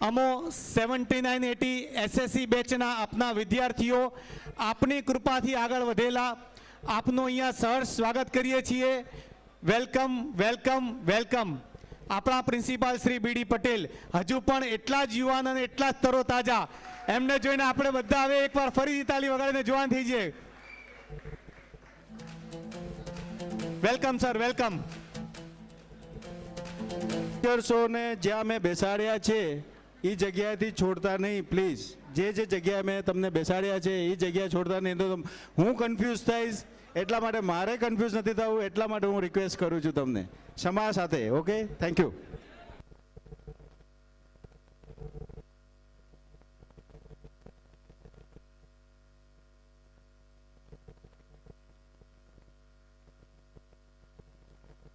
અમો 7980 એસએસસી બેચના આપના વિદ્યાર્થીઓ આપની કૃપાથી આગળ વધેલા આપનું અહીંયા સહર્ષ સ્વાગત કરીએ છીએ. Welcome welcome welcome. આપણા પ્રિન્સિપાલ શ્રી બીડી પટેલ હજુ પણ એટલા જ યુવાન અને એટલા જ તરોતાજા, એમને જોઈને આપણે બધા હવે એકવાર ફરીથી તાળી વગાડીને જવાન થઈ જઈએ. Welcome sir, welcome. ટીચર્સોને જ્યાં મેં બેસાડ્યા છે એ જગ્યાએથી છોડતા નહીં પ્લીઝ. જે જગ્યાએ મેં તમને બેસાડ્યા છે એ જગ્યાએ છોડતા નહીં, તો હું કન્ફ્યુઝ થઈશ. એટલા માટે મારે કન્ફ્યુઝ નથી થવું, એટલા માટે હું રિક્વેસ્ટ કરું છું તમને ક્ષમા સાથે. Okay, thank you.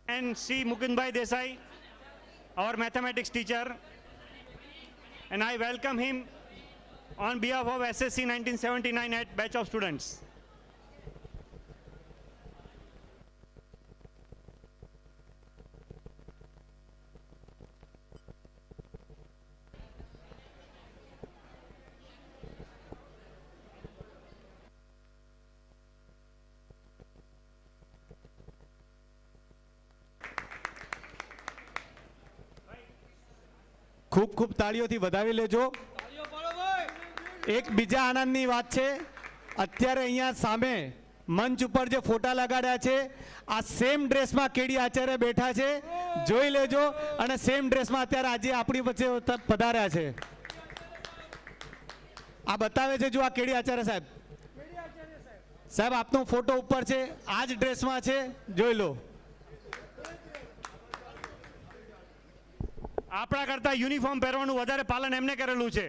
And C. Mukundbhai Desai, our mathematics teacher, and I welcome him on behalf of SSC 1979 at batch of students. ખૂબ ખૂબ તાળીઓથી વધાવી લેજો. એક બીજા આનંદની વાત છે, અત્યારે અહીંયા સામે મંચ ઉપર જે ફોટા લગાડ્યા છે આ સેમ ડ્રેસમાં કેડી આચાર્ય બેઠા છે, જોઈ લેજો. અને સેમ ડ્રેસમાં અત્યારે આજે આપણી વચ્ચે પધાર્યા છે. આ બતાવે છે, જો આ કેડી આચાર્ય સાહેબ, સાહેબ આપનો ફોટો ઉપર છે, આ જ ડ્રેસમાં છે, જોઈ લો. આપણા કરતાં યુનિફોર્મ પહેરવાનું વધારે પાલન એમને કરેલું છે.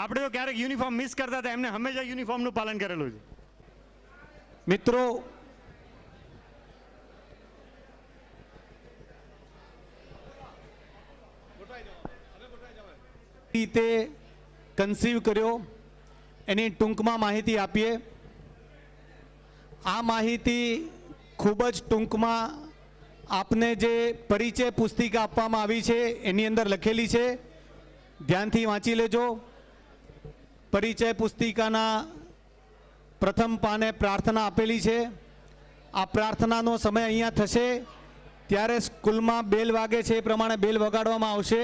આપણે તો ક્યારેક યુનિફોર્મ મિસ કરતા હતા, એમને હંમેશા યુનિફોર્મનું પાલન કરેલું છે. મિત્રો, રીતે કન્સીવ કર્યો એની ટૂંકમાં માહિતી આપીએ. આ માહિતી ખૂબ જ ટૂંકમાં આપને જે પરિચય પુસ્તિકા આપવામાં આવી છે એની અંદર લખેલી છે, ધ્યાનથી વાંચી લેજો. પરિચય પુસ્તિકાના પ્રથમ પાને પ્રાર્થના આપેલી છે. આ પ્રાર્થનાનો સમય અહીંયા થશે ત્યારે સ્કૂલમાં બેલ વાગે છે એ પ્રમાણે બેલ વગાડવામાં આવશે.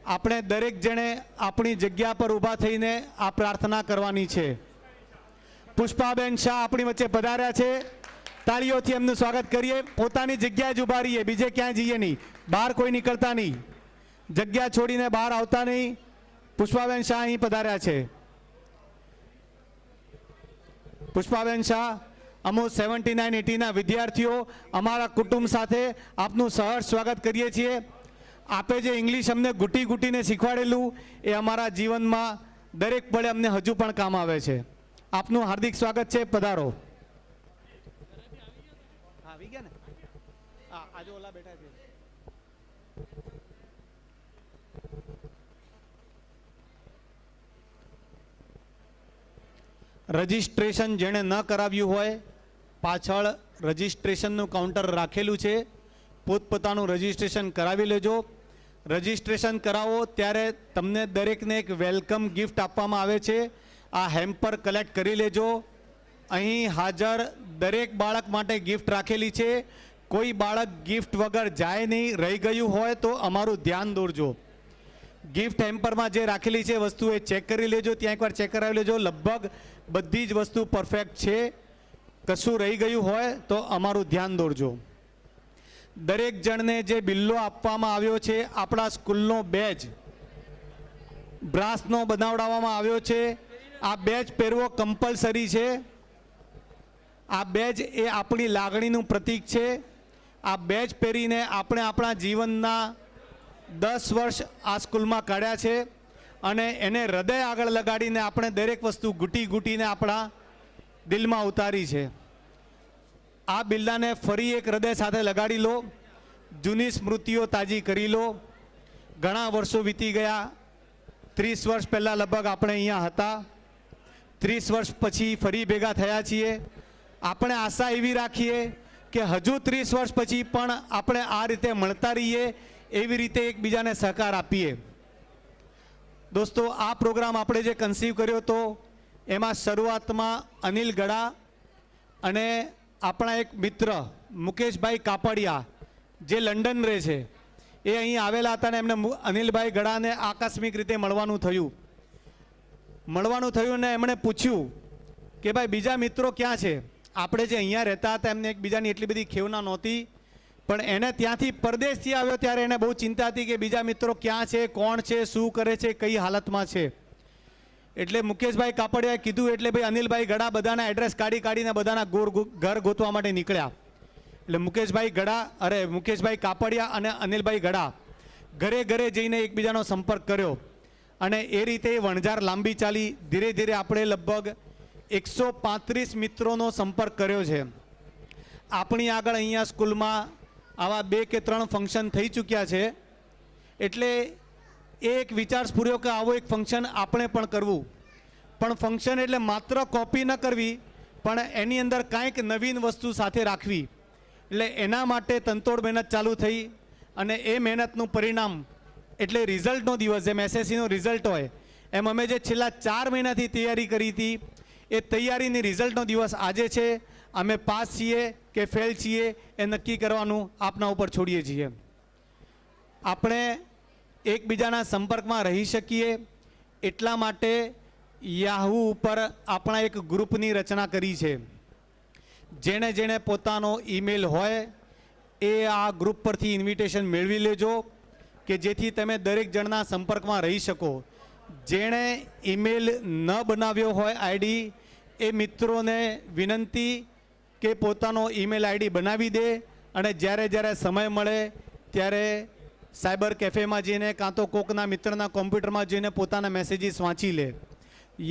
આપણે દરેક જણે આપણી જગ્યા પર ઊભા થઈને આ પ્રાર્થના કરવાની છે. પુષ્પાબેન શાહ આપણી વચ્ચે પધાર્યા છે, તાળીઓથી એમનું સ્વાગત કરીએ. પોતાની જગ્યાએ જ ઊભા રહીએ, બીજે ક્યાંય જઈએ નહીં, બહાર કોઈ નીકળતા નહીં, જગ્યા છોડીને બહાર આવતા નહીં. પુષ્પાબેન શાહ અહીં પધાર્યા છે. પુષ્પાબેન શાહ, અમો 7980ના વિદ્યાર્થીઓ અમારા કુટુંબ સાથે આપનું સહર્ષ સ્વાગત કરીએ છીએ. આપે જે ઇંગ્લિશ અમને ઘૂંટી ઘૂંટીને શીખવાડેલું એ અમારા જીવનમાં દરેક પળે અમને હજુ પણ કામ આવે છે. આપનું હાર્દિક સ્વાગત છે, પધારો. આવી ગયા ને, આજે ઓલા બેઠા છે. રજિસ્ટ્રેશન જેણે ન કરાવ્યું હોય, પાછળ રજિસ્ટ્રેશનનું કાઉન્ટર રાખેલું છે, પોતપોતાનું રજિસ્ટ્રેશન કરાવી લેજો. રજિસ્ટ્રેશન કરાવો ત્યારે તમને દરેકને એક વેલકમ ગિફ્ટ આપવામાં આવે છે. આ હેમ્પર કલેક્ટ કરી લેજો. અહીં હાજર દરેક બાળક માટે ગિફ્ટ રાખેલી છે. કોઈ બાળક ગિફ્ટ વગર જાય નહીં, રહી ગયું હોય તો અમારું ધ્યાન દોરજો. ગિફ્ટ હેમ્પરમાં જે રાખેલી છે વસ્તુ એ ચેક કરી લેજો, ત્યાં એકવાર ચેક કરાવી લેજો. લગભગ બધી જ વસ્તુ પરફેક્ટ છે. કશું રહી ગયું હોય તો અમારું ધ્યાન દોરજો. દરેક જણને જે બિલ્લો આપવામાં આવ્યો છે, આપણા સ્કૂલનો બેજ બ્રાસનો બનાવડાવવામાં આવ્યો છે. આ બેજ પહેરવો કમ્પલસરી છે. આ બેજ એ આપણી લાગણીનું પ્રતીક છે. આ બેજ પહેરીને આપણે આપણા જીવનના 10 વર્ષ આ સ્કૂલમાં કાઢ્યા છે અને એને હૃદય આગળ લગાડીને આપણે દરેક વસ્તુ ઘૂંટી ઘૂંટીને આપણા દિલમાં ઉતારી છે. આ બિલ્લાને ફરી એક હૃદય સાથે લગાડી લો, જૂની સ્મૃતિઓ તાજી કરી લો. ઘણા વર્ષો વીતી ગયા. 30 વર્ષ પહેલાં લગભગ આપણે અહીંયા હતા. 30 વર્ષ પછી ફરી ભેગા થયા છીએ. આપણે આશા એવી રાખીએ કે હજુ 30 વર્ષ પછી પણ આપણે આ રીતે મળતા રહીએ, એવી રીતે એકબીજાને સહકાર આપીએ. દોસ્તો આ પ્રોગ્રામ આપણે જે કન્સીવ કર્યો હતો એમાં શરૂઆતમાં અનિલ ગડા અને આપણા એક મિત્ર મુકેશભાઈ કાપડિયા જે લંડન રહે છે એ અહીં આવેલા હતા અને એમને અનિલભાઈ ગડાને આકસ્મિક રીતે મળવાનું થયું ને એમણે પૂછ્યું કે ભાઈ બીજા મિત્રો ક્યાં છે. આપણે જે અહીંયા રહેતા હતા એમને એકબીજાની એટલી બધી ખેવના નહોતી, પણ એને ત્યાંથી પરદેશથી આવ્યો ત્યારે એને બહુ ચિંતા હતી કે બીજા મિત્રો ક્યાં છે, કોણ છે, શું કરે છે, કઈ હાલતમાં છે. એટલે મુકેશભાઈ કાપડિયાએ કીધું એટલે ભાઈ અનિલભાઈ ગડા બધાના એડ્રેસ કાઢીને બધાના ઘર ગોતવા માટે નીકળ્યા. એટલે મુકેશભાઈ કાપડિયા અને અનિલભાઈ ગડા ઘરે જઈને એકબીજાનો સંપર્ક કર્યો અને એ રીતે વણઝાર લાંબી ચાલી. ધીરે ધીરે આપણે લગભગ 135 મિત્રોનો સંપર્ક કર્યો છે. આપણી આગળ અહીંયા સ્કૂલમાં આવા 2 કે 3 ફંક્શન થઈ ચૂક્યા છે. એટલે એ એક વિચાર સ્ફૂર્યો કે આવો એક ફંક્શન આપણે પણ કરવું, પણ ફંક્શન એટલે માત્ર કોપી ન કરવી પણ એની અંદર કાંઈક નવીન વસ્તુ સાથે રાખવી. એટલે એના માટે તનતોડ મહેનત ચાલુ થઈ અને એ મહેનતનું પરિણામ એટલે રિઝલ્ટનો દિવસ, જેમ એસએસસીનો રિઝલ્ટ હોય એમ અમે જે છેલ્લા 4 મહિનાથી તૈયારી કરી હતી એ તૈયારીની રિઝલ્ટનો દિવસ આજે છે. અમે પાસ છીએ કે ફેલ છીએ એ નક્કી કરવાનું આપના ઉપર છોડીએ છીએ. આપણે એકબીજાના સંપર્કમાં રહી શકીએ એટલા માટે યાહુ ઉપર આપણા એક ગ્રુપની રચના કરી છે. જેણે પોતાનો ઈમેલ હોય એ આ ગ્રુપ પરથી ઇન્વિટેશન મેળવી લેજો કે જેથી તમે દરેક જણના સંપર્કમાં રહી શકો. જેણે ઈમેલ ન બનાવ્યો હોય આઈડી એ મિત્રોને વિનંતી કે પોતાનો ઈમેલ આઈડી બનાવી દે અને જ્યારે સમય મળે ત્યારે સાયબર કેફેમાં જઈને કાં તો કોકના મિત્રના કોમ્પ્યુટરમાં જઈને પોતાના મેસેજીસ વાંચી લે.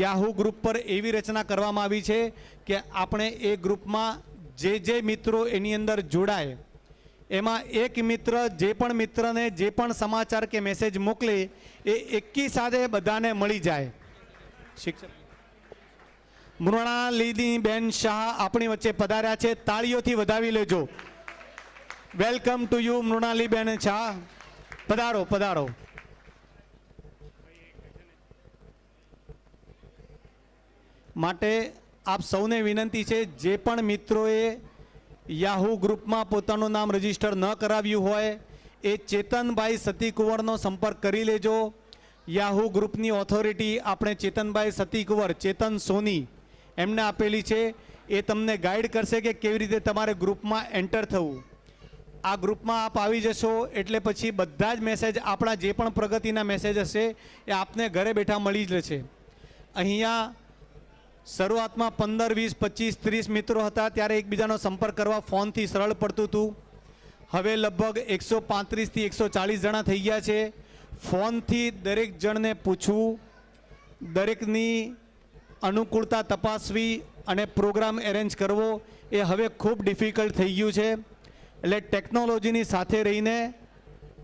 યાહુ ગ્રુપ પર એવી રચના કરવામાં આવી છે કે આપણે એ ગ્રુપમાં જે મિત્રો એની અંદર જોડાય એમાં એક મિત્ર જે પણ મિત્રને જે પણ સમાચાર કે મેસેજ મોકલે એ એકી સાથે બધાને મળી જાય. શિક્ષક મૃણાલિની શાહ આપણી વચ્ચે પધાર્યા છે, તાળીઓથી વધાવી લેજો. Welcome to you Mrunaliben Shah. પધારો. માટે આપ સૌને વિનંતી છે જે પણ મિત્રોએ યાહુ ગ્રુપમાં પોતાનું નામ રજીસ્ટર ન કરાવ્યું હોય એ ચેતનભાઈ સતીકુંવરનો સંપર્ક કરી લેજો. યાહુ ગ્રુપની ઓથોરિટી આપણે ચેતનભાઈ સતીકુંવર, ચેતન સોની એમને આપેલી છે. એ તમને ગાઈડ કરશે કે કેવી રીતે તમારે ગ્રુપમાં એન્ટર થવું. આ ગ્રુપમાં આપ આવી જશો એટલે પછી બધા જ મેસેજ, આપણા જે પણ પ્રગતિના મેસેજ હશે એ આપને ઘરે બેઠા મળી જશે. અહીંયા શરૂઆતમાં 15, 20, 25, 30 મિત્રો હતા ત્યારે એકબીજાનો સંપર્ક કરવા ફોનથી સરળ પડતું હતું. હવે લગભગ 135થી 140 જણા થઈ ગયા છે. ફોનથી દરેક જણને પૂછવું, દરેકની અનુકૂળતા તપાસવી અને પ્રોગ્રામ એરેન્જ કરવો એ હવે ખૂબ ડિફિકલ્ટ થઈ ગયું છે. એટલે ટેકનોલોજીની સાથે રહીને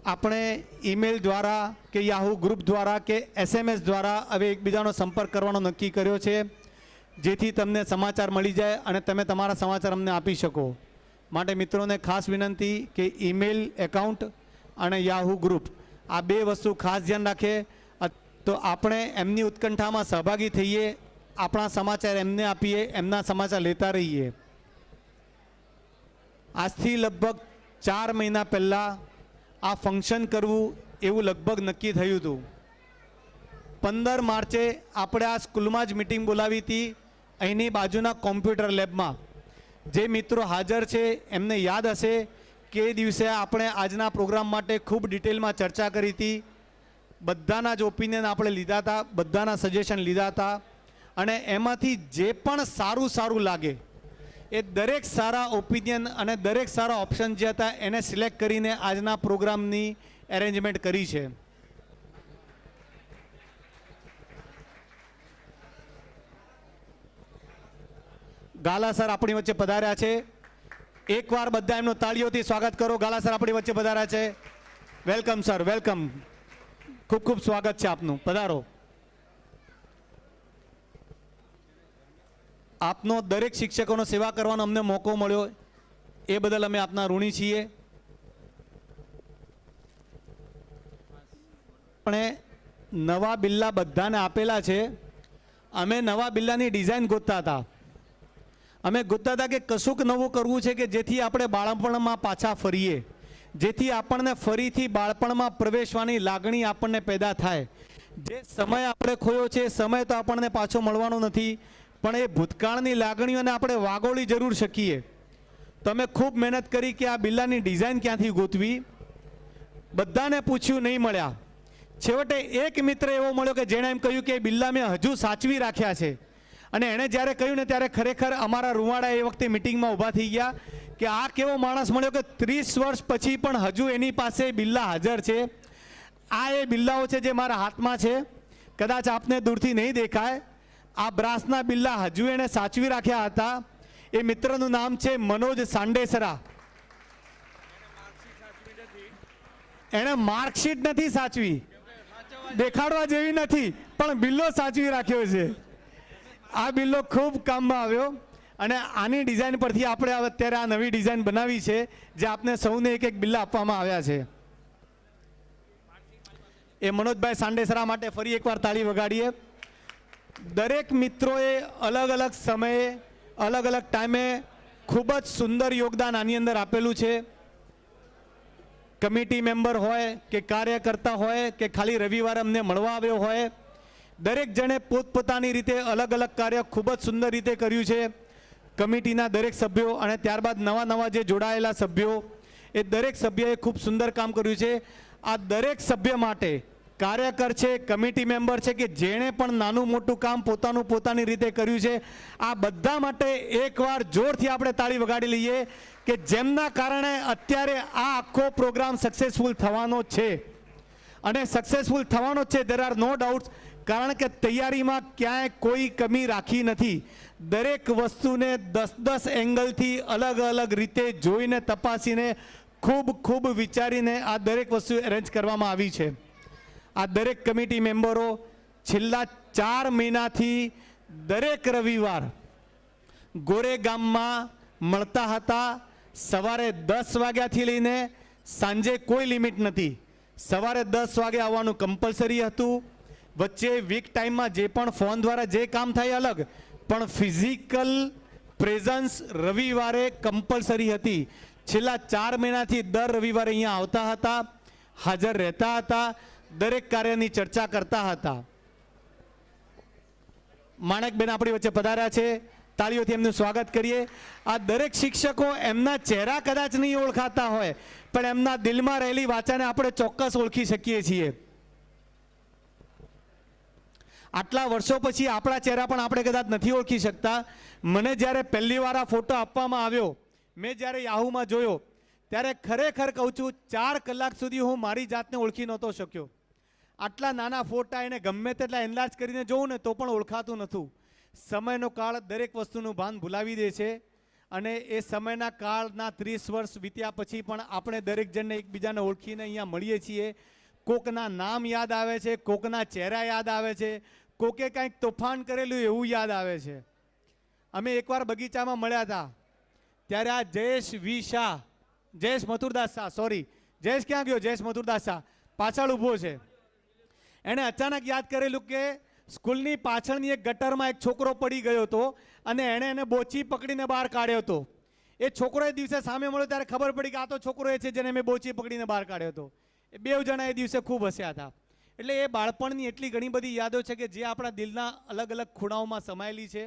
આપણે ઈમેલ દ્વારા કે યાહુ ગ્રુપ દ્વારા કે SMS દ્વારા હવે એકબીજાનો સંપર્ક કરવાનો નક્કી કર્યો છે જેથી તમને સમાચાર મળી જાય અને તમે તમારા સમાચાર અમને આપી શકો. માટે મિત્રોને ખાસ વિનંતી કે ઈમેલ એકાઉન્ટ અને યાહુ ગ્રુપ આ 2 વસ્તુ ખાસ ધ્યાન રાખે તો આપણે એમની ઉત્કંઠામાં સહભાગી થઈએ, આપણા સમાચાર એમને આપીએ, એમના સમાચાર લેતા રહીએ. આજથી લગભગ 4 મહિના પહેલાં આ ફંક્શન કરવું એવું લગભગ નક્કી થયું હતું. 15 માર્ચે આપણે આ સ્કૂલમાં જ મિટિંગ બોલાવી હતી અહીંની બાજુના કોમ્પ્યુટર લેબમાં. જે મિત્રો હાજર છે એમને યાદ હશે કે એ દિવસે આપણે આજના પ્રોગ્રામ માટે ખૂબ ડિટેલમાં ચર્ચા કરી હતી. બધાના જ ઓપિનિયન આપણે લીધા હતા, બધાના સજેશન લીધા હતા અને એમાંથી જે પણ સારું લાગે એ દરેક સારા ઓપિનિયન અને દરેક સારા ઓપ્શન જે હતા એને સિલેક્ટ કરીને આજના પ્રોગ્રામની એરેન્જમેન્ટ કરી છે. ગાલા સર આપણી વચ્ચે પધાર્યા છે. એકવાર બધા એમનું તાળીઓથી સ્વાગત કરો. ગાલા સર આપણી વચ્ચે પધાર્યા છે. Welcome sir, welcome. ખૂબ સ્વાગત છે આપનું. પધારો. આપનો દરેક શિક્ષકોનો સેવા કરવાનો અમને મોકો મળ્યો એ બદલ અમે આપના ઋણી છીએ. આપણે નવા બિલ્લા બધાને આપેલા છે. અમે નવા બિલ્લાની ડિઝાઇન ગોતતા હતા. અમે ગોતતા હતા કે કશુંક નવું કરવું છે કે જેથી આપણે બાળપણમાં પાછા ફરીએ, જેથી આપણને ફરીથી બાળપણમાં પ્રવેશવાની લાગણી આપણને પેદા થાય. જે સમય આપણે ખોયો છે એ સમય તો આપણને પાછો મળવાનો નથી, પણ એ ભૂતકાળની લાગણીઓને આપણે વાગોળી જરૂર શકીએ. તો અમે ખૂબ મહેનત કરી કે આ બિલ્લાની ડિઝાઇન ક્યાંથી ગોતવી. બધાને પૂછ્યું, નહીં મળ્યા. છેવટે એક મિત્ર એવો મળ્યો કે જેણે એમ કહ્યું કે બિલ્લા મેં હજુ સાચવી રાખ્યા છે. અને એણે જ્યારે કહ્યું ને ત્યારે ખરેખર અમારા રૂવાડા એ વખતે મિટિંગમાં ઊભા થઈ ગયા કે આ કેવો માણસ મળ્યો કે 30 વર્ષ પછી પણ હજુ એની પાસે બિલ્લા હાજર છે. આ એ બિલ્લાઓ છે જે મારા હાથમાં છે, કદાચ આપને દૂરથી નહીં દેખાય. આ બ્રાસના બિલ્લા હજુ એણે સાચવી રાખ્યા હતા. એ મિત્રનું નામ છે મનોજ સાંડેસરા. એણે માર્કશીટ નથી સાચવી, દેખાડવા જેવી નથી, પણ બિલ્લો સાચવી રાખ્યો છે. આ બિલ્લો ખૂબ કામમાં આવ્યો અને આની ડિઝાઇન પરથી આપણે અત્યારે આ નવી ડિઝાઇન બનાવી છે જે આપને સૌને એક એક બિલ્લા આપવામાં આવ્યા છે. એ મનોજભાઈ સાંડેસરા માટે ફરી એકવાર તાળી વગાડીએ. દરેક મિત્રોએ અલગ અલગ સમયે અલગ અલગ ટાઈમે ખૂબ જ સુંદર યોગદાન આની અંદર આપેલું છે. કમિટી મેમ્બર હોય કે કાર્યકર્તા હોય કે ખાલી રવિવારે અમને મળવા આવ્યો હોય, દરેક જણે પોતપોતાની રીતે અલગ અલગ કાર્ય ખૂબ જ સુંદર રીતે કર્યું છે. કમિટીના દરેક સભ્યો અને ત્યારબાદ નવા નવા જે જોડાયેલા સભ્યો, એ દરેક સભ્યએ ખૂબ સુંદર કામ કર્યું છે. આ દરેક સભ્ય માટે, કાર્યકર છે, કમિટી મેમ્બર છે કે જેણે પણ નાનું મોટું કામ પોતાની રીતે કર્યું છે, આ બધા માટે એકવાર જોરથી આપણે તાળી વગાડી લઈએ કે જેમના કારણે અત્યારે આ આખો પ્રોગ્રામ સક્સેસફુલ થવાનો છે. અને સક્સેસફુલ થવાનો છે, દેર આર નો ડાઉટ્સ. કારણ કે તૈયારીમાં ક્યાંય કોઈ કમી રાખી નથી. દરેક વસ્તુને 10 એંગલથી અલગ અલગ રીતે જોઈને તપાસીને ખૂબ વિચારીને આ દરેક વસ્તુ એરેન્જ કરવામાં આવી છે. આ દરેક કમિટી મેમ્બરો છેલ્લા 4 મહિનાથી દરેક રવિવાર ગોરેગામમાં મળતા હતા. સવારે 10 વાગ્યાથી લઈને સાંજે કોઈ લિમિટ નથી. સવારે 10 વાગે આવવાનું કમ્પલસરી હતું. વચ્ચે વીક ટાઈમમાં જે પણ ફોન દ્વારા જે કામ થાય અલગ, પણ ફિઝિકલ પ્રેઝન્સ રવિવારે કમ્પલસરી હતી. છેલ્લા 4 મહિનાથી દર રવિવારે અહીંયા આવતા હતા, હાજર રહેતા હતા, દરેક કાર્યની ચર્ચા કરતા હતા. માણેકબેન આપણી વચ્ચે પધાર્યા છે, તાળીઓથી એમનું સ્વાગત કરીએ. આ દરેક શિક્ષકો એમના ચહેરા કદાચ નહીં ઓળખાતા હોય, પણ એમના દિલમાં રહેલી વાચાને આપણે ચોક્કસ ઓળખી શકીએ છીએ. આટલા વર્ષો પછી આપણા ચહેરા પણ આપણે કદાચ નથી ઓળખી શકતા. મને જ્યારે પહેલી વાર આ ફોટો આપવામાં આવ્યો, મેં જ્યારે યાહૂમાં જોયો, ત્યારે ખરેખર કહું છું 4 કલાક સુધી હું મારી જાતને ઓળખી નહોતો શક્યો. આટલા નાના ફોટા એને ગમે તેટલા એનલાર્જ કરીને જોઉં ને તો પણ ઓળખાતું નહોતું. સમયનો કાળ દરેક વસ્તુનું ભાન ભૂલાવી દે છે. અને એ સમયના કાળના 30 વર્ષ વીત્યા પછી પણ આપણે દરેક જણને એકબીજાને ઓળખીને અહીંયા મળીએ છીએ. કોકના નામ યાદ આવે છે, કોકના ચહેરા યાદ આવે છે, કોકે કંઈક તોફાન કરેલું એવું યાદ આવે છે. અમે એકવાર બગીચામાં મળ્યા હતા, ત્યારે આ જયેશ મથુરદાસ શાહ, સોરી જયેશ ક્યાં ગયો? જયેશ મથુરદાસ શાહ પાછળ ઊભો છે. એણે અચાનક યાદ કરેલું કે સ્કૂલની પાછળની એક ગટરમાં એક છોકરો પડી ગયો હતો અને એણે એને બોચી પકડીને બહાર કાઢ્યો હતો. એ છોકરો એ દિવસે સામે મળ્યો ત્યારે ખબર પડી કે આ તો છોકરો એ છે જેને મેં બોચી પકડીને બહાર કાઢ્યો હતો. એ 2 જણા એ દિવસે ખૂબ હસ્યા હતા. એટલે એ બાળપણની એટલી ઘણી બધી યાદો છે કે જે આપણા દિલના અલગ અલગ ખૂણાઓમાં સમાયેલી છે.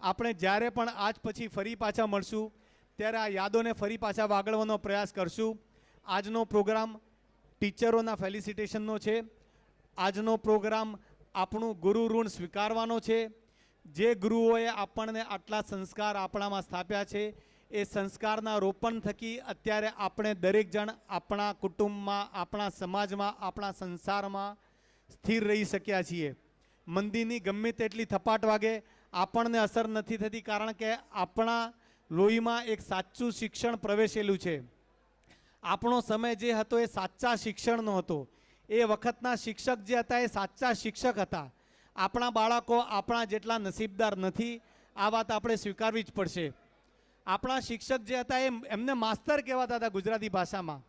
આપણે જ્યારે પણ આજ પછી ફરી પાછા મળશું ત્યારે આ યાદોને ફરી પાછા વાગળવાનો પ્રયાસ કરશું. આજનો પ્રોગ્રામ ટીચરોના ફેલિસિટેશનનો છે. આજનો પ્રોગ્રામ આપણું ગુરુ ઋણ સ્વીકારવાનો છે. જે ગુરુઓએ આપણને આટલા સંસ્કાર આપણામાં સ્થાપ્યા છે, એ સંસ્કારના રોપણ થકી અત્યારે આપણે દરેક જણ આપણા કુટુંબમાં, આપણા સમાજમાં, આપણા સંસારમાં સ્થિર રહી શક્યા છીએ. મંદીની ગમે તેટલી થપાટ વાગે આપણને અસર નથી થતી, કારણ કે આપણા લોહીમાં એક સાચું શિક્ષણ પ્રવેશેલું છે. આપણો સમય જે હતો એ સાચા શિક્ષણનો હતો. એ વખતના શિક્ષક જે હતા એ સાચા શિક્ષક હતા. આપણા બાળકો આપણા જેટલા નસીબદાર નથી, આ વાત આપણે સ્વીકારવી જ પડશે. આપણા શિક્ષક જે હતા એમને માસ્તર કહેવાતા હતા ગુજરાતી ભાષામાં.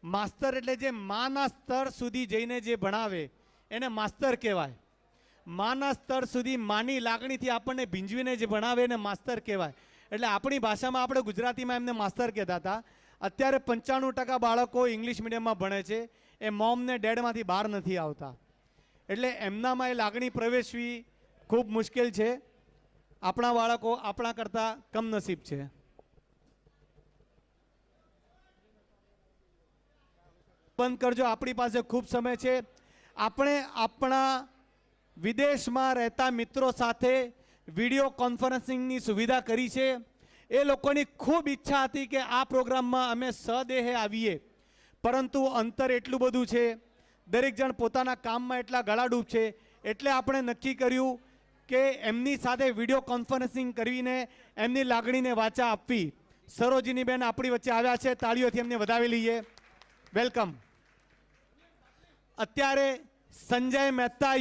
માસ્તર એટલે જે માના સ્તર સુધી જઈને જે ભણાવે એને માસ્તર કહેવાય. માના સ્તર સુધી માની લાગણીથી આપણને ભીંજવીને જે ભણાવે એને માસ્તર કહેવાય. એટલે આપણી ભાષામાં આપણે ગુજરાતીમાં એમને માસ્તર કહેતા હતા. અત્યારે 95% બાળકો ઇંગ્લિશ મીડિયમમાં ભણે છે, એ મોમ ને ડેડમાંથી બહાર નથી આવતા. એટલે એમનામાં એ લાગણી પ્રવેશવી ખૂબ મુશ્કેલ છે. આપણા બાળકો આપણા કરતાં કમનસીબ છે. બંધ કરજો, આપણી પાસે ખૂબ સમય છે. આપણે આપણા વિદેશમાં રહેતા મિત્રો સાથે વિડીયો કોન્ફરન્સિંગની સુવિધા કરી છે. એ લોકોની ખૂબ ઈચ્છા હતી કે આ પ્રોગ્રામમાં અમે સદેહે આવીએ, પરંતુ અંતર એટલું બધું છે, દરેક જણ પોતાના કામમાં એટલા ગળાડૂબ છે, એટલે આપણે નક્કી કર્યું કે એમની સાથે વિડીયો કોન્ફરન્સિંગ કરીને એમની લાગણીને વાચા આપવી. સરોજિનીબેન આપણી વચ્ચે આવ્યા છે, તાળીઓથી એમને વધાવી લઈએ. વેલકમ. અત્યારે સંજય મહેતા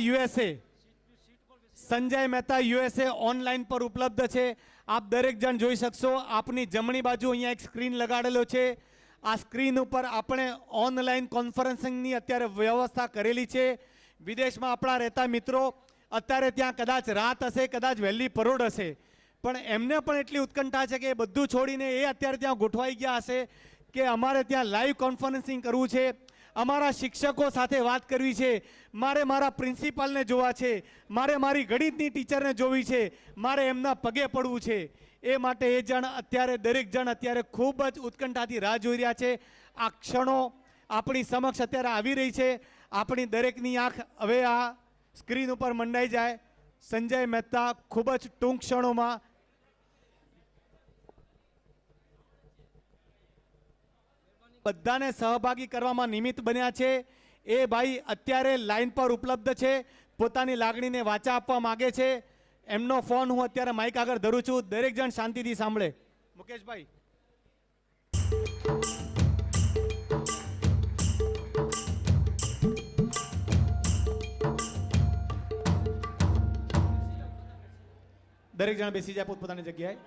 યુએસએ ઓનલાઈન પર ઉપલબ્ધ છે. આપ દરેક જણ જોઈ શકશો. આપની જમણી બાજુ અહીંયા એક સ્ક્રીન લગાડેલો છે. આ સ્ક્રીન ઉપર આપણે ઓનલાઈન કોન્ફરન્સિંગની અત્યારે વ્યવસ્થા કરેલી છે. વિદેશમાં આપણા રહેતા મિત્રો અત્યારે ત્યાં કદાચ રાત હશે, કદાચ વહેલી પરોઢ હશે, પણ એમને પણ એટલી ઉત્કંઠા છે કે એ બધું છોડીને એ અત્યારે ત્યાં ગોઠવાઈ ગયા હશે કે અમારે ત્યાં લાઈવ કોન્ફરન્સિંગ કરવું છે, અમારા શિક્ષકો સાથે વાત કરવી છે, મારે મારા પ્રિન્સિપાલને જોવા છે, મારે મારી ગણિતની ટીચરને જોવી છે, મારે એમના પગે પડવું છે. એ માટે એ જણ અત્યારે દરેક જણ અત્યારે ખૂબ જ ઉત્કંઠાથી રાહ જોઈ રહ્યા છે. આ ક્ષણો આપણી સમક્ષ અત્યારે આવી રહી છે. આપણી દરેકની આંખ હવે આ સ્ક્રીન ઉપર મંડાઈ જાય. સંજય મહેતા ખૂબ જ ટૂંક ક્ષણોમાં બધાને સહભાગી કરવામાં નિમિત્ત બન્યા છે. એ ભાઈ અત્યારે લાઈન પર ઉપલબ્ધ છે, પોતાની લાગણીને વાચા આપવા માંગે છે. એમનો ફોન હું અત્યારે માઇક આગળ ધરું છું. દરેક જણ શાંતિથી સાંભળે. મુકેશભાઈ. દરેક જણ બેસી જાય પોતપોતાની જગ્યાએ.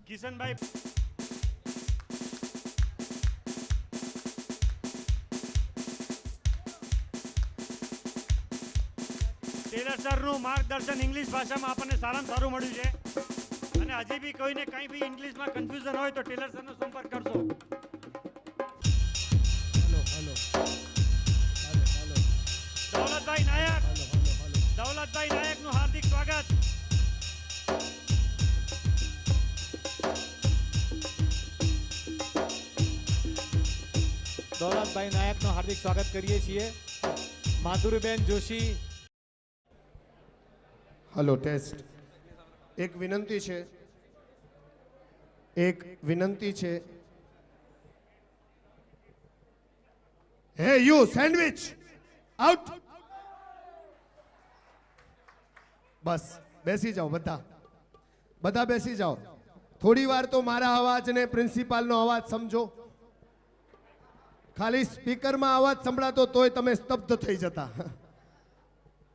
કિશનભાઈ ટેલર સરનું માર્ગદર્શન ઇંગ્લિશ ભાષામાં આપણને સારામાં સારું મળ્યું છે. અને હજી બી કોઈને કંઈ બી ઇંગ્લિશમાં કન્ફ્યુઝન હોય તો ટેલર સરનો સંપર્ક કરશો. દૌલતભાઈ નાયકનું હાર્દિક સ્વાગત. દૌલતભાઈ નાયકનું હાર્દિક સ્વાગત કરીએ છીએ. માધુરીબેન જોશી. Hello, test. એક વિનંતી છે. હે યુ સેન્ડવિચ આઉટ. બસ બેસી જાઓ, બધા બેસી જાઓ. થોડી વાર તો મારા અવાજને પ્રિન્સિપાલનો અવાજ સમજો. ખાલી સ્પીકરમાં અવાજ સંભળાતો તોય તમે સ્તબ્ધ થઈ જતા.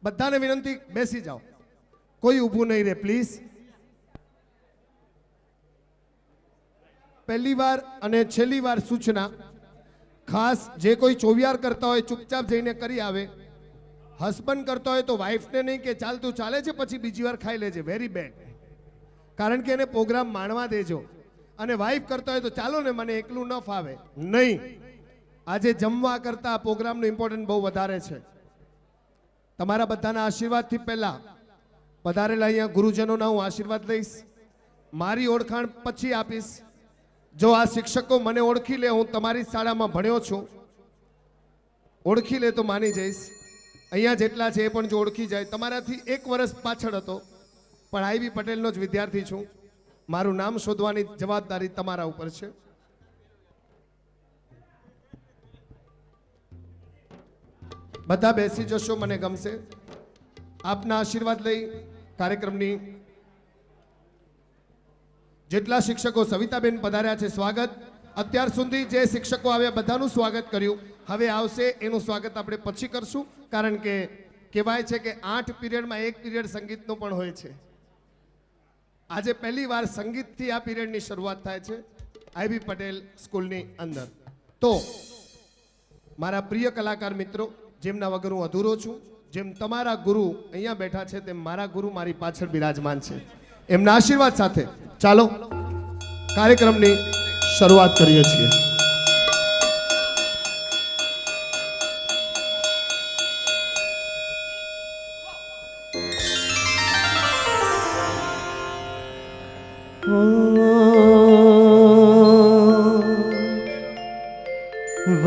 બધાને વિનંતી, બેસી જાઓ. કોઈ ઊભું નહીં રહે પ્લીઝ. પહેલી વાર અને છેલ્લી વાર સૂચના, ખાસ જે કોઈ ચોવિયાર કરતા હોય ચૂપચાપ જઈને કરી આવે. હસબન્ડ કરતા હોય તો વાઈફને નહીં કે ચાલ તું ચાલે છે પછી બીજી વાર ખાઈ લેજે, વેરી બેડ. કારણ કે એને પ્રોગ્રામ માણવા દેજો. અને વાઈફ કરતા હોય તો ચાલો ને મને એકલું ન ફાવે, નહીં. આજે જમવા કરતા પ્રોગ્રામનું ઇમ્પોર્ટન્ટ બહુ વધારે છે. તમારા બધાના આશીર્વાદથી પહેલા પધારેલા અહીંયા ગુરુજનોના હું આશીર્વાદ લઈશ. મારી ઓળખાણ પછી આપીશ. જો આ શિક્ષકો મને ઓળખી લે, હું તમારી શાળામાં ભણ્યો છું, ઓળખી લે તો માની જઈશ. અહીંયા જેટલા છે એ પણ જો ઓળખી જાય. તમારાથી 1 વર્ષ પાછળ હતો પણ આઈબી પટેલનો જ વિદ્યાર્થી છું. મારું નામ શોધવાની જવાબદારી તમારા ઉપર છે. બધા બેસી જશો, મને ગમશે. આપના આશીર્વાદ લઈ કાર્યક્રમની જેટલા શિક્ષકો સવિતાબેન પધાર્યા છે સ્વાગત. અત્યાર સુધી જે શિક્ષકો આવ્યા બધાનું સ્વાગત કર્યું. હવે આવશે એનું સ્વાગત આપણે પછી કરશું, કારણ કે કહેવાય છે કે 8 પીરિયડમાં 1 પીરિયડ સંગીતનો પણ હોય છે. આજે પહેલી વાર સંગીતથી આ પીરિયડની શરૂઆત થાય છે આઈબી પટેલ સ્કૂલની અંદર. તો મારા પ્રિય કલાકાર મિત્રો, જેમના વગર હું અધૂરો છું, જેમ તમારા ગુરુ અહીંયા બેઠા છે તેમ મારા ગુરુ મારી પાછળ બિરાજમાન છે, એમના આશીર્વાદ સાથે ચાલો કાર્યક્રમની શરૂઆત કરીએ છીએ.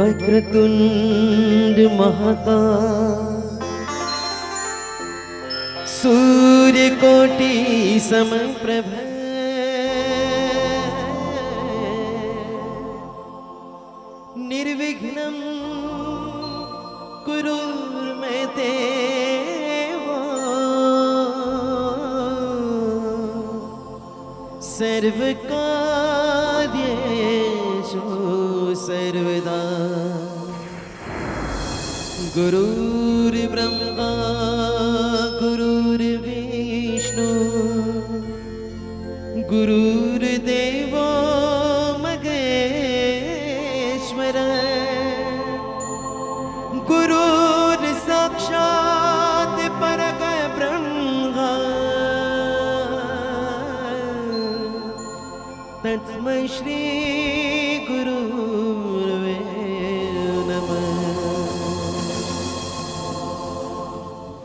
वक्रतुंड महाकाय सूर्यकोटि समप्रभ निर्विघ्नं कुरु मे देव सर्वकार्येषु सर्वदा. गुरुर्ब्रह्मा गुरुर्विष्णु गुरुर्देवो महेश्वर गुरुर्साक्षात् परब्रह्म तस्मै श्री गुरुर्वे नमः.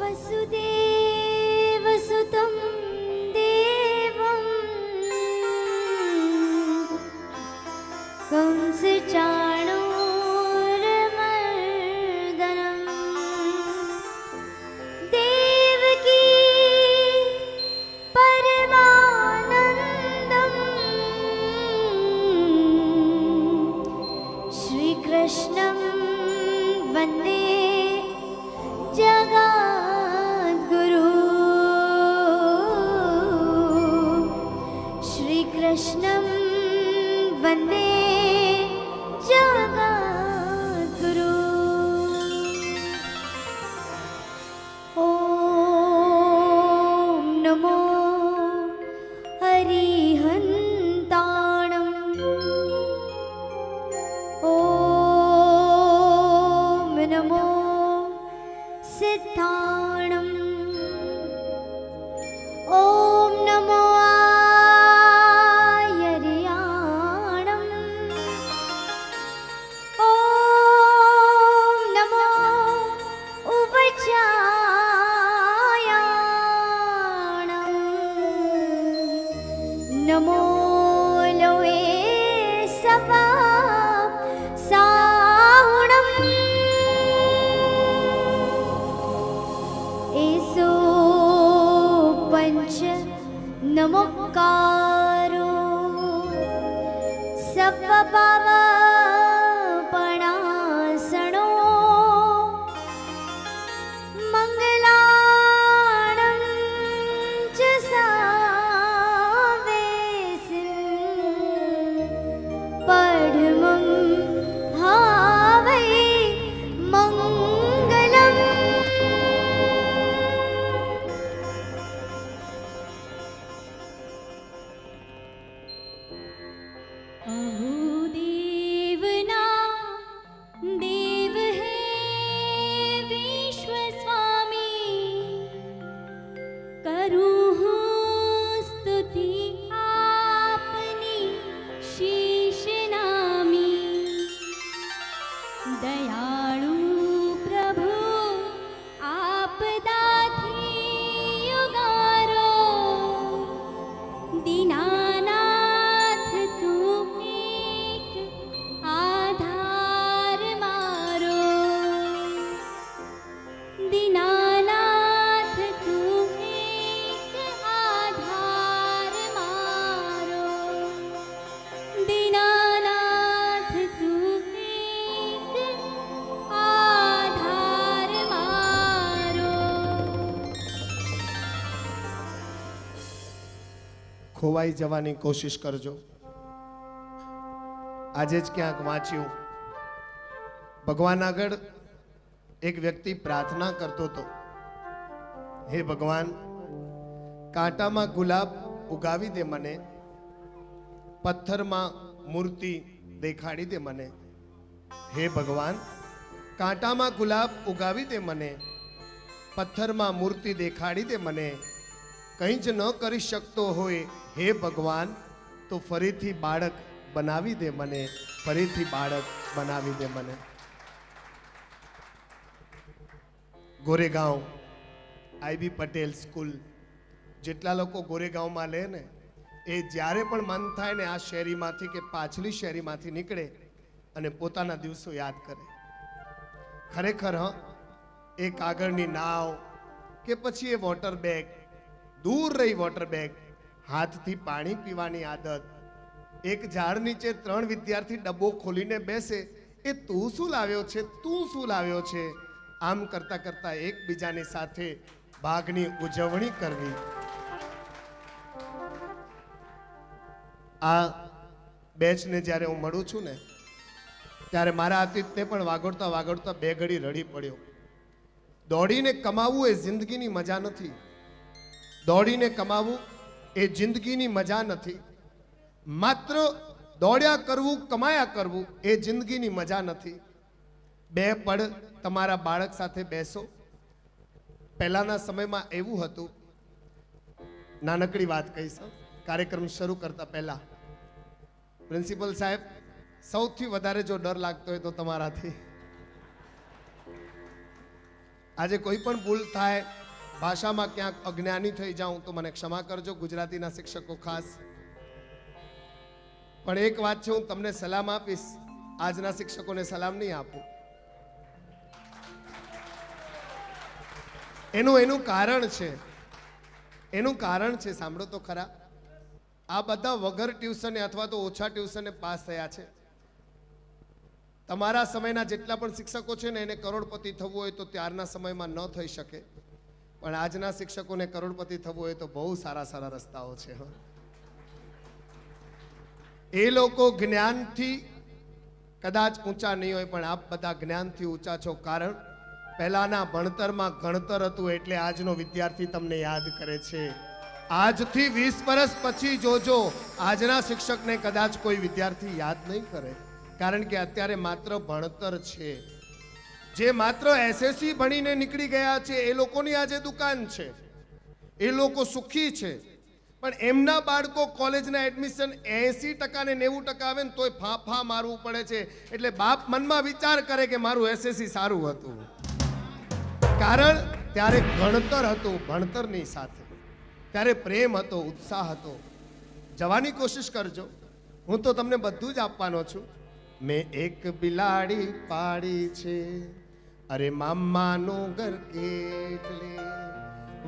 वसुदेवसुतं देवं कंसचाणूरमर्दनं देवकी परमानन्दं श्रीकृष्णं वन्दे जगद्गुरु. श्रीकृष्णं वन्दे जगद्गुरु. ॐ नमो हरिहन्ताणम्. ॐ नमो सिद्धाणम्. ॐ नमो आयर्याणम्. ॐ नमो उपचायाणम्. नमो लोये सपा साहुणम्. एसो पंच नमोकारो सपपावपणासनो मंगलाणं च सावेसिं पढमं हावै मंगलम्. अहो देवना देव है विश्वस्वामी. करूँ स्तुति आपनी शीश नामी. दयाळु प्रभु आपदाथी युगारो. दीनानाथ तू एक आधार मारो. दीनानाथ तू एक आधार मारो. दीनानाथ तू एक आधार मारो. ખોવાઈ જવાની કોશિશ કરજો. આજે જ ક્યાંક વાંચ્યું, ભગવાન આગળ એક વ્યક્તિ પ્રાર્થના કરતો હતો, હે ભગવાન, કાંટામાં ગુલાબ ઉગાવી દે મને, પથ્થરમાં મૂર્તિ દેખાડી દે મને. હે ભગવાન, કાંટામાં ગુલાબ ઉગાવી દે મને, પથ્થરમાં મૂર્તિ દેખાડી દે મને. કંઈ જ ન કરી શકતો હોય હે ભગવાન, તો ફરીથી બાળક બનાવી દે મને, ફરીથી બાળક બનાવી દે મને. ગોરેગાંવ આઈબી પટેલ સ્કૂલ, જેટલા લોકો ગોરેગાંવમાં લે ને, એ જ્યારે પણ મન થાય ને આ શેરીમાંથી કે પાછલી શેરીમાંથી નીકળે અને પોતાના દિવસો યાદ કરે. ખરેખર એ કાગળની નાવ કે પછી એ વોટર બેગ, દૂર રહી વોટર બેગ, હાથથી પાણી પીવાની આદત, એક ઝાડ નીચે 3 વિદ્યાર્થી ડબ્બો ખોલીને બેસે, એ તું શું લાવ્યો છે, તું શું લાવ્યો છે, આમ કરતા કરતા એકબીજાની સાથે ભાગની ઉજવણી કરવી. આ બેચને જ્યારે હું મળું છું ને, ત્યારે મારા અતીતને પણ વાગોડતા વાગોડતા 2 ઘડી રડી પડ્યો. દોડીને કમાવવું એ જિંદગીની મજા નથી. દોડીને કમાવવું એ જિંદગીની મજા નથી. માત્ર દોડ્યા કરવું, કમાયા કરવું એ જિંદગીની મજા નથી. 2 પળ તમારા બાળક સાથે બેસો. પહેલાના સમયમાં એવું હતું, નાનકડી વાત કહીશ, કાર્યક્રમ શરૂ કરતા પહેલા પ્રિન્સિપલ સાહેબ, સૌથી વધારે જો ડર લાગતો હોય તો તમારાથી. આજે કોઈ પણ ભૂલ થાય, ભાષામાં ક્યાંક અજ્ઞાની થઈ જાઉં તો મને ક્ષમા કરજો, ગુજરાતીના શિક્ષકો ખાસ. પણ એક વાત છે, હું તમને સલામ આપીશ, આજના શિક્ષકોને સલામ નહીં આપું. એનું કારણ છે, એનું કારણ છે, સાંભળો તો ખરા. આ બધા વગર ટ્યુશને અથવા તો ઓછા ટ્યુશને પાસ થયા છે. તમારા સમયના જેટલા પણ શિક્ષકો છે ને, એને કરોડપતિ થવું હોય તો ત્યારના સમયમાં ન થઈ શકે, પણ આજના શિક્ષકોને કરોડપતિ થવું હોય તો બહુ સારા સારા રસ્તાઓ છે. એ લોકો જ્ઞાનથી કદાચ ઊંચા નહીં હોય, પણ આપ બધા જ્ઞાનથી ઊંચા છો. કારણ પહેલાના ભણતરમાં ગણતર હતું, એટલે આજનો વિદ્યાર્થી તમને યાદ કરે છે. આજથી 20 વર્ષ પછી જોજો, આજના શિક્ષકને કદાચ કોઈ વિદ્યાર્થી યાદ નહીં કરે, કારણ કે અત્યારે માત્ર ભણતર છે. જે માત્ર એસએસસી ભણીને નીકળી ગયા છે એ લોકોની આજે દુકાન છે, એ લોકો સુખી છે. પણ એમના બાળકો કોલેજના એડમિશન 80% ને 90% આવે ને તોય ફાફા મારવું પડે છે. એટલે બાપ મનમાં વિચાર કરે કે મારું એસએસસી સારું હતું, કારણ ત્યારે ગણતર હતું, ભણતરની સાથે ત્યારે પ્રેમ હતો, ઉત્સાહ હતો. જવાની કોશિશ કરજો, હું તો તમને બધું જ આપવાનો છું. મેં એક બિલાડી પાડી છે, અરે મામાનું ઘર કેટલે,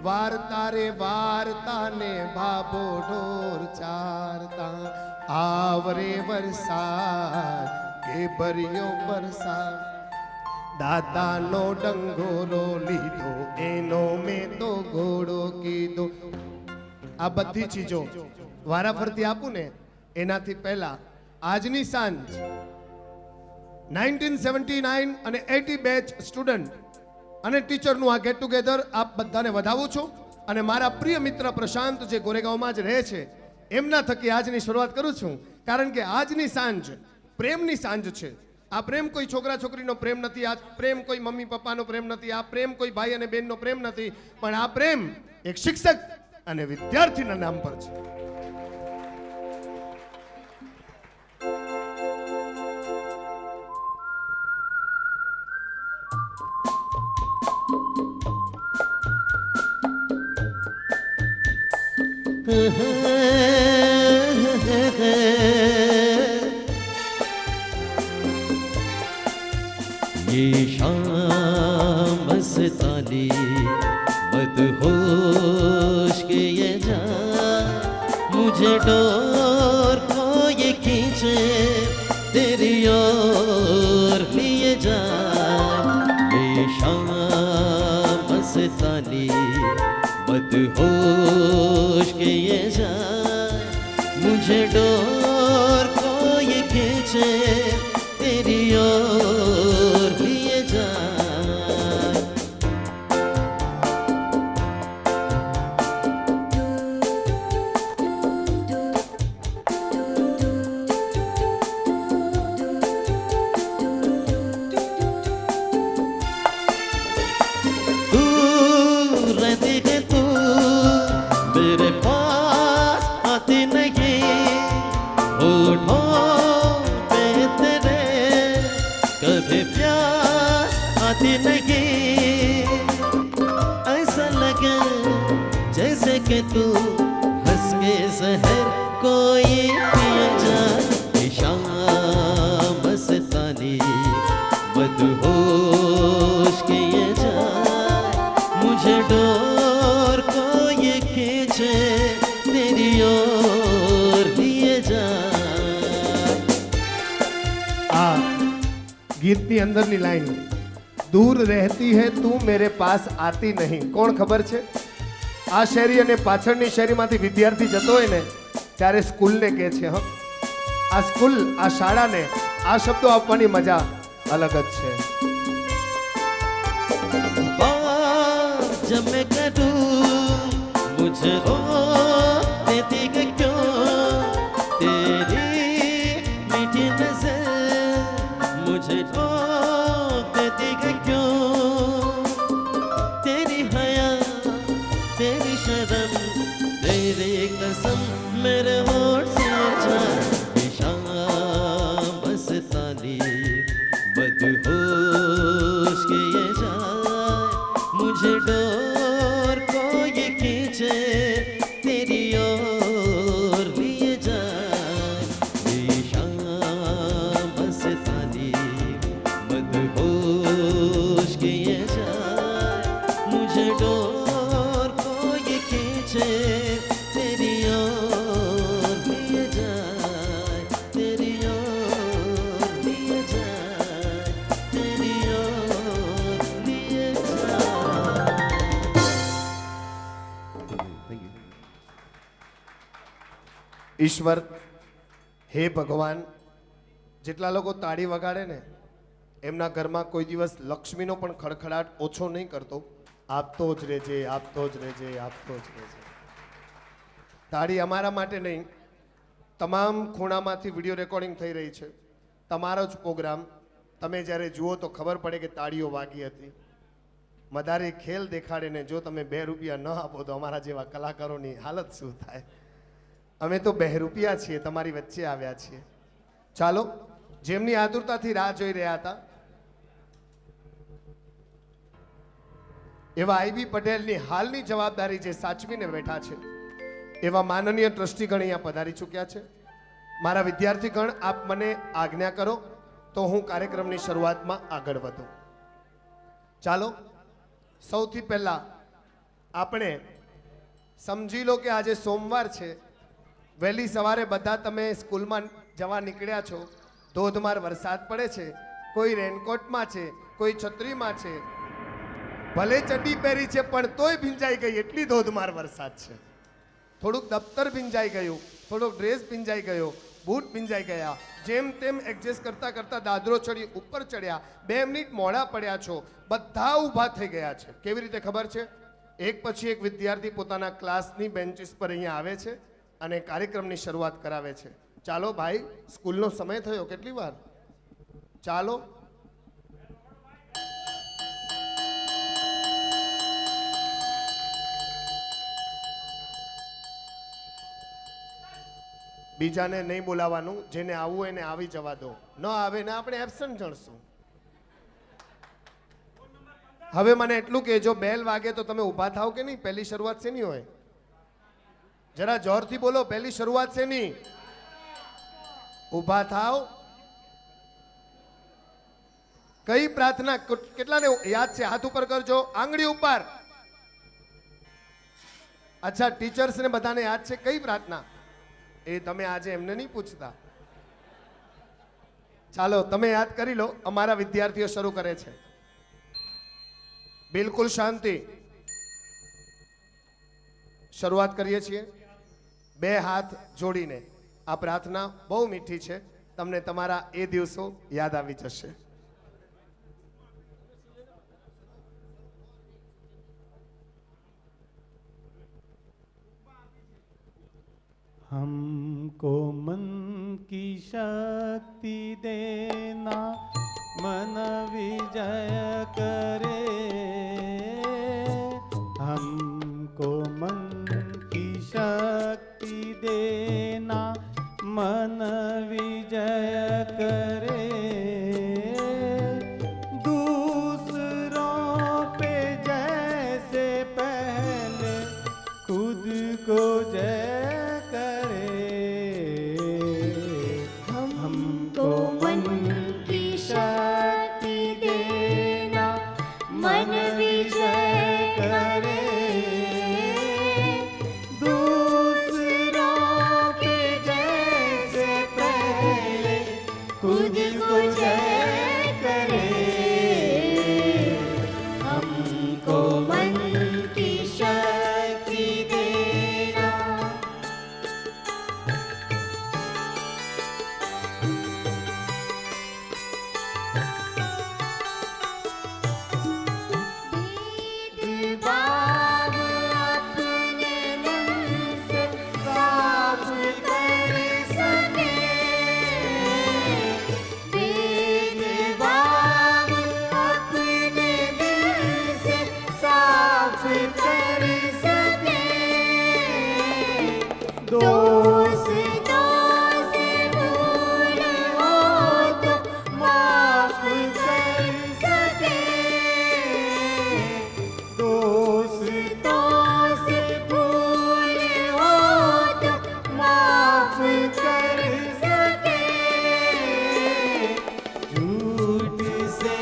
વાર્તા રે વાર્તા ને ભાભો ઢોર ચારતા, આવરે વરસાદ કે ભર્યો વરસાદ, દાદાનો ડંગોરો લીધો, એનો મેં તો ઘોડો કીધો. આ બધી ચીજો વારાફરતી આપું ને, એનાથી પહેલા આજની સાંજ 1979 અને 80 બેચ સ્ટુડન્ટ અને ટીચરનું આ ગેટ ટુગેધર આપ બધાને વધાવું છું. અને મારા પ્રિય મિત્ર પ્રશાંત, જે ગોરેગાંવમાં જ રહે છે, એમના થકી આજની શરૂઆત કરું છું. કારણ કે આજની સાંજ પ્રેમની સાંજ છે. આ પ્રેમ કોઈ છોકરા છોકરીનો પ્રેમ નથી, આ પ્રેમ કોઈ મમ્મી પપ્પાનો પ્રેમ નથી, આ પ્રેમ કોઈ ભાઈ અને બહેનનો પ્રેમ નથી, પણ આ પ્રેમ એક શિક્ષક અને વિદ્યાર્થીના નામ પર છે. ये शाम मस्तानी मदहोश के ये जा, मुझे डोर को ये खींचे तेरी ओर लिए जाए. ये शाम मस्तानी मदहोश के ये जा, मुझे डोर कोई खींचे तेरी ओर लिए जाए। तू रहती है तू मेरे पास आती नहीं, होठों पे तेरे कभी प्यास आती नहीं। ऐसा लगे जैसे कि तू हंस के जहर कोई पिए जाए। शाम मस्तानी मदहोश किए जाए, मुझे डोर कोई खींचे तेरी ओर लिए जाए। આ ગીતની અંદરની લાઈન દૂર રહેતી હે તું મેરે પાસ આતી નહીં, કોણ ખબર છે? આ શેરી અને પાછળની શેરીમાંથી વિદ્યાર્થી જતો હોય ને ત્યારે સ્કૂલને કહે છે હ આ સ્કૂલ આ શાળાને આ શબ્દો આપવાની મજા અલગ જ છે। बात जब मैं करूं मुझे रो देती है क्यों तेरी मीठी नजर, मुझे रो देती है क्यों तेरी हया तेरी शर्म तेरी कसम मेरे होठ से जाए। शाम मस्तानी मदहोश किए जाए, मुझे डोर कोई खींचे तेरी ओर लिए जाए। शाम मस्तानी मदहोश किए जाए, मुझे डोर कोई खींचे तेरी ओर लिए जाए, तेरी ओर लिए जाए, तेरी ओर लिए जाए। ઈશ્વર હે ભગવાન, જેટલા લોકો તાળી વગાડે ને એમના ઘરમાં કોઈ દિવસ લક્ષ્મીનો પણ ખડખડાટ ઓછો નહીં કરતો। આપતો જ રહેજે, આપતો જ રહેજે, આપતો જ રહેજે। તાળી અમારા માટે નહીં, તમામ ખૂણામાંથી વિડીયો રેકોર્ડિંગ થઈ રહી છે, તમારો જ પ્રોગ્રામ તમે જ્યારે જુઓ તો ખબર પડે કે તાળીઓ વાગી હતી। મદારી ખેલ દેખાડે ને જો તમે 2 રૂપિયા ન આપો તો અમારા જેવા કલાકારોની હાલત શું થાય? અમે તો 2 રૂપિયા છીએ, તમારી વચ્ચે આવ્યા છીએ। ચાલો, જેમની આતુરતાથી રાહ જોઈ રહ્યા હતા એવા આઈબી પટેલની હાલની જવાબદારી જે સાચવીને બેઠા છે એવા માનનીય ટ્રસ્ટીગણ અહીંયા પધારી ચૂક્યા છે। મારા વિદ્યાર્થીગણ, આપ મને આજ્ઞા કરો તો હું કાર્યક્રમની શરૂઆતમાં આગળ વધું। ચાલો, સૌથી પહેલા આપણે સમજી લો કે આજે સોમવાર છે, વહેલી સવારે બધા તમે સ્કૂલમાં જવા નીકળ્યા છો, ધોધમાર વરસાદ પડે છે, કોઈ રેનકોટમાં છે, કોઈ છત્રીમાં છે, ભલે ચડ્ડી પહેરી છે પણ તોય ભીંજાઈ ગઈ, એટલી ધોધમાર વરસાદ છે। થોડુંક દફતર ભીંજાઈ ગયું, થોડોક ડ્રેસ ભીંજાઈ ગયો, બૂટ ભીંજાઈ ગયા, જેમ તેમ એડજસ્ટ કરતા કરતા દાદરો ચડી ઉપર ચડ્યા, 2 મિનિટ મોડા પડ્યા છો, બધા ઊભા થઈ ગયા છે। કેવી રીતે ખબર છે? એક પછી એક વિદ્યાર્થી પોતાના ક્લાસની બેન્ચીસ પર અહીંયા આવે છે અને કાર્યક્રમની શરૂઆત કરાવે છે। ચાલો ભાઈ, સ્કૂલનો સમય થયો, કેટલી વાર? ચાલો, બીજાને નહીં બોલાવવાનું, જેને આવવું હોય એને આવી જવા દો, ન આવે ને આપણે એબસન્ટ જણશું। હવે મને એટલું કહેજો, બેલ વાગે તો તમે ઊભા થાવ કે નહીં? પહેલી શરૂઆત શેની હોય? જરા જોરથી બોલો, પહેલી શરૂઆત શેની? ઊભા થાવ। કઈ પ્રાર્થના કેટલાને યાદ છે? હાથ ઉપર કરજો, આંગળી ઉપર। અચ્છા, ટીચર્સ ને બધાને યાદ છે કઈ પ્રાર્થના? એ તમે આજે એમને નહીં પૂછતા। ચાલો, તમે યાદ કરી લો, અમારા વિદ્યાર્થીઓ શરૂ કરે છે। બિલકુલ શાંતિ, શરૂઆત કરીએ છીએ 2 હાથ જોડીને। આ પ્રાર્થના બહુ મીઠી છે, તમને તમારા એ દિવસો યાદ આવી જશે. हमको मन की शक्ति देना, मन विजय करे. हमको मन की शक्ति देना, मन विजय करे. दूसरों पे जैसे पहले खुद को जय हमको मन की शक्ति देना, मन विजय करे. दूसरों के जैसे पहले खुद को जय करे. हमको मन की शक्ति देना. भेदभाव अपने मन से साफ कर सके. भेदभाव अपने दिल से साफ कर सके. दोस्तों से भूल हो तो माफ कर सके. दोस्तों से भूल हो तो माफ कर सके. झूठ से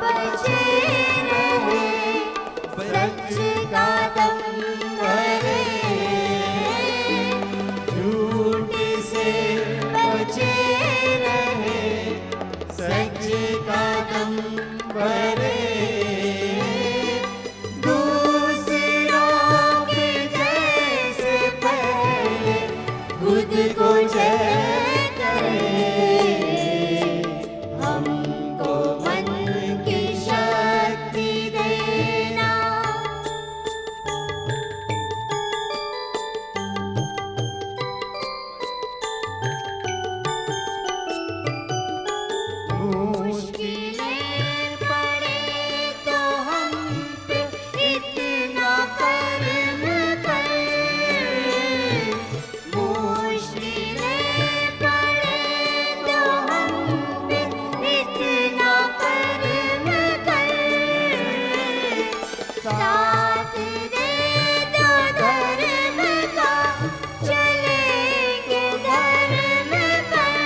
बचे रहे, सच का दम भरे. झूठ से बचे रहे, सच का दम भरे. दूसरों के जैसे पहले खुद को जय करे. हमको मन की शक्ति देना. मुश्किलें पड़े तो हम पे इतना कर्म कर. मुश्किलें पड़े तो हम पे इतना कर्म कर. साथ दे दो धर्म का, चलेंगे धर्म पर.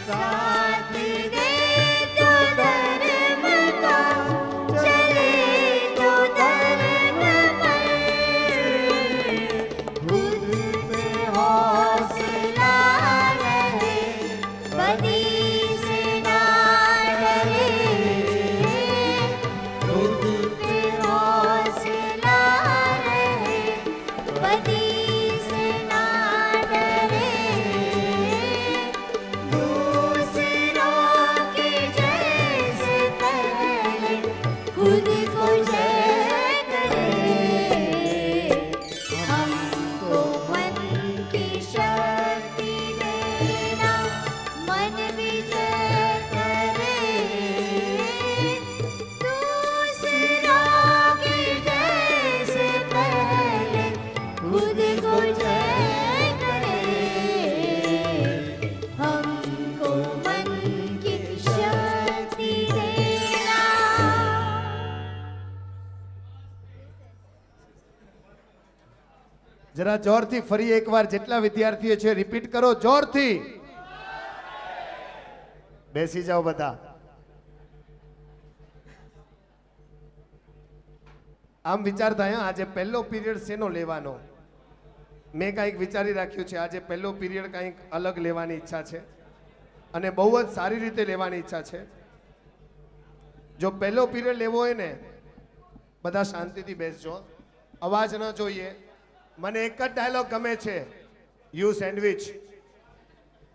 साथ दे दो धर्म का, चले तो धर्म पर. खुद पे हौसला रहे, बदी से ना डरे. खुद पे हौसला रहे, बदी से ना डरे. दूसरों के जैसे पहले खुद को जय करे. हमको मन की शक्ति देना, मन विजय करे. दूसरों के जैसे पहले खुद को जय करे. हमको मन की शक्ति देना. જરા જોરથી ફરી એકવાર જેટલા વિદ્યાર્થીઓ છે રિપીટ કરો જોરથી. બેસી જાઓ બધા. આમ વિચારતા હે આજે પહેલો પીરિયડ શેનો લેવાનો. મેં કંઈક વિચારી રાખ્યું છે. આજે પહેલો પીરિયડ કંઈક અલગ લેવાની ઈચ્છા છે અને બહુ જ સારી રીતે લેવાની ઈચ્છા છે. જો પહેલો પીરિયડ લેવો હોય ને, બધા શાંતિથી બેસજો, અવાજ ન જોઈએ. મને એક જ ડાયલોગ ગમે છે, યુ સેન્ડવિચ.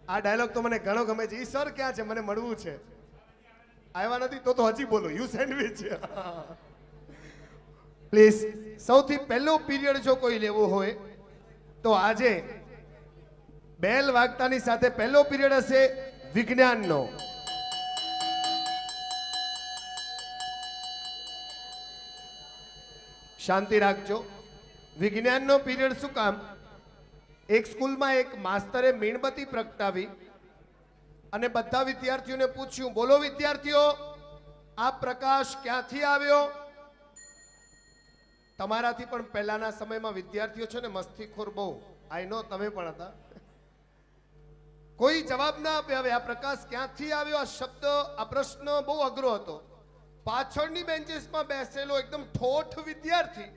આ ડાયલોગ તો મને ઘણો ગમે છે. ઈ સર ક્યાં છે? મને મળવું છે. આવ્યા નથી તો હજી બોલો, યુ સેન્ડવિચ. પ્લીઝ, સૌથી પહેલો પીરિયડ જો કોઈ લેવો હોય તો આજે બેલ વાગતાની સાથે પહેલો પીરિયડ હશે વિજ્ઞાનનો. શાંતિ રાખજો. વિજ્ઞાનનો પીરિયડ શું કામ? એક સ્કૂલમાં એક માસ્તરે મીણબત્તી પ્રગટાવી અને બધા વિદ્યાર્થીઓને પૂછ્યું, બોલો વિદ્યાર્થીઓ, આ પ્રકાશ ક્યાંથી આવ્યો? તમારાથી પણ પહેલાના સમયમાં વિદ્યાર્થીઓ છે ને મસ્તીખોર બહુ, આઈ નો, તમે પણ હતા. કોઈ જવાબ ના આપે. હવે આ પ્રકાશ ક્યાંથી આવ્યો? આ શબ્દ, આ પ્રશ્ન બહુ અઘરો હતો. પાછળની બેન્ચીસમાં બેસેલો એકદમ ઠોઠ વિદ્યાર્થી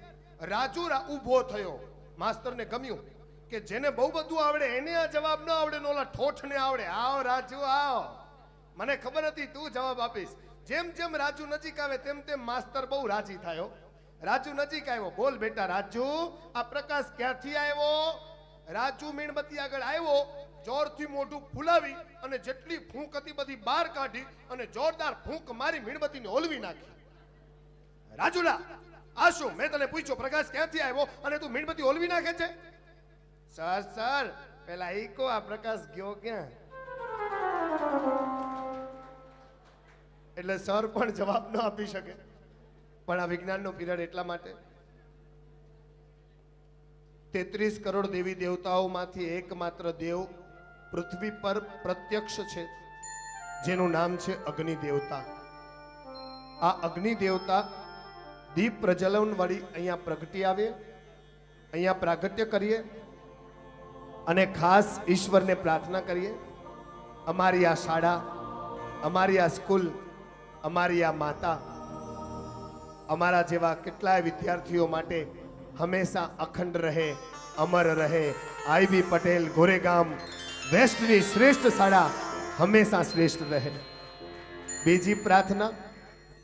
રાજુ ઊભો થયો. માસ્તરને ગમ્યું કે જેને બહુ બધું આવડે એને આ જવાબ ન આવડે, ને ઓલા ઠોઠને આવડે. આવો રાજુ આવો, મને ખબર હતી તું જવાબ આપીશ. જેમ જેમ રાજુ નજીક આવે તેમ તેમ માસ્તર બહુ રાજી થયો. રાજુ નજીક આવ્યો. બોલ બેટા રાજુ, આ પ્રકાશ ક્યાંથી આવ્યો? રાજુ મીણબત્તી આગળ આવ્યો, જોરથી મોઢું ફૂલાવી અને જેટલી ફૂંક હતી બધી બહાર કાઢી અને જોરદાર ફૂંક મારી મીણબત્તીને ઓલવી નાખી. રાજુલા, આ શું? મેં તને પૂછ્યો પ્રકાશ ક્યાંથી આવ્યો અને તું મીણબત્તી ઓલવી નાખે છે? સર સર, પેલા ઈ કો આ પ્રકાશ ગયો ક્યાં? એટલે સર પણ જવાબ ન આપી શકે. પણ આ વિજ્ઞાનનો પીરિયડ એટલા માટે 33 કરોડ દેવી દેવતાઓમાંથી એકમાત્ર દેવ પૃથ્વી પર પ્રત્યક્ષ છે, જેનું નામ છે અગ્નિ દેવતા. આ અગ્નિ દેવતા દીપ પ્રજ્વલન વળી અહીંયા પ્રગટી આવે, અહીંયા પ્રાગટ્ય કરીએ અને ખાસ ઈશ્વરને પ્રાર્થના કરીએ, અમારી આ શાળા, અમારી આ સ્કૂલ, અમારી આ માતા, અમારા જેવા કેટલાય વિદ્યાર્થીઓ માટે હંમેશા અખંડ રહે, અમર રહે. આઈબી પટેલ ગોરેગામ વેસ્ટની શ્રેષ્ઠ શાળા હંમેશા શ્રેષ્ઠ રહે. બીજી પ્રાર્થના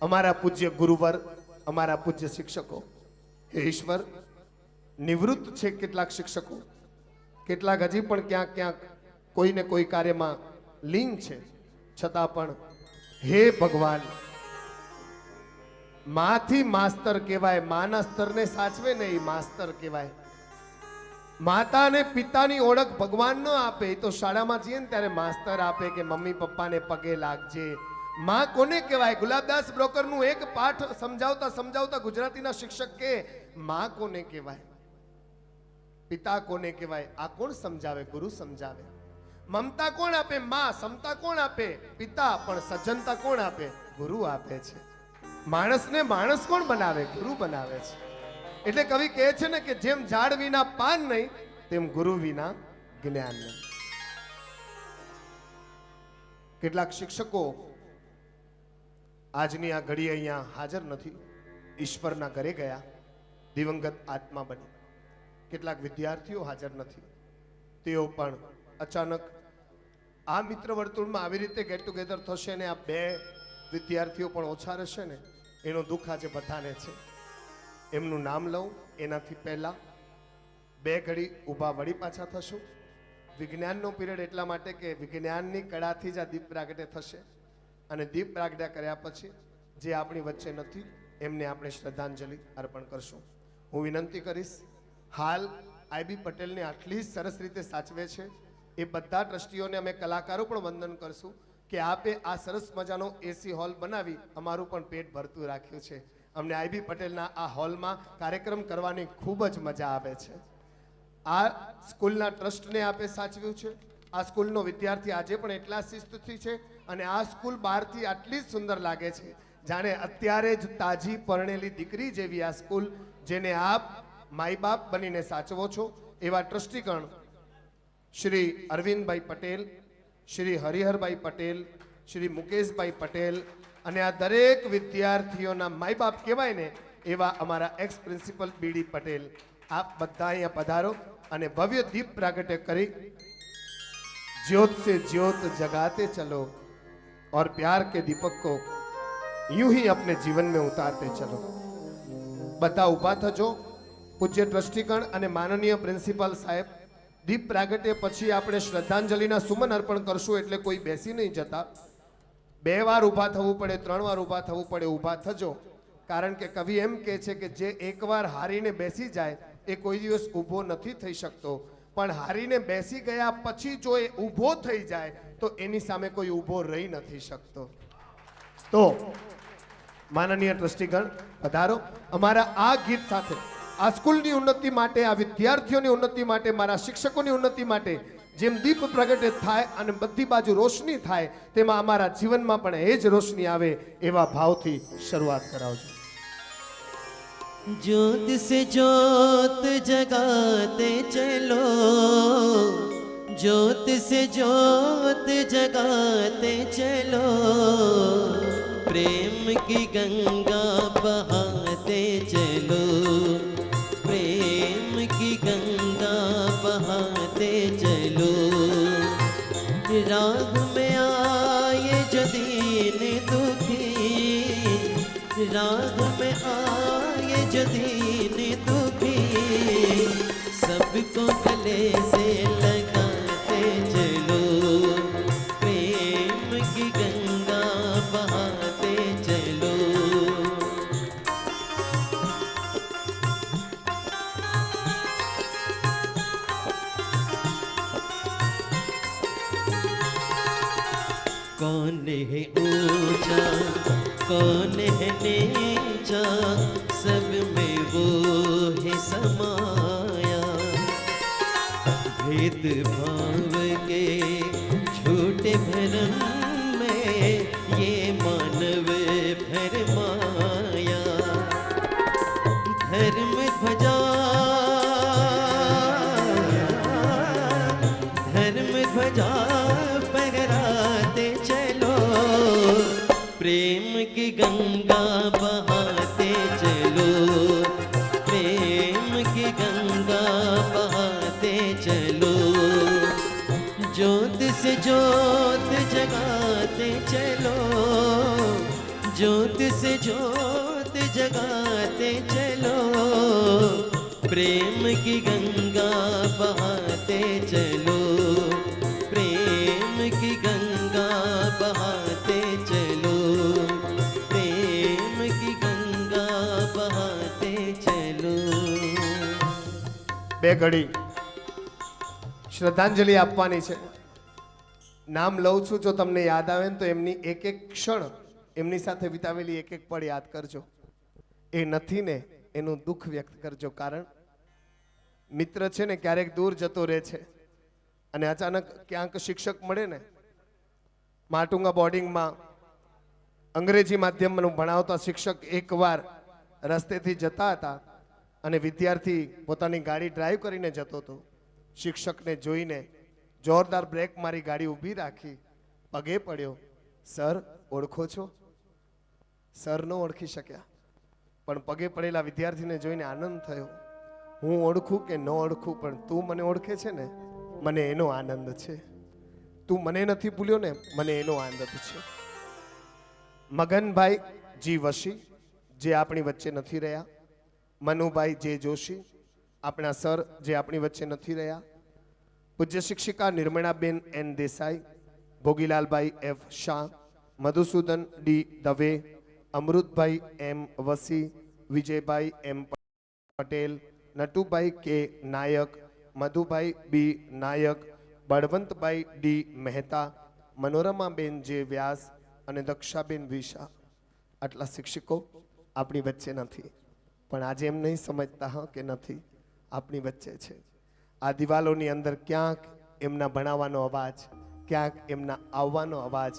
અમારા પૂજ્ય ગુરુવર, અમારા પૂજ્ય શિક્ષકો. હે ઈશ્વર, નિવૃત્ત છે કેટલાક શિક્ષકો, કેટલાક હજી પણ ક્યાંક ક્યાંક કોઈને કોઈ કાર્યમાં લીન છે, છતાં પણ હે ભગવાન, માથી માસ્તર કહેવાય, માના સ્તરને સાચવે ને એ માસ્તર કહેવાય. માતા અને પિતાની ઓળખ ભગવાન ન આપે, એ તો શાળામાં જઈએ ને ત્યારે માસ્તર આપે કે મમ્મી પપ્પાને પગે લાગજે. માં કોને કહેવાય? ગુલાબદાસ બ્રોકરનું એક પાઠ સમજાવતા સમજાવતા ગુજરાતીના શિક્ષક કે માં કોને કહેવાય, પિતા કોને કહેવાય? આ કોણ સમજાવે? ગુરુ સમજાવે. મમતા કોણ આપે? માં. સમતા કોણ આપે? પિતા. પણ સજ્જનતા કોણ આપે? ગુરુ આપે છે. માણસને માણસ કોણ બનાવે? ગુરુ બનાવે છે. એટલે કવિ કહે છે ને કે જેમ ઝાડ વિના પાન નહીં, તેમ ગુરુ વિના જ્ઞાન નહીં. કેટલાક શિક્ષકો આજની આ ઘડી અહીંયા હાજર નથી, ઈશ્વરના ઘરે ગયા, દિવંગત આત્મા બની. કેટલાક વિદ્યાર્થીઓ હાજર નથી, તેઓ પણ અચાનક આ મિત્ર વર્તુળમાં આવી રીતે ગેટ ટુગેધર થશે ને આ બે વિદ્યાર્થીઓ પણ ઓછા રહેશે ને, એનો દુઃખ આજે બધાને છે. એમનું નામ લઉં એનાથી પહેલા બે ઘડી ઊભા વળી પાછા થશું. વિજ્ઞાનનો પીરિયડ એટલા માટે કે વિજ્ઞાનની કળાથી જ આ દીપ પ્રાગટ્ય થશે, અને દીપ પ્રાગટ્ય કર્યા પછી જે આપણી વચ્ચે નથી એમને આપણે શ્રદ્ધાંજલિ અર્પણ કરશું. હું વિનંતી કરીશ, હાલ આઈબી પટેલને આટલી સરસ રીતે સાચવે છે એ બધા ટ્રસ્ટીઓને અમે કલાકારો પણ વંદન કરશું કે આપે આ સરસ મજાનો એસી હોલ બનાવી અમારું પણ પેટ ભરતું રાખ્યું છે. અમને આઈબી પટેલના આ હોલમાં કાર્યક્રમ કરવાની ખૂબ જ મજા આવે છે. આ સ્કૂલના ટ્રસ્ટને આપે સાચવ્યું છે. આ સ્કૂલનો વિદ્યાર્થી આજે પણ એટલા શિસ્તથી છે અને આ સ્કૂલ બહારથી આટલી જ સુંદર લાગે છે જાણે અત્યારે જ તાજી પરણેલી દીકરી જેવી આ સ્કૂલ, જેને આપ માઈ બાપ બનીને સાચવો છો. એવા ટ્રસ્ટીગણ શ્રી અરવિંદભાઈ પટેલ, શ્રી હરિહરભાઈ પટેલ, શ્રી મુકેશભાઈ પટેલ અને આ દરેક વિદ્યાર્થીઓના માઈ બાપ કહેવાય ને એવા અમારા એક્સ પ્રિન્સિપલ બીડી પટેલ, આપ બધા અહીંયા પધારો અને ભવ્ય દીપ પ્રાગટ્ય કરી ज्योत से ज्योत जगाते चलो और प्यार के दीपक को यूं ही अपने जीवन में उतारते चलो. બધા ઊભા થજો. પૂજ્ય ટ્રસ્ટીગણ અને માનનીય પ્રિન્સિપાલ સાહેબ દીપ પ્રાગટ્ય પછી આપણે શ્રદ્ધાંજલિના સુમન અર્પણ કરશું, એટલે કોઈ બેસી નહીં જતા. 2 વાર ઊભા થવું પડે, 3 વાર ઊભા થવું પડે, ઊભા થજો. કારણ કે કવિ એમ કહે છે કે જે એકવાર હારીને બેસી જાય એ કોઈ દિવસ ઊભો નથી થઈ શકતો, પણ હારીને બેસી ગયા પછી જો એ ઊભો થઈ જાય તો એની સામે કોઈ ઊભો રહી નથી શકતો. તો માનનીય ટ્રસ્ટીગણ પધારો. અમારા આ ગીત સાથે આ સ્કૂલની ઉન્નતિ માટે, આ વિદ્યાર્થીઓની ઉન્નતિ માટે, મારા શિક્ષકોની ઉન્નતિ માટે જેમ દીપ પ્રગટે થાય અને બધી બાજુ રોશની થાય, તેમાં અમારા જીવનમાં પણ એ જ રોશની આવે એવા ભાવથી શરૂઆત કરાવજો. ज्योत से ज्योत जगाते चलो, ज्योत से ज्योत जगाते चलो, प्रेम की गंगा बहाते चलो, प्रेम की गंगा बहाते चलो. राह में आए जो दीन दुखी, राह में आए जो दीन दुखी, सबको गले से लगाते चलो, प्रेम की गंगा बहाते चलो. कौन है ऊंचा, कौन है नीचा, सब में वो है समाया. भेद भाव के झूठे भरम में ये मानव भरमाया. धर्म ध्वजा, धर्म ध्वजा फहराते चलो, प्रेम की गंगा बहाते चलो, प्रेम की गंगा बहाते चलो. ज्योत से ज्योत जगाते चलो, ज्योत से ज्योत जगाते चलो, प्रेम की गंगा बहाते चलो, प्रेम की गंगा बहाते चलो, प्रेम की गंगा बहाते चलो. 2 ઘડી શ્રદ્ધાંજલિ આપવાની છે. નામ લઉં છું, જો તમને યાદ આવે ને તો એમની એક એક ક્ષણ, એમની સાથે વિતાવેલી એક એક પળ યાદ કરજો. એ નથી ને એનું દુઃખ વ્યક્ત કરજો. કારણ મિત્ર છે ને ક્યારેક દૂર જતો રહે છે અને અચાનક ક્યાંક શિક્ષક મળે ને. માટુંગા બોર્ડિંગમાં અંગ્રેજી માધ્યમનું ભણાવતા શિક્ષક એકવાર રસ્તેથી જતા હતા અને વિદ્યાર્થી પોતાની ગાડી ડ્રાઈવ કરીને જતો હતો. શિક્ષકને જોઈને જોરદાર બ્રેક મારી ગાડી ઊભી રાખી, પગે પડ્યો. સર ઓળખો છો? સર ન ઓળખી શક્યા, પણ પગે પડેલા વિદ્યાર્થીને જોઈને આનંદ થયો. હું ઓળખું કે ન ઓળખું, પણ તું મને ઓળખે છે ને, મને એનો આનંદ છે. તું મને નથી ભૂલ્યો ને, મને એનો આનંદ છે. મગનભાઈ જી વશી જે આપણી વચ્ચે નથી રહ્યા, મનુભાઈ જે જોશી આપણા સર જે આપણી વચ્ચે નથી રહ્યા, પૂજ્ય શિક્ષિકા Nirmalaben N Desai, Bhogilalbhai F Shah, Madhusudan D Dave, Amrutbhai M Vasi, Vijaybhai M Patel, Natubhai K Nayak, Madhubhai B Nayak, Balvantbhai D Mehta, Manoramaben J Vyas અને દક્ષાબેન વિશા. આટલા શિક્ષકો આપણી વચ્ચે નથી, પણ આજે એમ નહીં સમજતા હા કે નથી, આપણી વચ્ચે છે. આ દિવાલોની અંદર ક્યાંક એમના ભણાવવાનો અવાજ, ક્યાંક એમના આવવાનો અવાજ,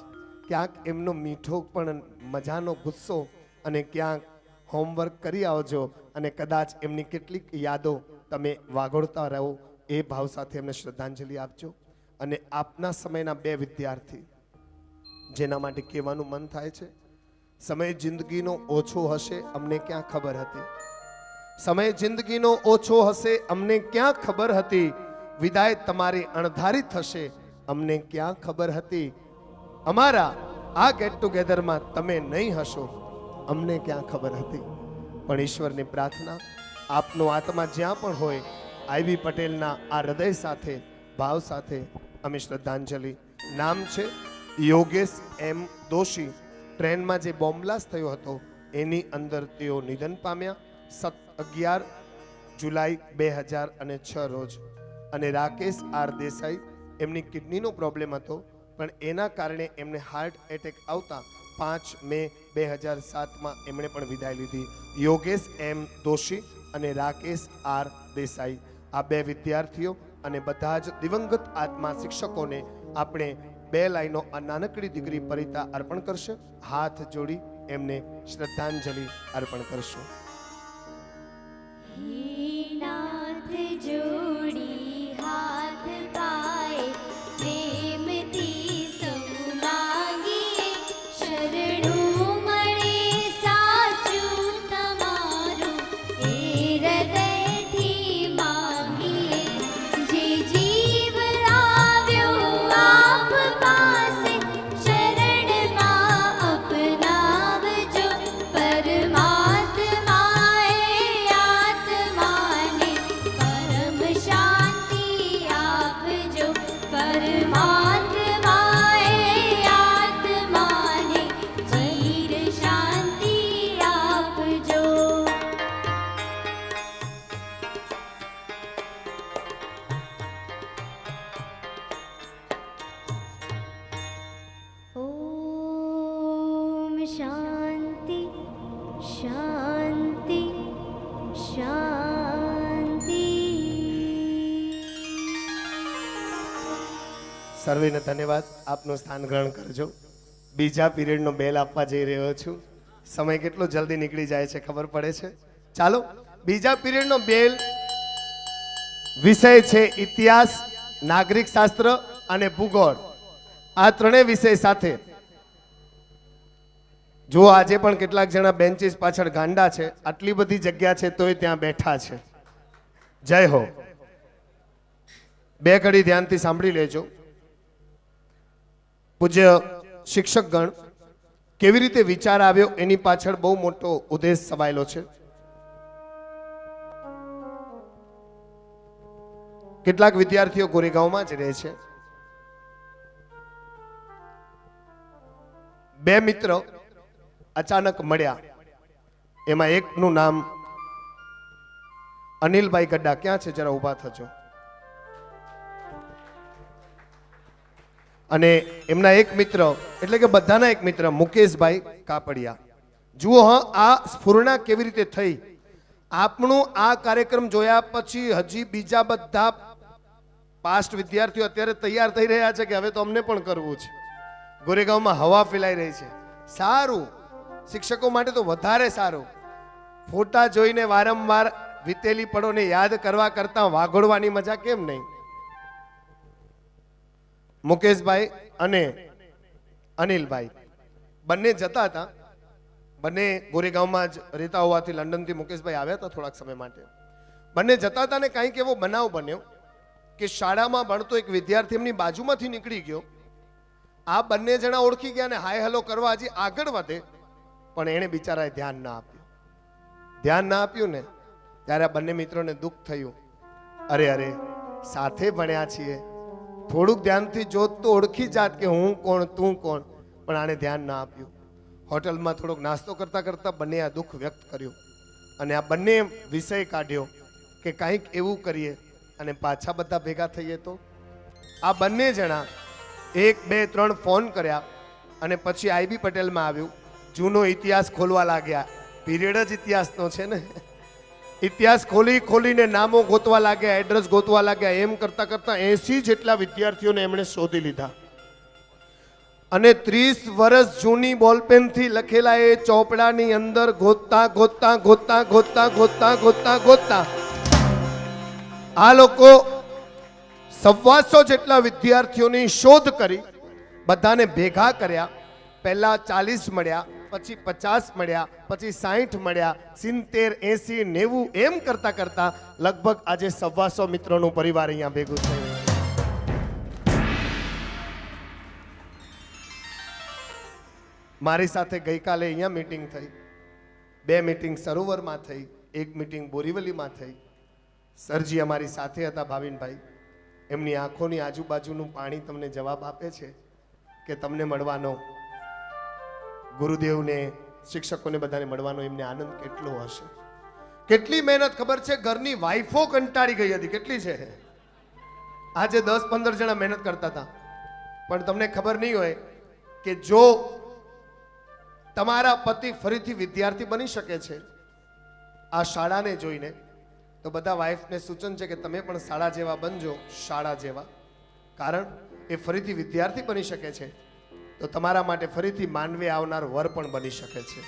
ક્યાંક એમનો મીઠો પણ મજાનો ગુસ્સો, અને ક્યાંક હોમવર્ક કરી આવજો અને કદાચ એમની કેટલીક યાદો તમે વાગોળતા રહો. એ ભાવ સાથે એમને શ્રદ્ધાંજલિ આપજો. અને આપના સમયના 2 વિદ્યાર્થી જેના માટે કહેવાનું મન થાય છે. સમય જિંદગીનો ઓછો હશે, અમને ક્યાં ખબર હતી. સમય જિંદગીનો ઓછો હશે, અમને ક્યાં ખબર હતી. વિદાય તમારી અણધારી થશે, અમને ક્યાં ખબર હતી. અમારા આ ગેટ ટુગેધરમાં તમે નહીં હશો, અમને ક્યાં ખબર હતી. પણ ઈશ્વરની પ્રાર્થના, આપનો આત્મા જ્યાં પણ હોય આઈવી પટેલના આ હૃદય સાથે ભાવ સાથે અમે શ્રદ્ધાંજલિ. નામ છે યોગેશ એમ દોશી. ટ્રેનમાં જે બોમ્બ બ્લાસ્ટ થયો હતો એની અંદર તેઓ નિધન પામ્યા 11 જુલાઈ 2006 રોજ. અને રાકેશ આર દેસાઈ, એમની કિડનીનો પ્રોબ્લેમ હતો પણ એના કારણે એમને હાર્ટ એટેક આવતા 5 મે 2007માં એમણે પણ વિદાય લીધી. યોગેશ એમ દોશી અને રાકેશ આર દેસાઈ, આ બે વિદ્યાર્થીઓ અને બધા જ દિવંગત આત્મા શિક્ષકોને આપણે 2 લાઈનો આ નાનકડી દીકરી પરિતા અર્પણ કરશે. હાથ જોડી એમને શ્રદ્ધાંજલિ અર્પણ કરશું. હે નાથ જોડી હાથ પાય પ્રેમથી સૌ માગીએ, શરણું મળે સાચું તમારું એ હૃદયથી માગીએ. જે જીવ આવ્યો આપ પાસે શરણમાં અપનાવજો. પરમાત્માએ આત્માને પરમ શાંતિ આપજો. પરમાત્માએ આત્માને ચિર શાંતિ આપજો. ઓમ શાંતિ શાંતિ શાંતિ. સર્વેને ધન્યવાદ. આપનું સ્થાન ગ્રહણ કરજો. બીજા પીરિયડનો બેલ આપવા જઈ રહ્યો છું. સમય કેટલો જલ્દી નીકળી જાય છે ખબર પડે છે. ચાલો, બીજા પીરિયડનો બેલ વિષય છે ઇતિહાસ, નાગરિક શાસ્ત્ર અને ભૂગોળ. આ ત્રણેય વિષય સાથે જો આજે પણ કેટલાક જણા બેન્ચીસ પાછળ ગાંડા છે. આટલી બધી જગ્યા છે તોય ત્યાં બેઠા છે. જય હો. 2 ઘડી ધ્યાનથી સાંભળી લેજો. પૂજ્ય શિક્ષકગણ, કેવી રીતે વિચાર આવ્યો એની પાછળ બહુ મોટો ઉદ્દેશ સમાયેલો છે. કેટલાક વિદ્યાર્થીઓ ગોરેગાંવમાં જ રહે છે. 2 મિત્ર અચાનક મળ્યા. એમાં એકનું નામ અનિલભાઈ ગड्ढा. ક્યાં છે? જરા ઊભા થજો. અને એમના એક મિત્ર, એટલે કે બધાના એક મિત્ર મુકેશભાઈ કાપડિયા. જુઓ હા, આ સ્ફૂર્ણા કેવી રીતે થઈ. આપણું આ કાર્યક્રમ જોયા પછી હજી બીજા બધા પાસ્ટ વિદ્યાર્થીઓ અત્યારે તૈયાર થઈ રહ્યા છે કે હવે તો અમને પણ કરવું છે. ગોરેગાંવમાં હવા ફેલાઈ રહી છે. સારું, શિક્ષકો માટે તો વધારે સારું. ફોટા જોઈને વારંવાર વીતેલી પળોને યાદ કરવા કરતા વાઘોડવાની મજા કેમ નહીં. મુકેશભાઈ અને અનિલભાઈ બંને જતા હતા. બંને ગોરેગાંવમાં જ રહેતા હોવાથી લંડનથી મુકેશભાઈ આવ્યા હતા થોડાક સમય માટે. બંને જતા હતા ને કંઈક એવો બનાવ બન્યો કે શાળામાં ભણતો એક વિદ્યાર્થી એમની બાજુમાંથી નીકળી ગયો. આ બંને જણા ઓળખી ગયા ને હાય હેલો કરવા હજી આગળ વધે, પણ એણે બિચારાએ ધ્યાન ના આપ્યું. ધ્યાન ના આપ્યું ને ત્યારે આ બંને મિત્રોને દુઃખ થયું. અરે અરે, સાથે ભણ્યા છીએ, થોડુંક ધ્યાનથી જોત તો ઓળખી જાત કે હું કોણ તું કોણ. પણ આને ધ્યાન ના આપ્યું. હોટલમાં થોડોક નાસ્તો કરતા કરતા બંને આ દુઃખ વ્યક્ત કર્યું અને આ બંને વિષય કાઢ્યો કે કંઈક એવું કરીએ અને પાછા બધા ભેગા થઈએ તો. આ બંને જણા 1 2 3 ફોન કર્યા અને પછી આઈબી પટેલમાં આવ્યું. જૂનો ઇતિહાસ ખોલવા લાગ્યા. પીરિયડ જ ઇતિહાસનો છે ને. ઇતિહાસ ખોલીને નામો ગોતવા લાગ્યા, એડ્રેસ ગોતવા લાગ્યા. એમ કરતા કરતા 80 જેટલા વિદ્યાર્થીઓને એમણે શોધી લીધા અને 30 વર્ષ જૂની બોલપેનથી લખેલા એ ચોપડાની અંદર ગોતતા ગોતતા ગોતતા ગોતતા ગોતતા ગોતતા ગોતતા આ લોકો 125 જેટલા વિદ્યાર્થીઓની શોધ કરી. બધાને ભેગા કર્યા. પહેલા 40 મળ્યા, પછી 50 મળ્યા, પછી 60 મળ્યા, 70 80 90 એમ કરતા કરતા લગભગ આજે 125 મિત્રોનું પરિવાર અહીંયા ભેગું થયું. મારી સાથે ગઈકાલે અહીંયા મીટિંગ થઈ. 2 મીટિંગ સરોવરમાં થઈ, 1 મીટિંગ બોરીવલીમાં થઈ. સરજી અમારી સાથે હતા ભાવિનભાઈ, એમની આંખોની આજુબાજુનું પાણી તમને જવાબ આપે છે કે તમને મળવાનો, ગુરુદેવને, શિક્ષકોને બધાને મળવાનો એમને આનંદ કેટલો હશે. કેટલી મહેનત ખબર છે, ઘરની વાઈફો કંટાળી ગઈ હતી. કેટલી છે? આજે 10-15 જણા મહેનત કરતા હતા. પણ તમને ખબર નહીં હોય કે જો તમારા પતિ ફરીથી વિદ્યાર્થી બની શકે છે આ શાળાને જોઈને, તો બધા વાઈફને સૂચન છે કે તમે પણ શાળા જેવા બનજો, શાળા જેવા. કારણ એ ફરીથી વિદ્યાર્થી બની શકે છે તો તમારા માટે ફરીથી માનવે આવનાર વર પણ બની શકે છે.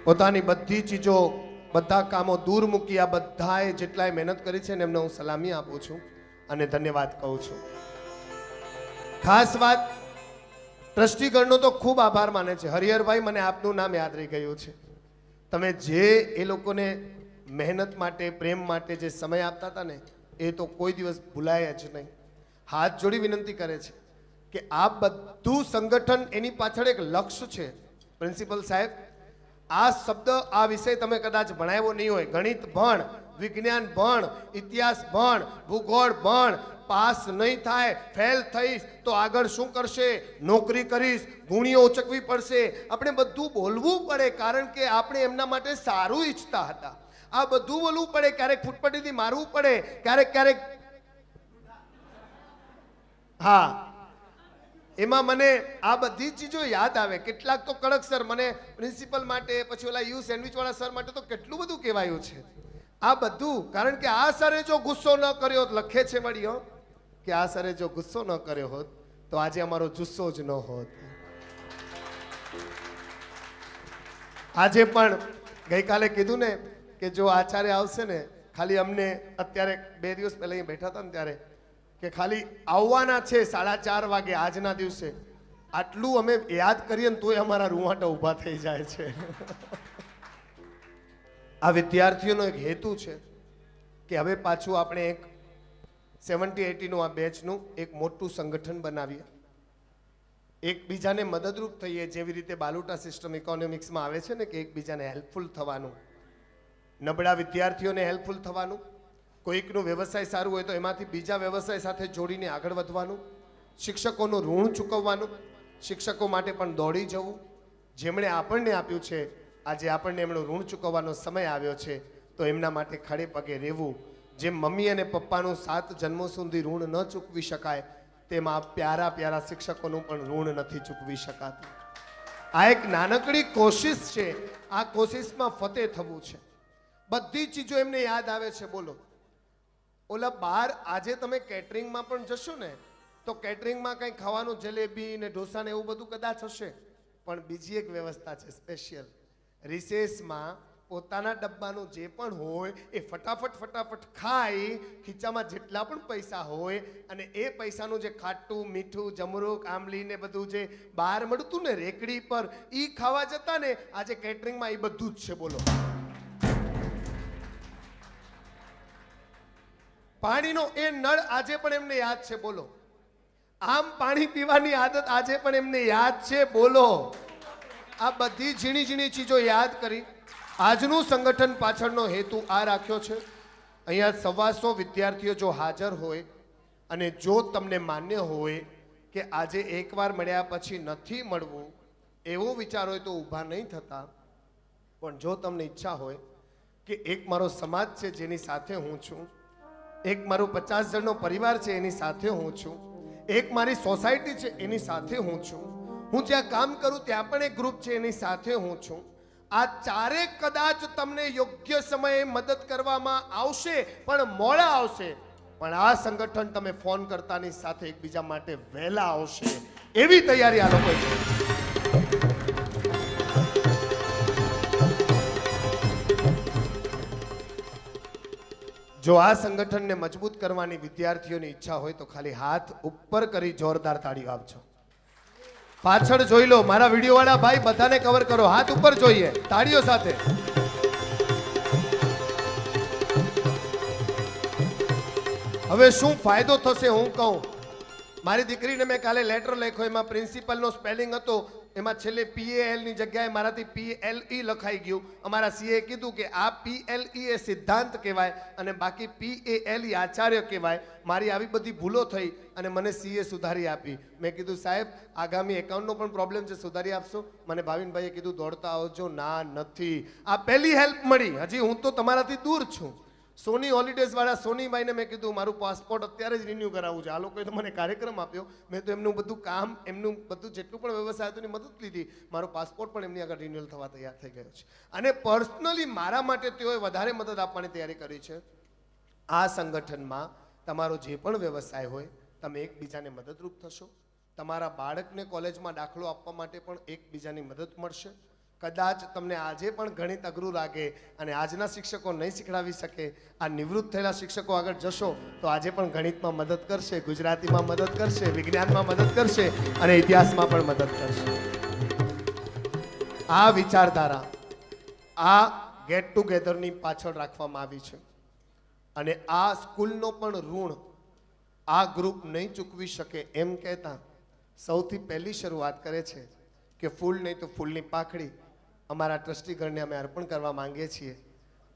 પોતાની બધી ચીજો, બધા કામો દૂર મૂકી આ બધાએ જેટલાય મહેનત કરી છે ને એમને હું સલામી આપું છું અને ધન્યવાદ કહું છું. ખાસ વાત ટ્રસ્ટીગણનો તો ખૂબ આભાર માને છે. હરિહરભાઈ, મને આપનું નામ યાદ રહી ગયું છે. તમે જે એ લોકોને મહેનત માટે, પ્રેમ માટે જે સમય આપતા હતા ને, એ તો કોઈ દિવસ ભૂલાય જ નહીં. હાથ જોડી વિનંતી કરે છે કે આ બધું સંગઠન, એની પાછળ એક લક્ષ્ય છે. પ્રિન્સિપલ સાહેબ, આ શબ્દ, આ વિષય તમે કદાચ ભણાવ્યો નહીં હોય, ગણિત ભણ, વિજ્ઞાન ભણ, ઇતિહાસ ભણ, ભૂગોળ ભણ, પાસ નહીં થાય, ફેલ થઈશ તો આગળ શું કરશે, નોકરી કરીશ, ગુણીઓ ઉચકવી પડશે, આપણે બધું બોલવું પડે કારણ કે આપણે એમના માટે સારું ઈચ્છતા હતા. આ બધું બોલવું પડે, ક્યારેક ફૂટપટ્ટીથી મારવું પડે, ક્યારેક હા, એમાં મને આ બધી ચીજો યાદ આવે. કેટલાક તો કડક સર, મને પ્રિન્સિપલ માટે, પછી ઓલા યુ સેન્ડવિચ વાળા સર માટે તો કેટલું બધું કહેવાયું છે. આ બધું કારણ કે આ સરે જો ગુસ્સો ન કર્યો, લખે છે મળ્યો કે આ સરે જો ગુસ્સો ન કર્યો હોત તો આજે અમારો જુસ્સો જ ન હોત. આજે પણ ગઈકાલે કીધું ને કે જો આચાર્ય આવશે ને, ખાલી અમને અત્યારે 2 દિવસ પહેલા અહીં બેઠા હતા ને ત્યારે, કે ખાલી આવવાના છે 4:30 વાગે આજના દિવસે, આટલું અમે યાદ કરીએ ને તોય અમારા રૂવાટા ઊભા થઈ જાય છે. આ વિદ્યાર્થીઓનો એક હેતુ છે કે હવે પાછું આપણે એક 70-80નું આ બેચનું એક મોટું સંગઠન બનાવીએ, એકબીજાને મદદરૂપ થઈએ. જેવી રીતે બાલુટા સિસ્ટમ ઇકોનોમિક્સમાં આવે છે ને કે એકબીજાને હેલ્પફુલ થવાનું, નબળા વિદ્યાર્થીઓને હેલ્પફુલ થવાનું, કોઈકનું વ્યવસાય સારું હોય તો એમાંથી બીજા વ્યવસાય સાથે જોડીને આગળ વધવાનું, શિક્ષકોનું ઋણ ચૂકવવાનું, શિક્ષકો માટે પણ દોડી જવું. જેમણે આપણને આપ્યું છે, આજે આપણને એમનું ઋણ ચૂકવવાનો સમય આવ્યો છે તો એમના માટે ખડે પગે રહેવું. જેમ મમ્મી અને પપ્પાનું 7 જન્મો સુધી ઋણ ન ચૂકવી શકાય, તેમાં પ્યારા પ્યારા શિક્ષકોનું પણ ઋણ નથી ચૂકવી શકાતું. આ એક નાનકડી કોશિશ છે, આ કોશિશમાં ફતેહ થવું છે. બધી ચીજો એમને યાદ આવે છે. બોલો, ઓલા બહાર આજે તમે કેટરિંગમાં પણ જશો ને તો કેટરિંગમાં કંઈ ખાવાનું, જલેબી ને ઢોસા ને એવું બધું કદાચ હશે, પણ બીજી એક વ્યવસ્થા છે સ્પેશિયલ. રિસેસમાં પોતાના ડબ્બાનું જે પણ હોય એ ફટાફટ ખાઈ, ખીચામાં જેટલા પણ પૈસા હોય અને એ પૈસાનું જે ખાટું, મીઠું, જમરૂક, આંબલી ને બધું જે બહાર મળતું ને રેકડી પર, ઈ ખાવા જતા ને આજે કેટરિંગમાં એ બધું જ છે. બોલો, પાણીનો એ નળ આજે પણ એમને યાદ છે. બોલો, આમ પાણી પીવાની આદત આજે પણ એમને યાદ છે. બોલો, આ બધી ઝીણી ઝીણી ચીજો યાદ કરી આજનું સંગઠન પાછળનો હેતુ આ રાખ્યો છે. અહીંયા 125 વિદ્યાર્થીઓ જો હાજર હોય અને જો તમને માન્ય હોય કે આજે એકવાર મળ્યા પછી નથી મળવું એવો વિચાર હોય તો ઊભા નહીં થતા. પણ જો તમને ઈચ્છા હોય કે એક મારો સમાજ છે જેની સાથે હું છું, એક મારો 50 જણનો પરિવાર છે એની સાથે હું છું, એક મારી સોસાયટી છે એની સાથે હું છું, હું જ્યાં કામ કરું ત્યાં પણ એક ગ્રુપ છે એની સાથે હું છું. આ ચારે કદાચ તમને યોગ્ય સમયે મદદ કરવામાં આવશે પણ મોડા આવશે, પણ આ સંગઠન તમે ફોન કરતાની સાથે એકબીજા માટે વહેલા આવશે એવી તૈયારી આ લોકોએ કરી છે. જો આ સંગઠનને મજબૂત કરવાની વિદ્યાર્થીઓની ઈચ્છા હોય તો ખાલી હાથ ઉપર કરી જોરદાર તાળીઓ આપજો. પાછળ જોઈ લો, મારા વિડીયો વાળા ભાઈ બધાને કવર કરો, હાથ ઉપર જોઈએ તાળીઓ સાથે. હવે શું ફાયદો થશે હું કહું. મારી દીકરીને મેં કાલે લેટર લખ્યો, એમાં પ્રિન્સિપલનો સ્પેલિંગ હતો એમાં છેલ્લે PAL ની જગ્યાએ મારાથી PLE લખાઈ ગયું. અમારા CA કીધું કે આ PLE એ સિદ્ધાંત કહેવાય અને બાકી PALE આચાર્ય કહેવાય. મારી આવી બધી ભૂલો થઈ અને મને CA સુધારી આપી. મેં કીધું સાહેબ આગામી એકાઉન્ટનો પણ પ્રોબ્લેમ છે, સુધારી આપશો? મને ભાવિનભાઈએ કીધું દોડતા આવજો. ના, નથી. આ પહેલી હેલ્પ મળી. હજી હું તો તમારાથી દૂર છું. સોની હોલિડેઝ વાળા સોનીભાઈને મેં કીધું મારું પાસપોર્ટ અત્યારે જ રિન્યૂ કરાવવું છે. આ લોકોએ તો મને કાર્યક્રમ આપ્યો. મેં તો એમનું બધું કામ, એમનું બધું જેટલું પણ વ્યવસાય હતું એની મદદ લીધી. મારો પાસપોર્ટ પણ એમની આગળ રિન્યુઅલ થવા તૈયાર થઈ ગયો છે. અને પર્સનલી મારા માટે તેઓએ વધારે મદદ આપવાની તૈયારી કરી છે. આ સંગઠનમાં તમારો જે પણ વ્યવસાય હોય તમે એકબીજાને મદદરૂપ થશો. તમારા બાળકને કોલેજમાં દાખલો આપવા માટે પણ એકબીજાની મદદ મળશે. કદાચ તમને આજે પણ ગણિત અઘરું લાગે અને આજના શિક્ષકો નહીં શીખડાવી શકે, આ નિવૃત્ત થયેલા શિક્ષકો આગળ જશો તો આજે પણ ગણિતમાં મદદ કરશે, ગુજરાતીમાં મદદ કરશે, વિજ્ઞાનમાં મદદ કરશે અને ઇતિહાસમાં પણ મદદ કરશે. આ વિચારધારા આ ગેટ ટુગેધરની પાછળ રાખવામાં આવી છે અને આ સ્કૂલનો પણ ઋણ આ ગ્રુપ નહીં ચૂકવી શકે એમ કહેતા સૌથી પહેલી શરૂઆત કરે છે કે ફૂલ નહીં તો ફૂલની પાંખડી અમારા ટ્રસ્ટીગણને અમે અર્પણ કરવા માંગીએ છીએ.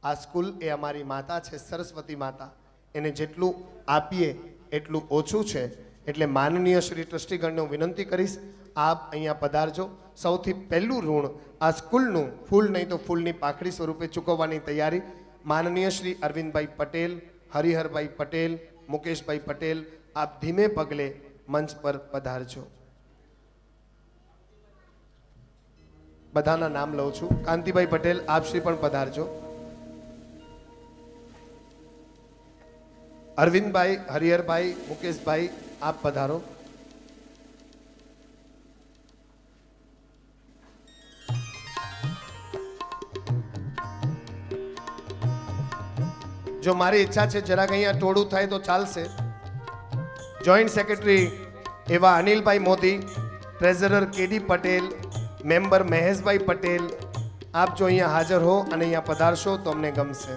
આ સ્કૂલ એ અમારી માતા છે, સરસ્વતી માતા. એને જેટલું આપીએ એટલું ઓછું છે. એટલે માનનીય શ્રી ટ્રસ્ટીગણને હું વિનંતી કરીશ આપ અહીંયા પધારજો. સૌથી પહેલું ઋણ આ સ્કૂલનું ફૂલ નહીં તો ફૂલની પાંખડી સ્વરૂપે ચૂકવવાની તૈયારી માનનીય શ્રી અરવિંદભાઈ પટેલ, હરિહરભાઈ પટેલ, મુકેશભાઈ પટેલ, આપ ધીમે પગલે મંચ પર પધારજો. બધાના નામ લઉં છું. કાંતિભાઈ પટેલ આપ શ્રી પણ પધારજો. અરવિંદભાઈ, હરિહરભાઈ, મુકેશભાઈ આપ પધારો. જો મારી ઈચ્છા છે જરાક અહીંયા ટોળું થાય તો ચાલશે. જોઈન્ટ સેક્રેટરી એવા Anilbhai Modi, treasurer KD Patel, member Maheshbhai Patel આપ જો અહીંયા હાજર હો અને અહીંયા પધારશો તો અમને ગમશે.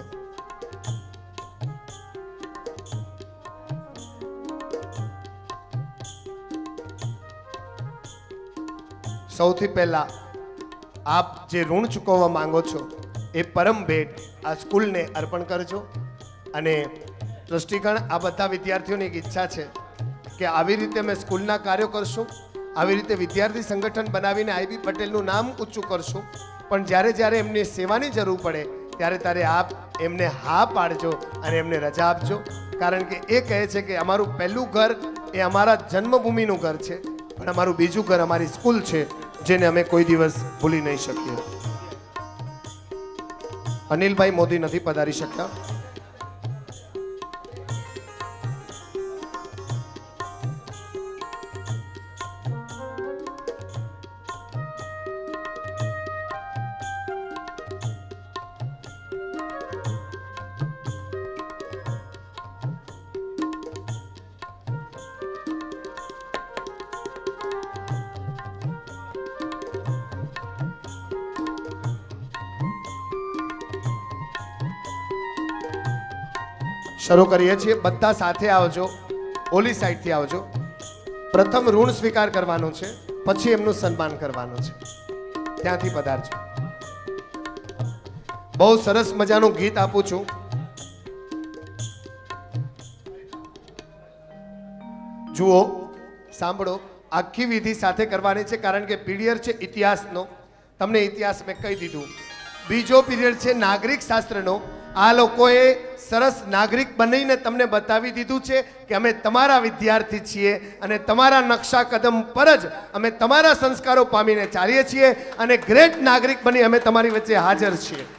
સૌથી પહેલા આપ જે ઋણ ચૂકવવા માંગો છો એ પરમ ભેટ આ સ્કૂલને અર્પણ કરજો. અને ટ્રસ્ટીગણ આ બધા વિદ્યાર્થીઓની એક ઈચ્છા છે કે આવી રીતે અમે સ્કૂલના કાર્યો કરશું, આવી રીતે વિદ્યાર્થી સંગઠન બનાવીને IB પટેલનું નામ ઊંચું કરશું. પણ જ્યારે જ્યારે એમની સેવાની જરૂર પડે ત્યારે આપ એમને હા પાડજો અને એમને રજા આપજો. કારણ કે એ કહે છે કે અમારું પહેલું ઘર એ અમારા જન્મભૂમિનું ઘર છે, પણ અમારું બીજું ઘર અમારી સ્કૂલ છે જેને અમે કોઈ દિવસ ભૂલી નહીં શકીએ. અનિલભાઈ મોદી નથી પધારી શકતા. શરૂ કરીએ છીએ. બધા સાથે આવજો, ઓલી સાઈડથી આવજો. પ્રથમ ઋણ સ્વીકાર કરવાનો છે, પછી એમનું સન્માન કરવાનું છે. ત્યાંથી પધારજો. બહુ સરસ મજાનું ગીત આપું છું. જુઓ, સાંભળો. આખી વિધિ સાથે કરવાની છે કારણ કે પીરિયડ છે ઇતિહાસનો. તમને ઇતિહાસ મેં કહી દીધું. બીજો પીરિયડ છે નાગરિક શાસ્ત્રનો. આ લોકોએ સરસ નાગરિક બનીને તમને બતાવી દીધું છે કે અમે તમારા વિદ્યાર્થી છીએ અને તમારા નકશા કદમ પર જ અમે તમારા સંસ્કારો પામીને ચાલીએ છીએ અને ગ્રેટ નાગરિક બની અમે તમારી વચ્ચે હાજર છીએ.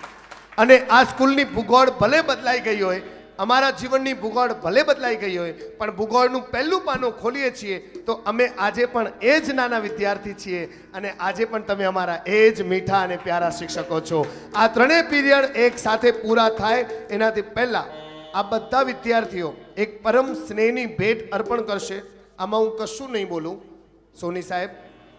અને આ સ્કૂલની ભૂગોળ ભલે બદલાઈ ગઈ હોય, અમારા જીવનની ભૂગોળ ભલે બદલાઈ ગઈ હોય, પણ ભૂગોળનું પહેલું પાનું ખોલીએ છીએ તો અમે આજે પણ એ જ નાના વિદ્યાર્થી છીએ અને આજે પણ તમે અમારા એ જ મીઠા અને પ્યારા શિક્ષકો છો. આ ત્રણેય પીરિયડ એક સાથે પૂરા થાય એનાથી પહેલા આ બધા વિદ્યાર્થીઓ એક પરમ સ્નેહની ભેટ અર્પણ કરશે. આમાં હું કશું નહીં બોલું. સોની સાહેબ,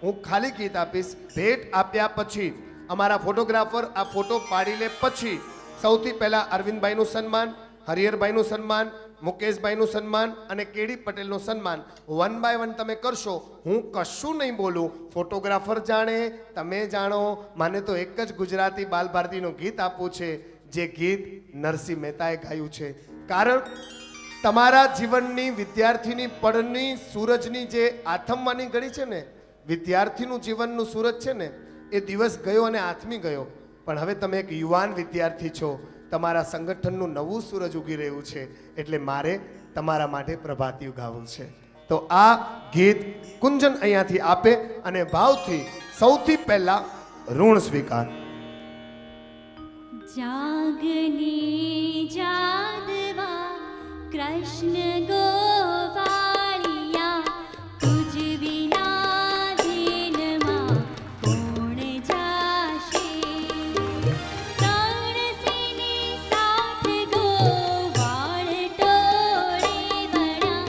હું ખાલી ગીત આપીશ. ભેટ આપ્યા પછી અમારા ફોટોગ્રાફર આ ફોટો પાડી લે પછી સૌથી પહેલા અરવિંદભાઈનું સન્માન, હરિહરભાઈનું સન્માન, મુકેશભાઈનું સન્માન અને કેડી પટેલનું સન્માન 1 બાય 1 તમે કરશો. હું કશું નહીં બોલું. ફોટોગ્રાફર જાણે, તમે જાણો. મને તો એક જ ગુજરાતી બાલ ભારતીનું ગીત આપવું છે, જે ગીત નરસિંહ મહેતાએ ગાયું છે. કારણ તમારા જીવનની વિદ્યાર્થીની પડની સૂરજની જે આથમવાની ઘડી છે ને, વિદ્યાર્થીનું જીવનનું સૂરજ છે ને, એ દિવસ ગયો અને આથમી ગયો. પણ હવે તમે એક યુવાન વિદ્યાર્થી છો, તમારા સંગઠનનું નવું સૂરજ ઉગી રહ્યું છે, એટલે મારે તમારા માટે પ્રભાતિયું ગાવું છે. તો આ ગીત કુંજન અહીંયાથી આપે અને ભાવથી સૌથી પહેલા ઋણ સ્વીકાર. જાગની જાદવા કૃષ્ણ ગોવાળિયા તુજ વિના ધીનમાં કોણ જાશે. ત્રણસીની સાથ ગોવાળ ટોળે વળ્યા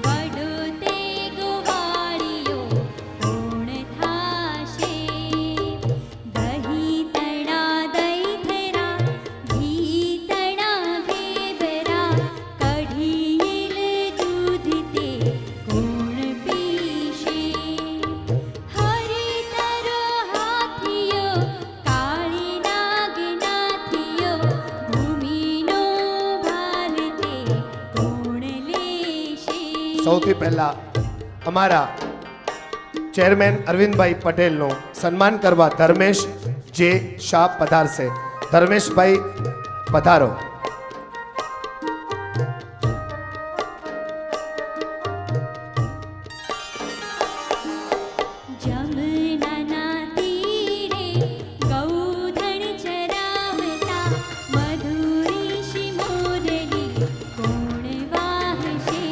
વડો તે ગોવાળિયો કોણ થાશે. દહીં તણા દહીં થરા ઘી તણા ભેબરા કઢીયેલ દૂધ તે કોણ પીશે. હરી તરો હાથીયો કાળી નાગ નાથીયો ભૂમિનો ભાર તે કોણ લેશે. સૌથી પહેલા અમારા ચેરમેન અરવિંદભાઈ પટેલનું સન્માન કરવા ધર્મેશ જે શાહ પધારશે. ધર્મેશભાઈ પધારો. જમનાના તીરે ગૌધન ચરાવતા મધુરી શિમોરલી કોણ વાહશે.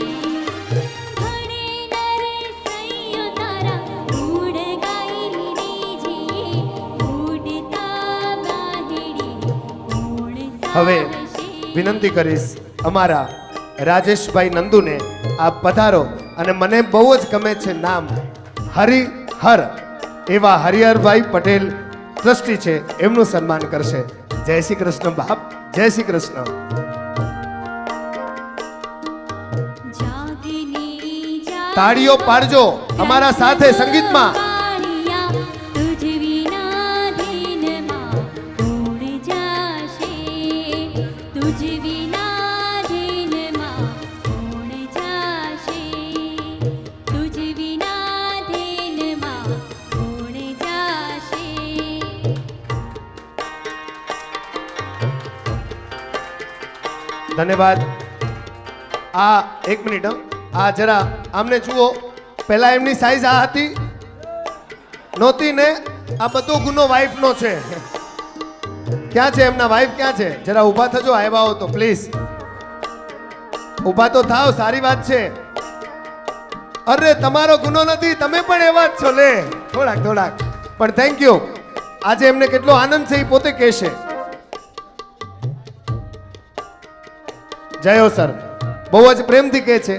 ભણે નરે સૈયો તારા ગુણ ગાઈ રીજીએ ઉડતા બાહેડી કોણ હવે સાહશે. વિનંતી કરીશ અમારા રાજેશભાઈ નંદુને આપ પધારો. અને મને બહુ જ ગમે છે નામ હરિહર, એવા હરિહરભાઈ પટેલ ટ્રસ્ટી છે, એમનું સન્માન કરશે. જય શ્રી કૃષ્ણ બાપ, જય શ્રી કૃષ્ણ. જાગની તાળીઓ પાડજો અમારા સાથે સંગીતમાં. વાળિયા તુજ વિના ધીનમાં કોણ જાશે. તુજ વિના ધીનમાં કોણ જાશે. તુજ વિના ધીનમાં કોણ જાશે. ધન્યવાદ. આ એક મિનિટ હં. આ જરા આમને જુઓ. પહેલા એમની સાઈઝ આ હતી નહોતી ને, આ બધો ગુનો વાઈફનો છે. ક્યાં છે એમના વાઈફ, ક્યાં છે? જરા ઊભા થજો, આવ્યા હો તો પ્લીઝ ઊભા તો થાવ. સારી વાત છે. અરે તમારો ગુનો નથી, તમે પણ એવા જ છો. લે થોડાક થોડાક પણ થેન્ક યુ. આજે એમને કેટલો આનંદ છે એ પોતે કહેશે. જયો સર બહુ જ પ્રેમથી કહે છે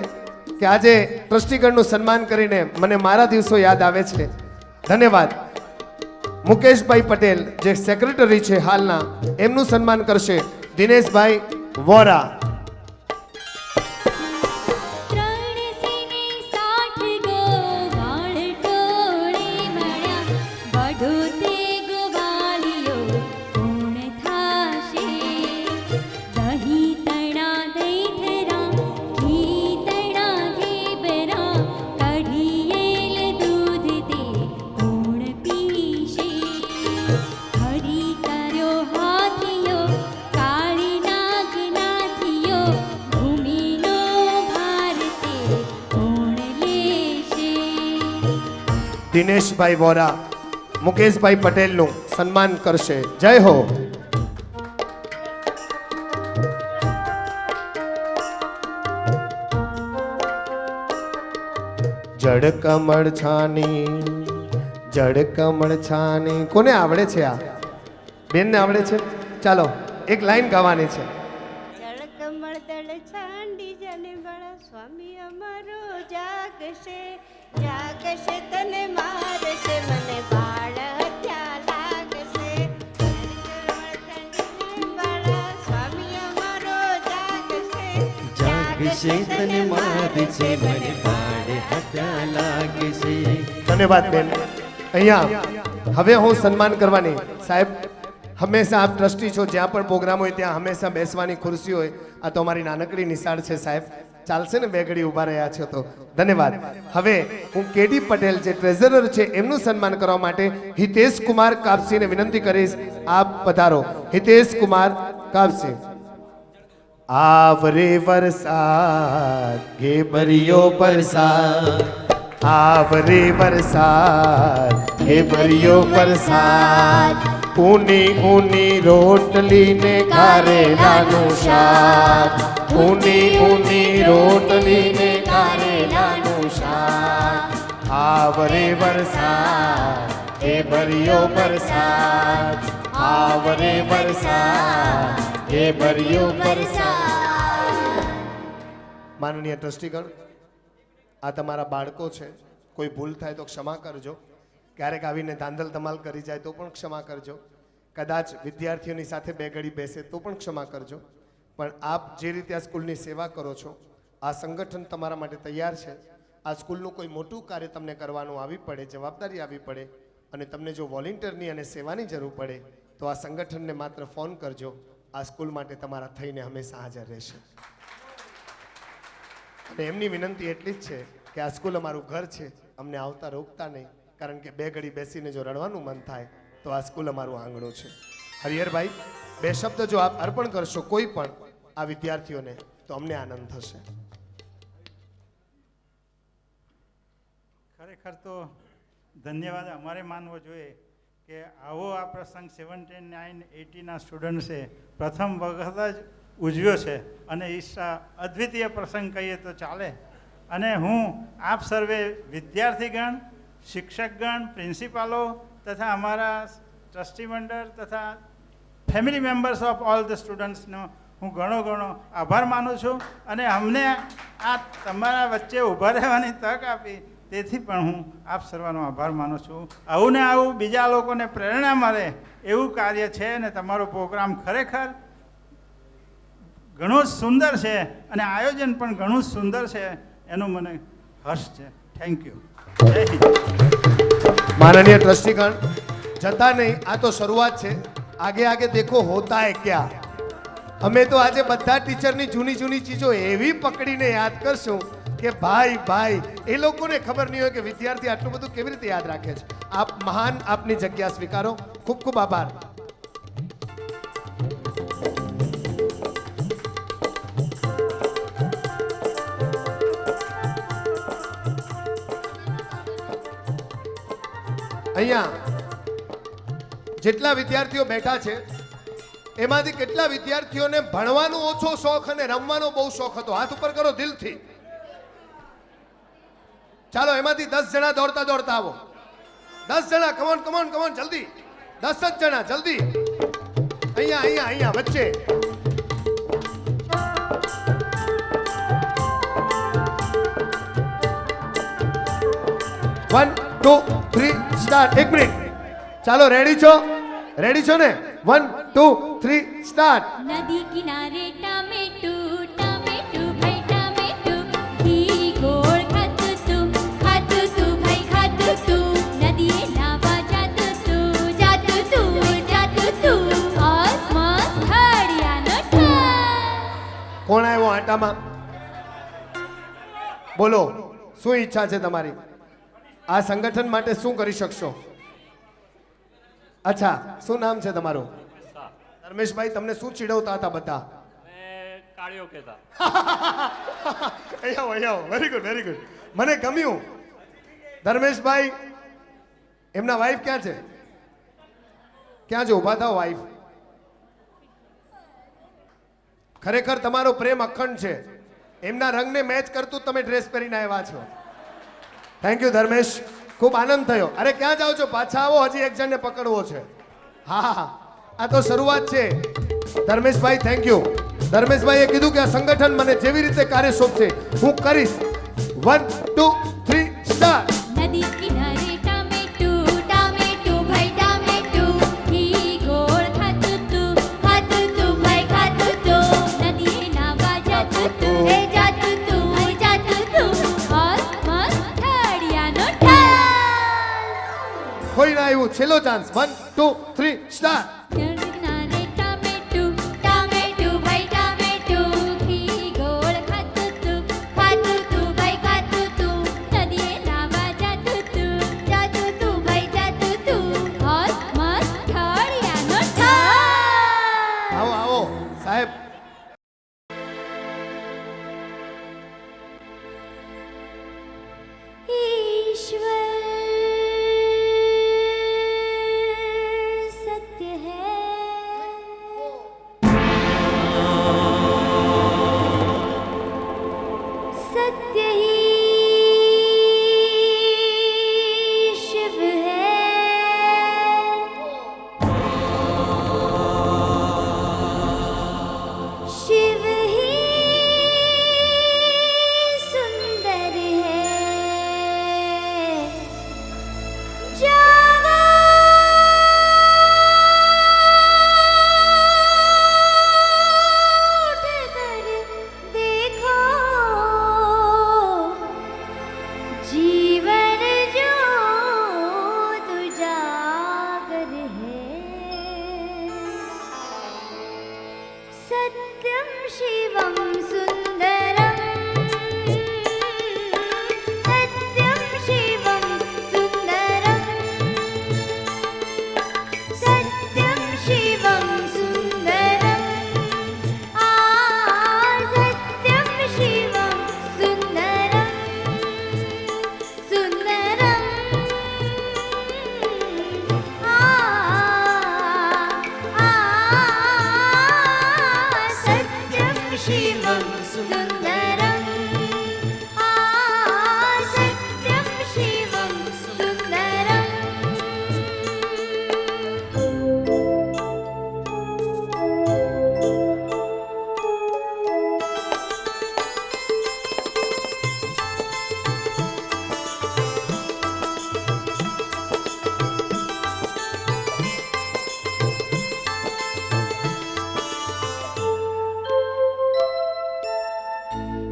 કે આજે ટ્રસ્ટીગણનું સન્માન કરીને મને મારા દિવસો યાદ આવે છે. ધન્યવાદ. મુકેશભાઈ પટેલ જે સેક્રેટરી છે હાલના, એમનું સન્માન કરશે દિનેશભાઈ વોરા. ત્રણસીની સાઠ ગોવાળ ટોળે મળ્યા વડો તે ગોવાળિયો કોણ થાશે. દહીં તણા દહીં થરા ઘી તણા ઘેબરા કઢીયેલ દૂધ તે કોણ પીશે. હરી કર્યો હાથીયો કાળી નાગ નાથીયો ભૂમિનો ભાર તે કોણ લેશે. દિનેશભાઈ વોરા મુકેશભાઈ પટેલનું સન્માન કરશે. જય હો. જડ કમળ છાની, જડ કમળ છાની. કોને આવડે છે આ? બેનને આવડે છે? ચાલો એક લાઈન ગાવાની છે. જળ કમળ દળ છાંડી જને બળ સ્વામી અમારો જાગશે. જાગશે તને મારશે મને બાળ હત્યા લાગશે. જળ કમળ છાંડીને બળ સ્વામી અમારો જાગશે. જાગશે તને મારશે મને બાળ હત્યા લાગશે. ધન્યવાદ બેન. અહીંયા હવે હું સન્માન કરવાની સાહેબ, હંમેશા આપ ટ્રસ્ટી છો, જ્યાં પણ પ્રોગ્રામ હોય ત્યાં હંમેશા બેસવાની ખુરશી હોય. આ તો અમારી નાનકડી નિશાળ છે સાહેબ, ચાલશે ને બે ઘડી ઊભા રહ્યા છો તો? ધન્યવાદ. હવે હું કેડી પટેલ જે ટ્રેઝરર છે એમનું સન્માન કરવા માટે હિતેશ કુમાર કાપસીને વિનંતી કરીશ. આપ પધારો. હિતેશ કુમાર કાપસી. આવરે વરસાદ ભર્યો વરસાદ, આવરે વરસાદ હે ભર્યો વરસાદ, ઊની ઊની રોટલી ને કારેલાનું શાક, ઊની ઊની રોટલી ને કારેલાનું શાક. આવરે વરસાદ હે ભર્યો વરસાદ, આવરે વરસાદ હે ભર્યો વરસાદ. માનનીય ટ્રસ્ટીગણ, આ તમારા બાળકો છે, કોઈ ભૂલ થાય તો ક્ષમા કરજો. ક્યારેક આવીને ધાંધલ ધમાલ કરી જાય તો પણ ક્ષમા કરજો. કદાચ વિદ્યાર્થીઓની સાથે બે ઘડી બેસે તો પણ ક્ષમા કરજો. પણ આપ જે રીતે આ સ્કૂલની સેવા કરો છો, આ સંગઠન તમારા માટે તૈયાર છે. આ સ્કૂલનું કોઈ મોટું કાર્ય તમને કરવાનું આવી પડે, જવાબદારી આવી પડે, અને તમને જો વોલેન્ટિયરની અને સેવાની જરૂર પડે તો આ સંગઠનને માત્ર ફોન કરજો. આ સ્કૂલ માટે તમારા થઈને હંમેશા હાજર રહેશે. અને એમની વિનંતી એટલી જ છે કે આ સ્કૂલ અમારું ઘર છે, અમને આવતા રોકતા નહીં, કારણ કે બે ઘડી બેસીને જો રડવાનું મન થાય તો આ સ્કૂલ અમારું આંગણું છે. હરિહરભાઈ, બે શબ્દ જો આપ અર્પણ કરશો કોઈ પણ આ વિદ્યાર્થીઓને તો અમને આનંદ થશે. ખરેખર તો ધન્યવાદ અમારે માનવો જોઈએ કે આવો આ પ્રસંગ 79-80ના સ્ટુડન્ટ્સે પ્રથમ વખત જ ઉજવ્યો છે, અને એ અદ્વિતીય પ્રસંગ કહીએ તો ચાલે. અને હું આપ સર્વે વિદ્યાર્થીગણ, શિક્ષકગણ, પ્રિન્સિપાલો તથા અમારા ટ્રસ્ટી મંડળ તથા family members of all the સ્ટુડન્ટ્સનો હું ઘણો આભાર માનું છું. અને અમને આ તમારા વચ્ચે ઊભા રહેવાની તક આપી તેથી પણ હું આપ સર્વનો આભાર માનું છું. આવું ને આવું બીજા લોકોને પ્રેરણા મળે એવું કાર્ય છે, અને તમારો પ્રોગ્રામ ખરેખર ઘણું જ સુંદર છે, અને આયોજન પણ ઘણું જ સુંદર છે. એનું મને હર્ષ છે. Thank you. જય હિન્દ. માનનીય ટ્રસ્ટીગણ, જતા નહીં, આ તો શરૂઆત છે. આગે આગે દેખો હોતા હે ક્યાં. અમે તો આજે બધા ટીચરની જૂની જૂની ચીજો એવી પકડીને યાદ કરશું કે ભાઈ એ લોકોને ખબર નહીં હોય કે વિદ્યાર્થી આટલું બધું કેવી રીતે યાદ રાખે છે. આપ મહાન, આપની જગ્યા સ્વીકારો. ખૂબ ખૂબ આભાર. અહીંયા જેટલા વિદ્યાર્થીઓ બેઠા છે એમાંથી કેટલા વિદ્યાર્થીઓને ભણવાનો ઓછો શોખ અને રમવાનો બહુ શોખ હતો? હાથ ઉપર કરો દિલથી. ચાલો, એમાંથી 10 જણા દોડતા દોડતા આવો. 10 જણા, કમોન કમોન કમોન, જલ્દી. 10 જ જણા, જલ્દી. અહીંયા અહીંયા અહીંયા વચ્ચે. One two three start. 1 મિનિટ. ચાલો, રેડી છો? રેડી છો ને? 1 2 3 સ્ટાર્ટ. નદી કિનારે ટામેટુ ટામેટુ ભાઈ ટામેટુ, ઘી ગોળ ખાતું તું ભાઈ ખાતું તું, નદીએ નાવા જાતું તું, આસમાસ ઘડિયાનો ઠાસ. કોણ આવ્યો આટામાં? બોલો, શું ઈચ્છા છે તમારી? આ સંગઠન માટે શું કરી શકશો? અચ્છા, શું નામ છે તમારું? ધર્મેશભાઈ, તમને શું ચીડવતા હતા બધા? કાળિયો કહેતા. Very good, very good. મને ગમ્યું. ધર્મેશભાઈ, એમના વાઈફ ક્યાં છે? ક્યાં છે? ઊભા થાઓ. વાઈફ, ખરેખર તમારો પ્રેમ અખંડ છે. એમના રંગને મેચ કરતું તમે ડ્રેસ પહેરીને આવ્યા છો. થેન્ક યુ ધર્મેશ, ખૂબ આનંદ થયો. અરે ક્યાં જાઓ છો? પાછા આવો, હજી એક જણને પકડવો છે. હા, આ તો શરૂઆત છે. Dharmeshbhai thank you. ધર્મેશભાઈએ કીધું કે આ સંગઠન મને જેવી રીતે કાર્ય સોંપશે હું કરીશ. 1 2 3 સ્ટાર્ટ. નદી કિનારે ટામેટુ ટામેટુ ભાઈ ટામેટુ, ઘી ગોળ ખાતું તું ભાઈ ખાતું તું, નદીએ નાવા જાતું તું આવ્યું છેલ્લો ચાન્સ 1 2 3 સ્ટાર્ટ સડક કિનારે ટામેટું ટામેટું ભાઈ ટામેટું ઘી ગોળ ખાતું તું ભાઈ ખાતું તું નદીએ નાવા જાતું તું ભાઈ જાતું તું હસ મસ્ત ઠળિયાનો ઠાસ આવો આવો સાહેબ ईश्वर सत्य है सत्य ही शिव है शिव ही सुंदर है जागो उठकर देखो जीवन जो उजागर है सत्यम शिवम सुंदरम सत्यम शिवम सुंदरम सत्यम शिवम सुंदरम सत्यम शिवम सुंदरम सुंदरम सत्यम शिवम सुंदरम सत्यम शिवम सुंदरम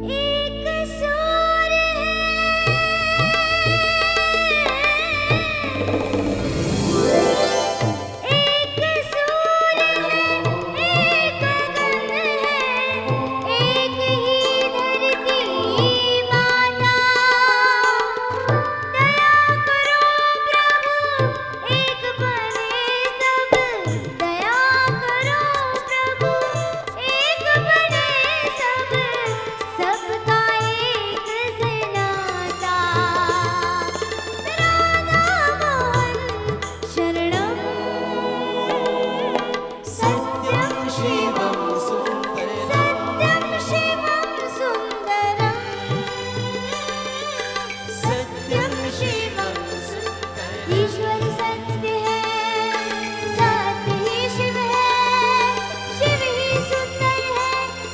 एक सूर्य है एक सूर्य है एक गगन है एक ही धरती माता दया करो प्रभु एक बने सब दया करो प्रभु एक बने सब सबका एक से नाता राधा मोहन शरणम सत्यम शिवम सत्यम शिवम सुंदरम सत्यम शिवम ईश्वर सत्य है सत्य ही शिव है शिव ही सुंदर है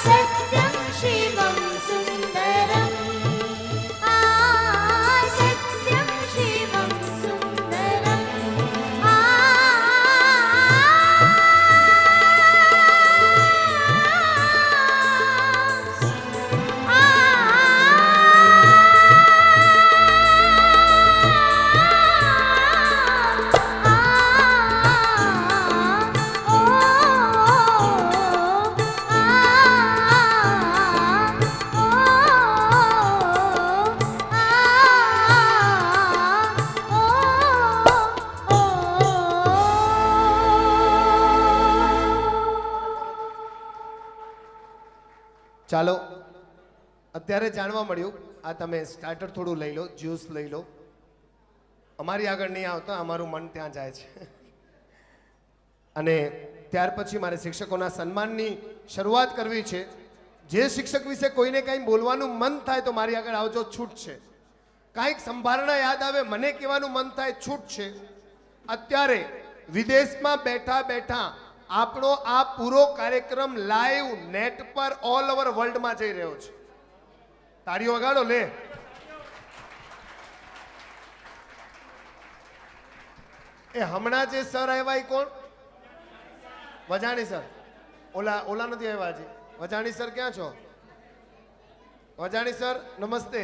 सत्यम शिवम सुंदरम सत्यम शिवम सुंदरम ચાલો અત્યારે જાણવા મળ્યું આ તમે સ્ટાર્ટર થોડું લઈ લો જ્યુસ લઈ લો અમારી આગળ નહીં આવતા અમારું મન ત્યાં જાય છે અને ત્યાર પછી મારે શિક્ષકોના સન્માનની શરૂઆત કરવી છે જે શિક્ષક વિશે કોઈને કંઈ બોલવાનું મન થાય તો મારી આગળ આવજો છૂટ છે કાંઈક સંભારણા યાદ આવે મને કહેવાનું મન થાય છૂટ છે અત્યારે વિદેશમાં બેઠા બેઠા આપણો આ પૂરો કાર્યક્રમ લાઈવ નેટ પર ઓલ ઓવર વર્લ્ડમાં જઈ રહ્યો છે તાળીઓ વગાડો લે એ હમણાં જે સર આવ્યા એ કોણ વજાણી સર ઓલા નથી આવ્યા હજી વજાણી સર ક્યાં છો વજાણી સર નમસ્તે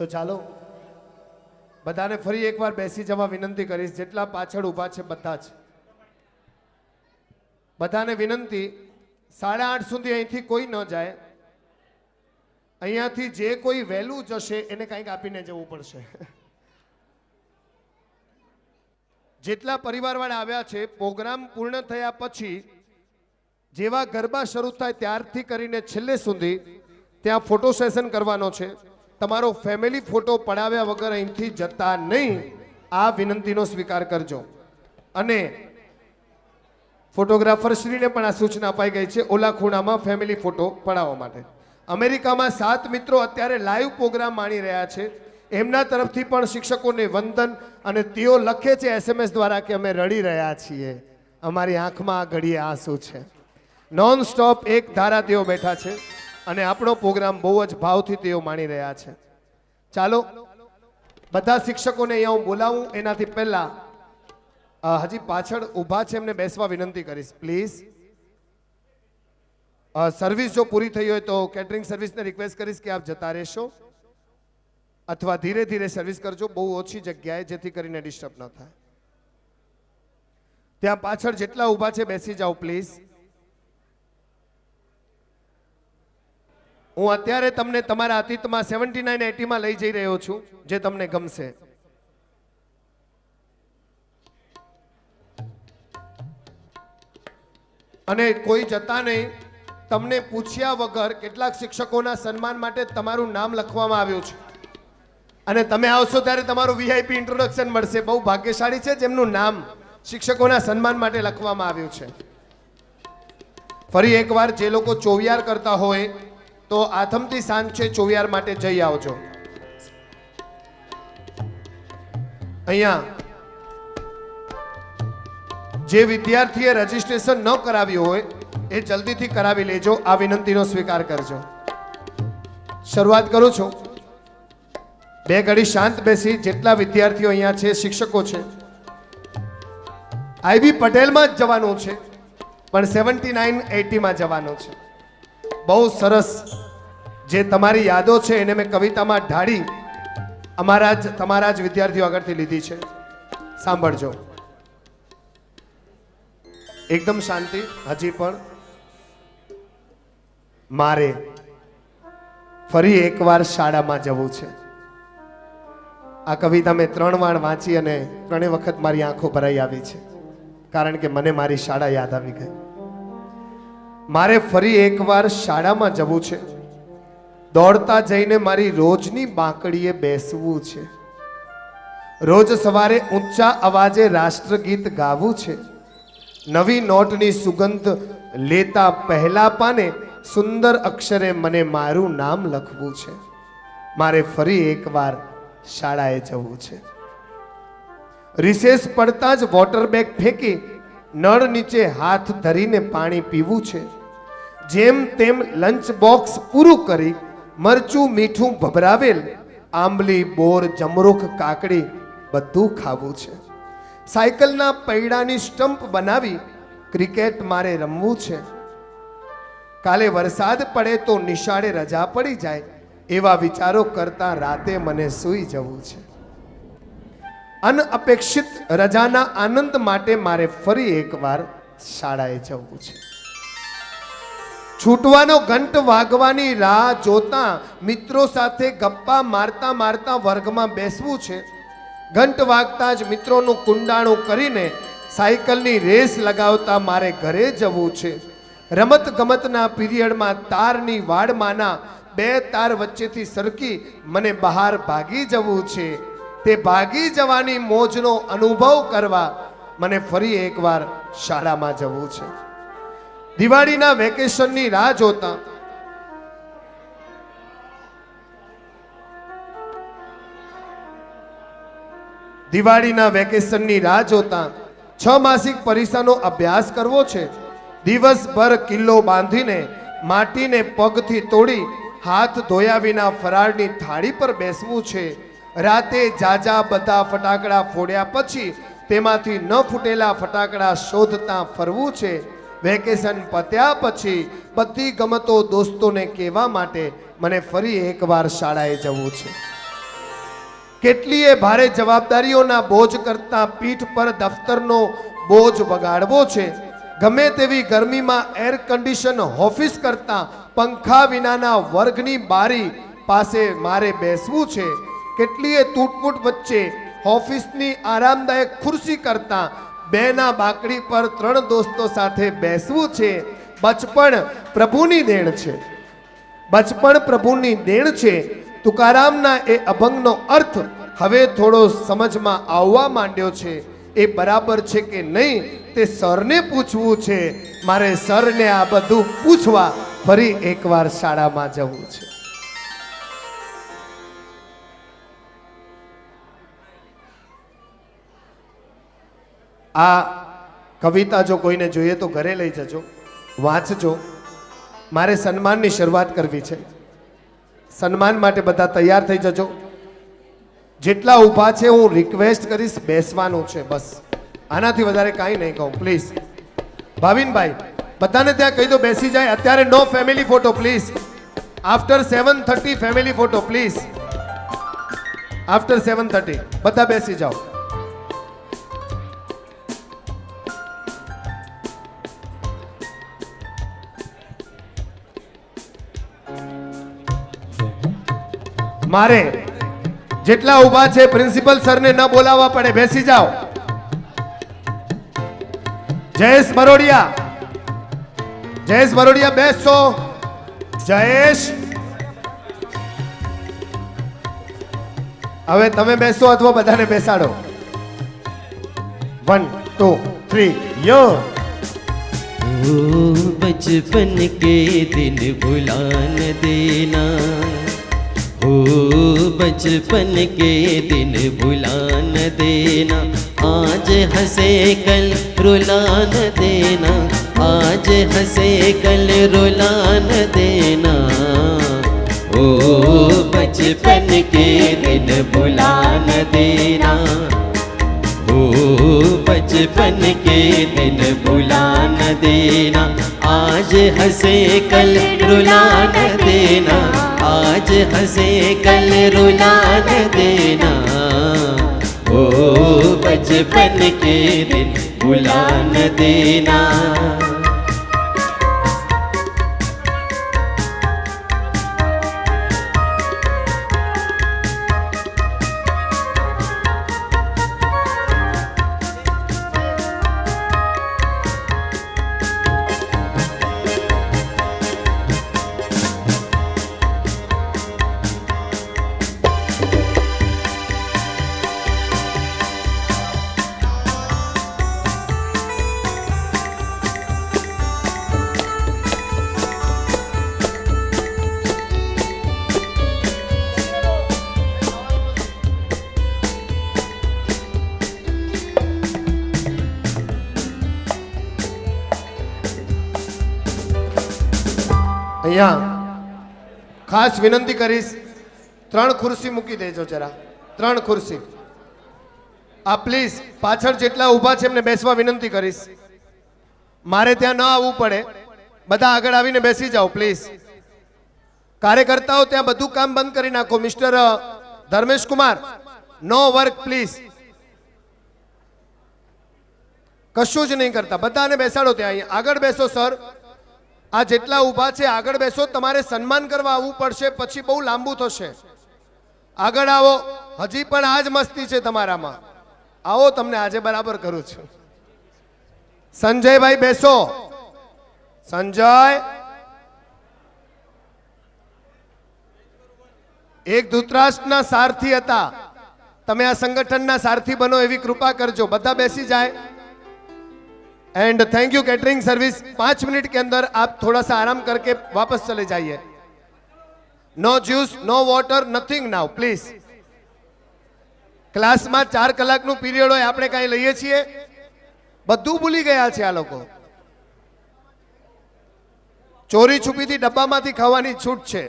તો ચાલો બધાને ફરી એકવાર બેસી જવા વિનંતી કરીશ. જેટલા પાછળ ઊભા છે બધા જ બધાને વિનંતી, 8:30 સુધી અહીંથી કોઈ ન જાય. અહીંયાથી જે કોઈ વહેલું જશે એને કંઈક આપીને જવું પડશે. જેટલા પરિવારવાળા આવ્યા છે, પ્રોગ્રામ પૂર્ણ થયા પછી જેવા ગરબા શરૂ થાય ત્યારથી કરીને છેલ્લે સુધી ત્યાં ફોટો સેશન કરવાનો છે. તમારો ફેમિલી ફોટો પડાવ્યા વગર અહીંથી જતા નહીં, આ વિનંતીનો સ્વીકાર કરજો. અને ફોટોગ્રાફરશ્રીને પણ આ સૂચના અપાઈ ગઈ છે ઓલા ખૂણામાં ફેમિલી ફોટો પડાવવા માટે. અમેરિકામાં 7 મિત્રો અત્યારે લાઈવ પ્રોગ્રામ માણી રહ્યા છે. એમના તરફથી પણ શિક્ષકોને વંદન. અને તેઓ લખે છે SMS દ્વારા કે અમે રડી રહ્યા છીએ, અમારી આંખમાં આ ઘડીએ આંસુ છે. નોન સ્ટોપ એક ધારા તેઓ બેઠા છે અને આપણો પ્રોગ્રામ બહુ જ ભાવથી તેઓ માણી રહ્યા છે. ચાલો બધા શિક્ષકોને અહીંયા હું બોલાવું એનાથી પહેલા હજી પાછળ ઊભા છે એમને બેસવા વિનંતી કરીશ પ્લીઝ. સર્વિસ જો પૂરી થઈ હોય તો કેટરિંગ સર્વિસને રિક્વેસ્ટ કરીશ કે આપ જતા રહેશો અથવા ધીરે ધીરે સર્વિસ કરજો, બહુ ઓછી જગ્યાએ, જેથી કરીને ડિસ્ટર્બ ન થાય. ત્યાં પાછળ જેટલા ઊભા છે બેસી જાઓ પ્લીઝ. હું અત્યારે તમને તમારા અતીતમાં 79-80માં લઈ જઈ રહ્યો છું, જે તમને ગમશે. અને કોઈ જતા નહીં, તમને પૂછ્યા વગર કેટલાક શિક્ષકોના સન્માન માટે તમારું નામ લખવામાં આવ્યું છે અને તમે આવશો ત્યારે તમારું VIP ઇન્ટ્રોડક્શન મળશે. બહુ ભાગ્યશાળી છે જેમનું નામ શિક્ષકોના સન્માન માટે લખવામાં આવ્યું છે. ફરી એકવાર જે લોકો ચોવિયાર કરતા હોય તો આથમતી સાંજ છે, ચોવિયાર માટે જઈ આવજો. અહીંયા જે વિદ્યાર્થીએ રજીસ્ટ્રેશન ન કરાવ્યું હોય એ જલ્દીથી કરાવી લેજો, આ વિનંતીનો સ્વીકાર કરજો. શરૂઆત કરું છું. 2 ઘડી શાંત બેસી. જેટલા વિદ્યાર્થીઓ અહીંયા છે, શિક્ષકો છે, IB પટેલમાં જ જવાનું છે પણ 79-80માં જવાનું છે. બહુ સરસ જે તમારી યાદો છે એને મેં કવિતામાં ઢાળી તમારા જ વિદ્યાર્થીઓ આગળથી લીધી છે. સાંભળજો એકદમ શાંતિ. હજી પણ મારે ફરી એકવાર શાળામાં જવું છે. આ કવિતા મેં 3 વાર વાંચી અને 3 વખત મારી આંખો ભરાઈ આવી છે, કારણ કે મને મારી શાળા યાદ આવી ગઈ. મારે ફરી એકવાર શાળામાં જવું છે. દોડતા જઈને મારી રોજની બાંકડીએ બેસવું છે. રોજ સવારે ઊંચા અવાજે રાષ્ટ્રગીત ગાવું છે. નવી નોટની સુગંધ લેતા પહેલા પાને સુંદર અક્ષરે મને મારું નામ લખવું છે. મારે ફરી એકવાર શાળાએ જવું છે. રિસેસ પડતા જ વોટર બેગ ફેંકી નળ નીચે હાથ ધરીને પાણી પીવું છે. જેમ તેમ લંચ બોક્સ પૂરું કરી મરચું મીઠું ભભરાવેલ આંબલી બોર જમરૂખ કાકડી બધું ખાવું છે. સાયકલના પૈડાની સ્ટમ્પ બનાવી ક્રિકેટ મારે રમવું છે. કાલે વરસાદ પડે તો નિશાળે રજા પડી જાય એવા વિચારો કરતા રાતે મને સૂઈ જવું છે. અનઅપેક્ષિત રજાના આનંદ માટે મારે ફરી એકવાર શાળાએ જવું છે. છૂટવાનો ઘંટ વાગવાની રાહ જોતા મિત્રો સાથે ગપ્પા મારતા મારતા વર્ગમાં બેસવું છે. ઘંટ વાગતા જ મિત્રોનું કુંડાણું કરીને સાયકલની રેસ લગાવતા મારે ઘરે જવું છે. રમત ગમતના પીરિયડમાં તારની વાડમાંના 2 તાર વચ્ચેથી સરકી મને બહાર ભાગી જવું છે. તે ભાગી જવાની મોજનો અનુભવ કરવા મને ફરી એકવાર શાળામાં જવું છે. દિવાળીના વેકેશનની રાહ જોતા દિવાળીના વેકેશનની રાહ જોતા 6 માસિક પરીક્ષાનો અભ્યાસ કરવો છે. દિવસભર કિલ્લો બાંધીને માટીને પગથી તોડી હાથ ધોયા વિના ફરાળની થાળી પર બેસવું છે. રાતે જાજા બધા ફટાકડા ફોડ્યા પછી તેમાંથી ન ફૂટેલા ફટાકડા શોધતા ફરવું છે. વેકેશન પત્યા પછી બધી ગમતો દોસ્તોને કહેવા માટે મને ફરી એકવાર શાળાએ જવું છે. કેટલીય ભારે જવાબદારીઓના બોજ કરતા પીઠ પર દફતરનો બોજ વગાડવો છે. ગમે તેવી ગરમીમાં એર કન્ડિશન ઓફિસ કરતા પંખા વિનાના વર્ગની બારી પાસે મારે બેસવું છે. કેટલીય તૂટફૂટ વચ્ચે ઓફિસની આરામદાયક ખુરશી કરતા બેના બાકડી પર 3 દોસ્તો સાથે બેસવું છે. બચપણ પ્રભુની દેણ છે. બચપણ પ્રભુની દેણ છે. તુકારામના એ અભંગનો અર્થ હવે થોડો સમજમાં આવવા માંડ્યો છે. એ બરાબર છે કે નહીં તે સરને પૂછવું છે. મારે સરને આ બધું પૂછવા ફરી એકવાર શાળામાં જવું છે. આ કવિતા જો કોઈને જોઈએ તો ઘરે લઈ જજો, વાંચજો. મારે સન્માનની શરૂઆત કરવી છે. સન્માન માટે બધા તૈયાર થઈ જજો. જેટલા ઊભા છે હું રિક્વેસ્ટ કરીશ બેસવાનું છે, બસ. આનાથી વધારે કાંઈ નહીં કહું, પ્લીઝ. ભાવિનભાઈ બધાને ત્યાં કહી દો બેસી જાય. અત્યારે no family photo please. After 7:30 family photo please. After 7:30 બધા બેસી જાઓ. મારે જેટલા ઊભા છે પ્રિન્સિપલ સરને ન બોલાવવા પડે, બેસી જાઓ. જયેશ બરોડિયા, જયેશ બરોડિયા બેસો. જયેશ હવે તમે બેસો અથવા બધાને બેસાડો. 1 2 3 યો. ओ बचपन के दिन भुला न देना, ओ बचपन के दिन भुला न देना, आज हंसे कल रुला न देना, आज हंसे कल रुला न देना, ओ बचपन के दिन भुला न देना, ओ बचपन के दिन भुला न देना, आज हंसे कल रुला न देना, आज हंसे कल रुला न देना, ओ बचपन के दिन भुला न देना. અહીંયા ખાસ વિનંતી કરીશ, 3 ખુરશી મૂકી દેજો જરા. 3 ખુરશી. આ પ્લીઝ પાછળ જેટલા ઊભા છે એમને બેસવા વિનંતી કરીશ. મારે ત્યાં ન આવવું પડે, બધા આગળ આવીને બેસી જાઓ પ્લીઝ. કાર્યકર્તાઓ ત્યાં બધું કામ બંધ કરી નાખો. Mister Dharmesh Kumar, no work please. કશું જ નહીં કરતા. બધાને બેસાડો ત્યાં. અહીંયા આગળ બેસો સર. આ જેટલા ઊભા છે આગળ બેસો. તમારે સન્માન કરવા આવવું પડશે, પછી બહુ લાંબુ થશે. આગળ આવો. હજી પણ આ જ મસ્તી છે તમારામાં. આવો, તમને આજે બરાબર કરું છું. સંજયભાઈ બેસો. સંજય એક ધૃતરાષ્ટ્રના સારથી હતા. તમે આ સંગઠનના સારથી બનો એવી કૃપા કરજો. બધા બેસી જાય. And thank you catering service. 5 minute के अंदर आप थोड़ा सा आराम करके वापस चले जाइए. No juice, no water, nothing now please. Class में 4 કલાકનું પીરિયડ હોય, આપણે કાંઈ લઈએ છીએ? બધું ભૂલી ગયા છે આ લોકો. ચોરી છુપીથી ડબ્બામાંથી ખાવાની છૂટ છે.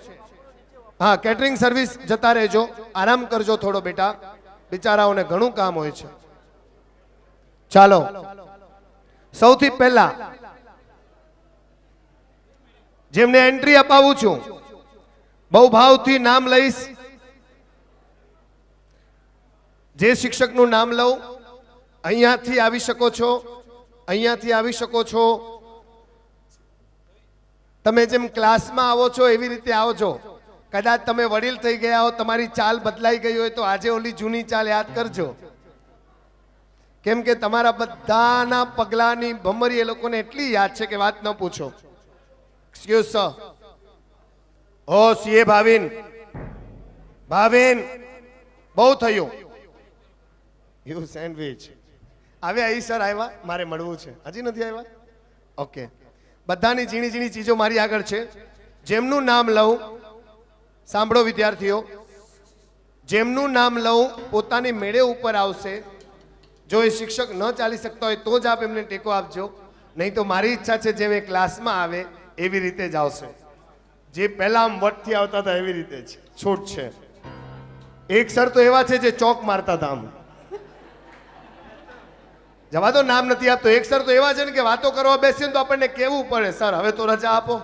હા, કેટરિંગ સર્વિસ જતા રહેજો. આરામ કરજો થોડો બેટા, બિચારાઓને ઘણું કામ હોય છે. ચાલો, સૌથી પહેલા જેમને એન્ટ્રી અપાવું છું, બહુ ભાવથી નામ લઈશ. જે શિક્ષકનું નામ લઉં અહીંયાથી આવી શકો છો, અહીંયાથી આવી શકો છો. તમે જેમ ક્લાસમાં આવો છો એવી રીતે આવજો. કદાચ તમે વડીલ થઈ ગયા હો, તમારી ચાલ બદલાઈ ગઈ હોય તો આજે ઓલી જૂની ચાલ યાદ કરજો. કેમ કે તમારા બધાના પગલાની ભમરી એ લોકોને એટલી યાદ છે કે વાત ન પૂછો. Excuse sir. ઓ સીએ ભાવિન, ભાવિન બહુ થયું. યુ સેન્ડવિચ આવ્યા? અહીં સર આવ્યા, મારે મળવું છે. હજી નથી આવ્યા? ઓકે. બધાની ઝીણી ઝીણી ચીજો મારી આગળ છે. જેમનું નામ લઉં, સાંભળો વિદ્યાર્થીઓ, જેમનું નામ લઉં પોતાની મેળે ઉપર આવશે. જો એ શિક્ષક ન ચાલી શકતા હોય તો જ આપ એમને ટેકો આપજો, નહીં તો મારી ઈચ્છા છે જેમ એ ક્લાસમાં આવે એવી રીતે જ આવશે. જે પહેલા આમ વટથી આવતા હતા એવી રીતે જ છૂટ છે. એક સર તો એવા છે જે ચોક મારતા હતા. આમ જવા દો, નામ નથી આપતો. એક સર તો એવા છે ને કે વાતો કરવા બેસીએ ને તો આપણને કેવું પડે, સર હવે તો રજા આપો.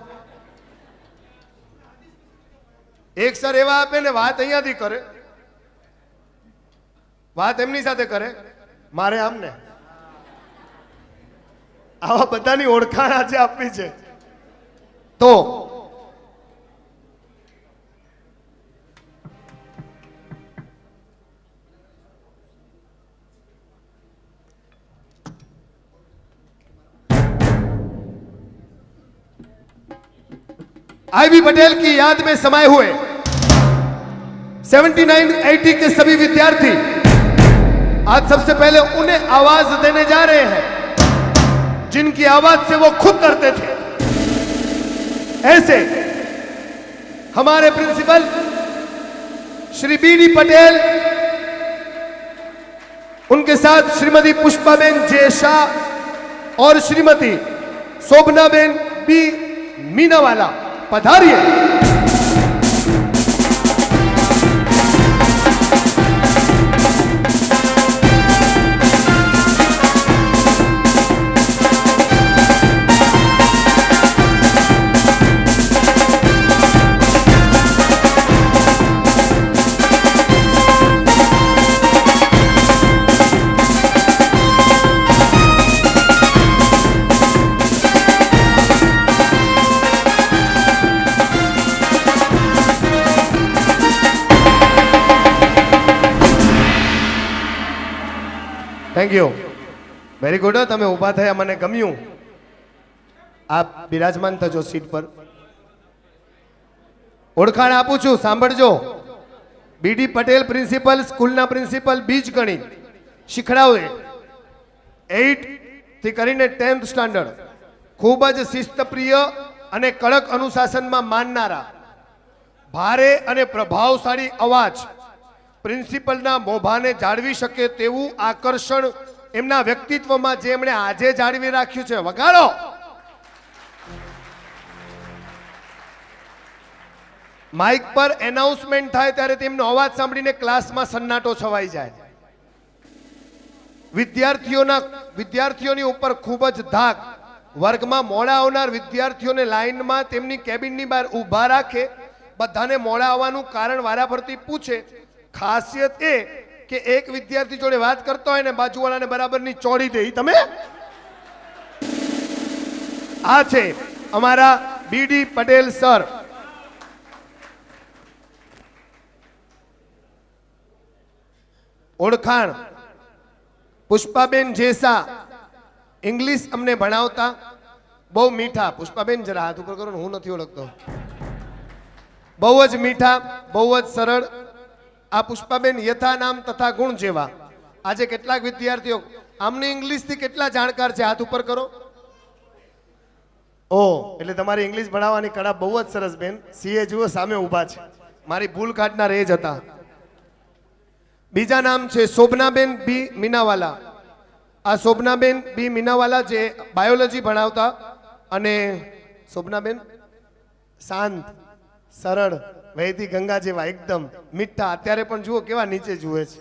એક સર એવા આપે ને વાત અહીંયાથી કરે, વાત એમની સાથે કરે, મારે આમને. આવા બધાની ઓળખાણ આજે આપવી છે. તો आईवी पटेल की याद में समाये हुए 7980 के सभी विद्यार्थी आज सबसे पहले उन्हें आवाज देने जा रहे हैं जिनकी आवाज से वो खुद डरते थे. ऐसे हमारे प्रिंसिपल श्री बीडी पटेल, उनके साथ श्रीमती पुष्पाबेन जे शाह और श्रीमती शोभनाबेन बी मीनावाला पधारिए. Thank you, very good. તમે ઊભા થયા, મને ગમ્યું. આપ બિરાજમાન થજો સીટ પર. ઓળખાણ આપું છું, સાંભળજો. બીડી પટેલ પ્રિન્સિપલ, સ્કૂલના પ્રિન્સિપલ, બીજ ગણિત શીખડાવે 8 થી કરીને 10th સ્ટાન્ડર્ડ. ખૂબ જ શિસ્તપ્રિય અને કડક અનુશાસનમાં માનનારા, ભારે અને પ્રભાવશાળી અવાજ, પ્રિન્સિપલના મોભાને જાળવી શકે તેવું આકર્ષણ એમના વ્યક્તિત્વમાં જે એમણે આજે જાળવી રાખ્યું છે. વગાડો. માઇક પર એનાઉન્સમેન્ટ થાય ત્યારે તેમનો અવાજ સાંભળીને ક્લાસમાં સન્નાટો છવાઈ જાય. વિદ્યાર્થીઓની ઉપર ખૂબ જ ધાક. વર્ગમાં મોડા આવનાર વિદ્યાર્થીઓને લાઈનમાં તેમની કેબિનની બહાર ઊભા રાખે, બધાને મોડા આવવાનું કારણ વારાફરતી પૂછે. ખાસિયત એ કે એક વિદ્યાર્થી જોડે વાત કરતો હોય ને બાજુવાળાને બરાબરની ચોડી દે. તમે આ છે અમારા બીડી પટેલ સર. ઓળખાણ પુષ્પાબેન જેસા, ઇંગ્લિશ અમને ભણાવતા, બહુ મીઠા. પુષ્પાબેન જરા હાથ ઉપર કરો ને, હું નથી ઓળખતો. બહુ જ મીઠા, બહુ જ સરળ. આ પુષ્પાબેન યથા નામ તથા ગુણ જેવા. આજે કેટલાક વિદ્યાર્થીઓ આમની ઇંગ્લિશ થી કેટલા જાણકાર છે? હાથ ઉપર કરો. ઓ એટલે તમારી ઇંગ્લિશ ભણાવવાની કળા બહુ જ સરસ બેન. સીએ જુઓ સામે ઊભા છે, મારી ભૂલ કાઢનાર એ જ હતા. બીજા નામ છે શોભનાબેન બી મીનાવાલા. આ શોભનાબેન બી મીનાવાલા જે બાયોલોજી ભણાવતા, અને શોભનાબેન શાંત, સરળ, વહેતી ગંગા જેવા, એકદમ મીઠા. અત્યારે પણ જુઓ કેવા નીચે જુએ છે.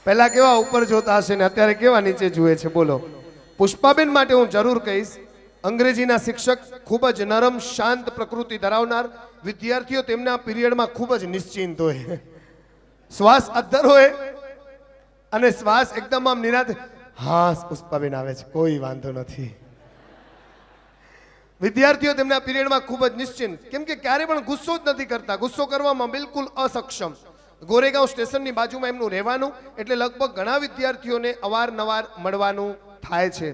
પહેલા કેવા ઉપર જોતા હશે ને અત્યારે કેવા નીચે જુએ છે. બોલો. પુષ્પાબેન માટે હું જરૂર કહીશ, અંગ્રેજીના શિક્ષક, ખૂબ જ નરમ શાંત પ્રકૃતિ ધરાવનાર. વિદ્યાર્થીઓ તેમના પીરિયડમાં ખૂબ જ નિશ્ચિંત હોય. શ્વાસ અદ્ધર હોય અને શ્વાસ એકદમ આમ નિરાંત, હા પુષ્પાબેન આવે છે, કોઈ વાંધો નથી. વિદ્યાર્થીઓ તેમના પીરિયડમાં ખૂબ જ નિશ્ચિંત, કેમ કે ક્યારે પણ ગુસ્સો જ નથી કરતા, ગુસ્સો કરવામાં બિલકુલ અસક્ષમ. ગોરેગાંવ સ્ટેશનની બાજુમાં એમનું રહેવાનું, એટલે લગભગ ઘણા વિદ્યાર્થીઓને અવારનવાર મળવાનું થાય છે.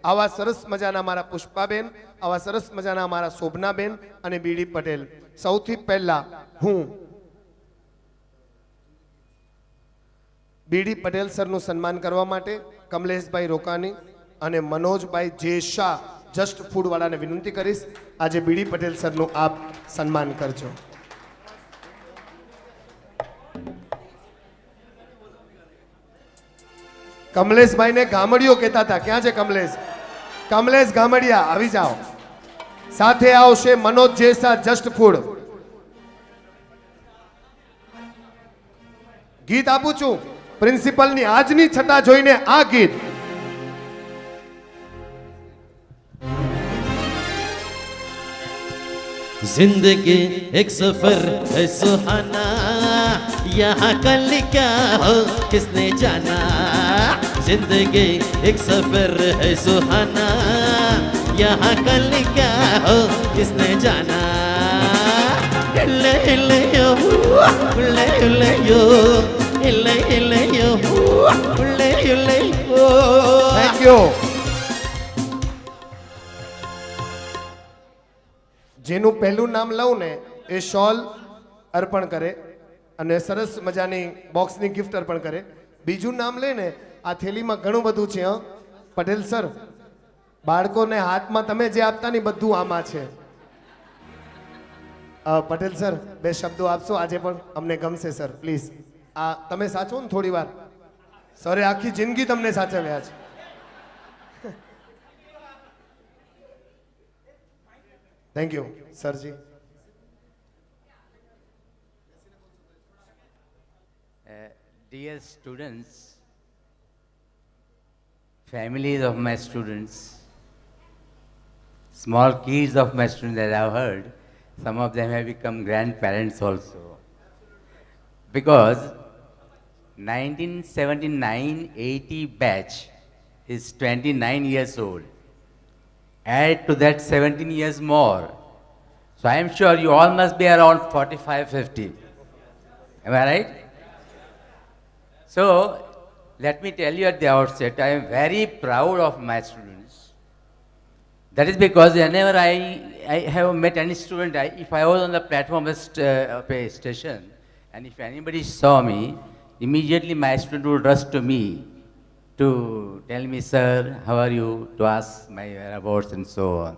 આવા સરસ મજાના મારા પુષ્પાબેન, આવા સરસ મજાના મારા શોભનાબેન અને બીડી પટેલ. સૌથી પહેલા હું બીડી પટેલ સરનું સન્માન કરવા માટે કમલેશભાઈ રોકાણી અને મનોજભાઈ જે શાહ જસ્ટ ફૂડ વાળાને વિનંતી કરીશ, આજે બીડી પટેલ સરનું આપ સન્માન કરજો. કમલેશભાઈને ગામડિયો કહેતા હતા. ક્યાં છે કમલેશ? કમલેશ ગામડિયા આવી જાઓ. સાથે આવશે મનોજ જેસા જસ્ટ ફૂડ. ગીત આપું છું પ્રિન્સિપલની આજની છટા જોઈને. આ ગીત जिंदगी एक सफर है सुहाना, यहाँ कल क्या हो किसने जाना. जिंदगी एक सफर है सुहाना, यहाँ कल क्या हो किसने जाना. हिले हिले यो, हिले हिले यो, हिले हिले यो, हिले हिले यो. Thank you. જેનું પહેલું નામ લઉં ને એ શોલ અર્પણ કરે અને સરસ મજાની બોક્સની ગિફ્ટ અર્પણ કરે. બીજું નામ લે ને આ થેલીમાં ઘણું બધું છે. પટેલ સર, બાળકોને હાથમાં તમે જે આપતા ને બધું આમાં છે. પટેલ સર, બે શબ્દો આપશો આજે પણ, અમને ગમશે સર પ્લીઝ. આ તમે સાચવો ને થોડી વાર. સરે આખી જિંદગી તમને સાચવ્યા છે. થેન્ક યુ સરજી. Dear students, families of my students, small kids of my students that I've heard, some of them have become grandparents also. Because 1979-80 batch is 29 years old. Add to that 17 years more. So I am sure you all must be around 45-50. Am I right? So let me tell you at the outset, I am very proud of my students. That is because whenever I have met any student, if I was on the platform of a station, and if anybody saw me, immediately my student would rush to me to tell me, sir, how are you, to ask my whereabouts and so on.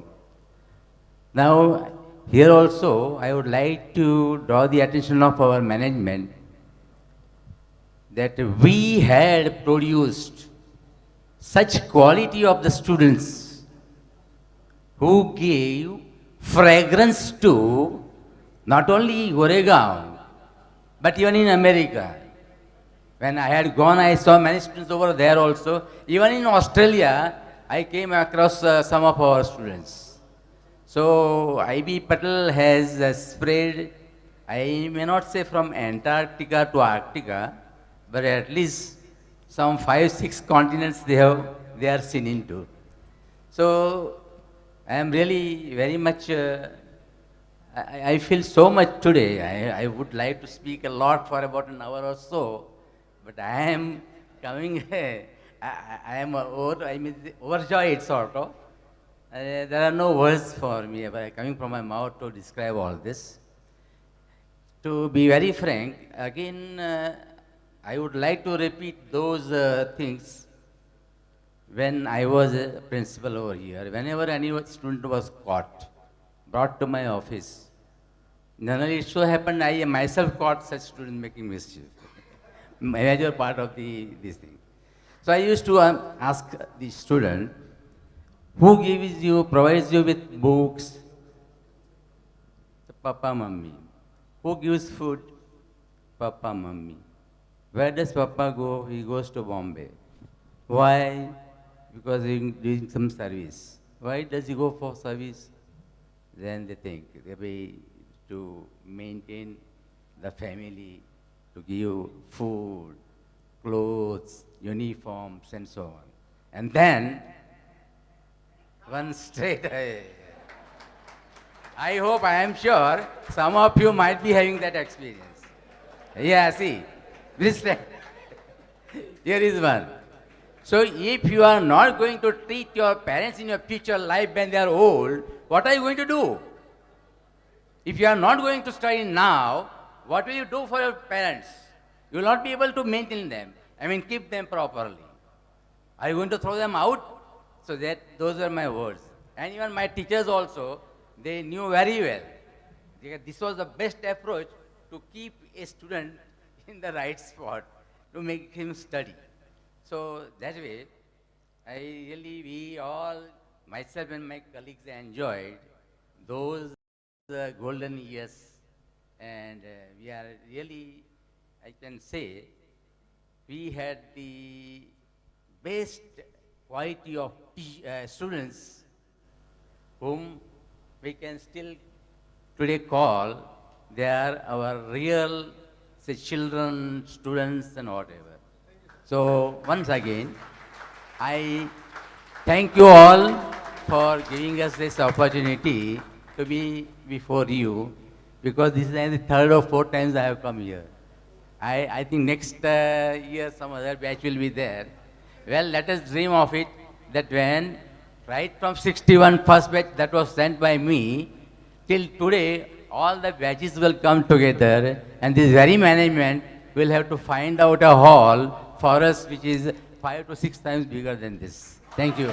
Now, here also, I would like to draw the attention of our management that we had produced such quality of the students who gave fragrance to not only Goregaon, but even in America. When I had gone, I saw many students over there also. Even in Australia, I came across some of our students. So, IB Patel has spread, I may not say from Antarctica to Arctica, but at least some 5-6 continents they are seen into. So, I am really very much, I feel so much today. I would like to speak a lot for about an hour or so. But I am coming, I am overjoyed sort of. There are no words for me coming from my mouth to describe all this. To be very frank, again, I would like to repeat those things when I was a principal over here. Whenever any student was caught, brought to my office, generally it so happened I myself caught such students making mischief. Major part of this thing. So I used to ask the student, who provides you with books? Papa, Mummy. Who gives food? Papa, Mummy. Where does Papa go? He goes to Bombay. Why? Because he's doing some service. Why does he go for service? Then they think, maybe to maintain the family to give food, clothes, uniforms, and so on. And then, one straight I hope, I am sure, some of you might be having that experience. Yeah, see, this here is one. So if you are not going to treat your parents in your future life when they are old, what are you going to do? If you are not going to study now, what will you do for your parents? You will not be able to maintain them. I mean, keep them properly. Are you going to throw them out? So that those were my words. And even my teachers also, they knew very well. This was the best approach to keep a student in the right spot, to make him study. So that way, we all, myself and my colleagues, enjoyed those golden years. And we are really, I can say, we had the best quality of students whom we can still today call, they are our real, say, children, students, and whatever. So once again, I thank you all for giving us this opportunity to be before you, because this is the third or fourth times I have come here. I think next year some other batch will be there. Well, let us dream of it, that when, right from 61 first batch that was sent by me, till today, all the batches will come together, and this very management will have to find out a hall for us which is 5 to 6 times bigger than this. Thank you.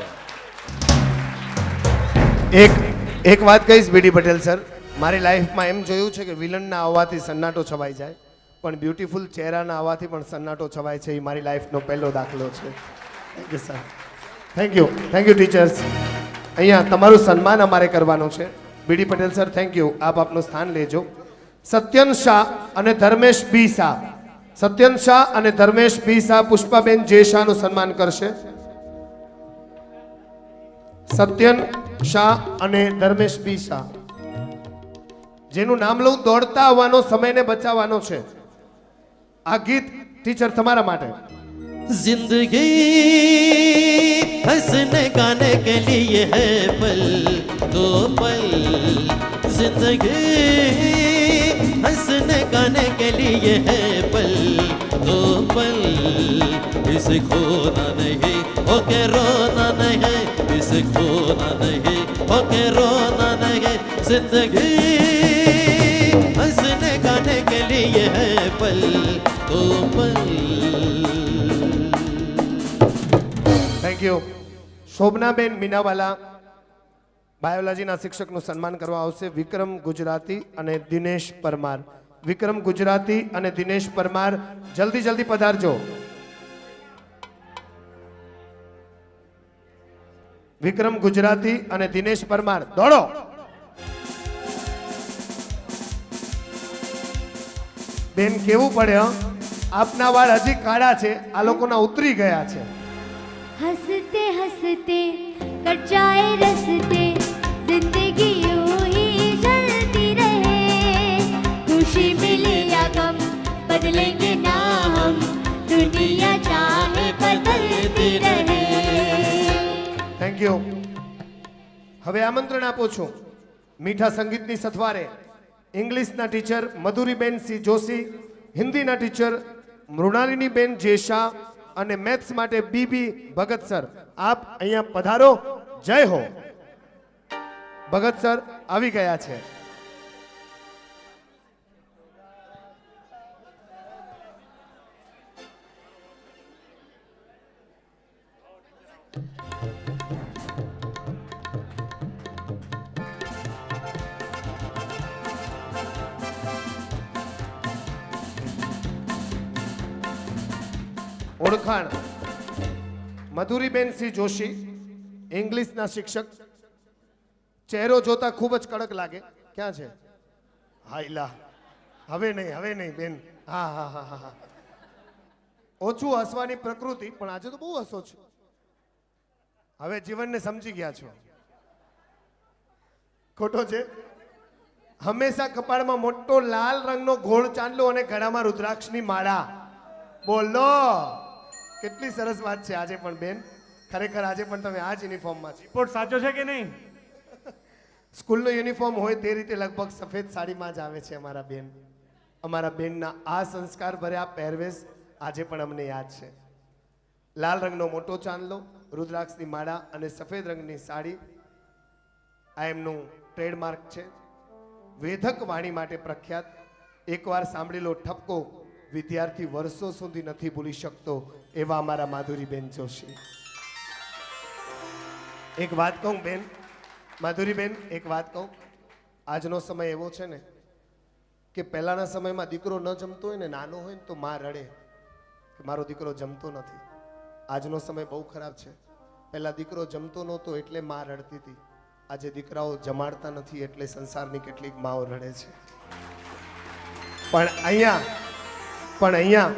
એક વાત કહીશ બીડી Patel sir, મારી લાઈફમાં એમ જોયું છે કે વિલનના આવવાથી સન્નાટો છવાઈ જાય, પણ બ્યુટીફુલ ચહેરાના આવવાથી પણ સન્નાટો છવાય છે. એ મારી લાઈફનો પહેલો દાખલો છે. Thank you sir. Thank you teachers. અહીંયા તમારું સન્માન અમારે કરવાનું છે. બીડી પટેલ સર, થેન્ક યુ. આપ આપનું સ્થાન લેજો. સત્યન શાહ અને ધર્મેશ બી શાહ, સત્યન શાહ અને ધર્મેશ બી શાહ પુષ્પાબેન જે શાહનું સન્માન કરશે. સત્યન શાહ અને ધર્મેશ બી શાહ, જેનું નામ લઉં દોડતા આવવાનો સમયને બચાવવાનો છે. આ ગીત ટીચર તમારા માટે. जिंदगी हंसने गाने के लिए है पल दो पल, जिंदगी हंसने गाने के लिए है पल दो पल, इसे खोना नहीं होके रोना नहीं, इसे खोना नहीं होके रोना नहीं, जिंदगी हंसने गाने के लिए है पल दो पल. Thank you. શોભનાબેન મીનાવાલા બાયોલોજીના શિક્ષકનું સન્માન કરવા આવશે. વિક્રમ ગુજરાતી અને દિનેશ પરમાર, વિક્રમ ગુજરાતી અને દિનેશ પરમાર જલ્દી પધારજો. વિક્રમ ગુજરાતી અને દિનેશ પરમાર, દોડો. બેન કેવું પડે, આપના વાળ હજી કાળા છે, આ લોકોના ઉતરી ગયા છે. हंसते हंसते कट जाए रस्ते, जिंदगी यूं ही चलती रहे, खुशी मिले या गम बदलेंगे ना हम, दुनिया चाहे बदलती रहे. Thank you. હવે આમંત્રણ આપું છું મીઠા સંગીતની સથવારે ઇંગ્લિશના ટીચર મધુરીબેન સી જોશી, હિન્દીના ટીચર મૃણાલિનીબેન જે શાહ અને મેથ્સ માટે બીબી ભગત સર. આપ અહીંયા પધારો. જય હો. ભગત સર આવી ગયા છે. ઓળખાણ મધુરીબેન સી જોશી, ઇંગ્લિશના શિક્ષક. ચહેરો જોતા ખૂબ જ કડક લાગે. ક્યાં છે? હાઈલા, હવે નહીં બેન. હા હા હા હા હા. ઓછું હસવાની પ્રકૃતિ, પણ આજે તો બહુ હસો છો. હવે જીવનને સમજી ગયા છો. ખોટો છે? હંમેશા કપાળમાં મોટો લાલ રંગનો ગોળ ચાંદલો અને ગળામાં રુદ્રાક્ષની માળા. બોલો, કેટલી સરસ વાત છે આજે પણ બેન. ખરેખર આજે પણ તમે આ જ યુનિફોર્મમાં છો. રિપોર્ટ સાચો છે કે નહીં? સ્કૂલનો યુનિફોર્મ હોય તે રીતે લગભગ સફેદ સાડીમાં જ આવે છે અમારા બેન. અમારા બેનના આ સંસ્કાર ભર્યા પહેરવેશ આજે પણ અમને યાદ છે. લાલ રંગનો મોટો ચાંદલો, રુદ્રાક્ષની માળા અને સફેદ રંગની સાડી આ એમનું ટ્રેડમાર્ક છે. વેધક વાણી માટે પ્રખ્યાત. એકવાર સાંભળેલો ઠપકો વિદ્યાર્થી વર્ષો સુધી નથી ભૂલી શકતો એવા અમારા માધુરીબેન જોશી. એક વાત કહું બેન, માધુરીબેન એક વાત કહું, આજનો સમય એવો છે ને કે પહેલાના સમયમાં દીકરો ન જમતો હોય ને, નાનો હોય ને તો માં રડે કે મારો દીકરો જમતો નથી. આજનો સમય બહુ ખરાબ છે. પહેલા દીકરો જમતો નહોતો એટલે માં રડતી હતી. આજે દીકરાઓ જમાડતા નથી એટલે સંસારની કેટલીક માઓ રડે છે. પણ અહીંયા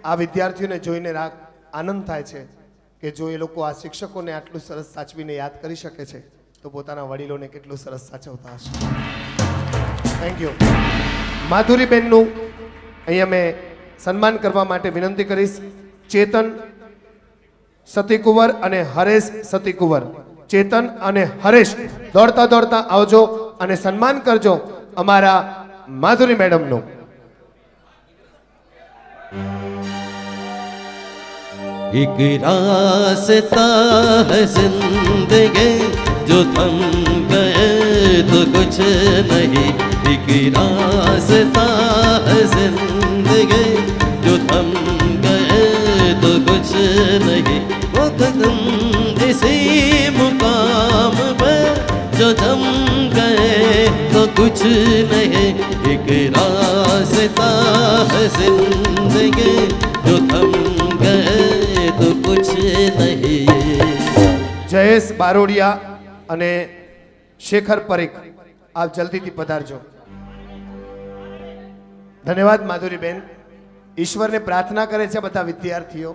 આ વિદ્યાર્થીઓને જોઈને આનંદ થાય છે કે જો એ લોકો આ શિક્ષકોને આટલું સરસ સાચવીને યાદ કરી શકે છે તો પોતાના વડીલોને કેટલું સરસ સાચવતા હશે. Thank you. માધુરીબેનનું અહીંયા મેં સન્માન કરવા માટે વિનંતી કરીશ. ચેતન સતીકુંવર અને હરેશ સતીકુંવર. ચેતન અને હરેશ દોડતા દોડતા આવજો અને સન્માન કરજો અમારા માધુરી મેડમનું. एक रास्ता है जिंदगी जो थम गए तो कुछ नहीं. एक रास्ता है जिंदगी जो थम गए तो कुछ नहीं. वो कदम इसी मुकाम पर जो जम गए तो कुछ नहीं. एक रास्ता है जिंदगी जो थम गए तो कुछ नहीं. જયેશ બારોડિયા અને શેખર પરીખ આપ જલ્દીથી પધારજો. ધન્યવાદ માધુરીબેન. ઈશ્વરને પ્રાર્થના કરે છે બધા વિદ્યાર્થીઓ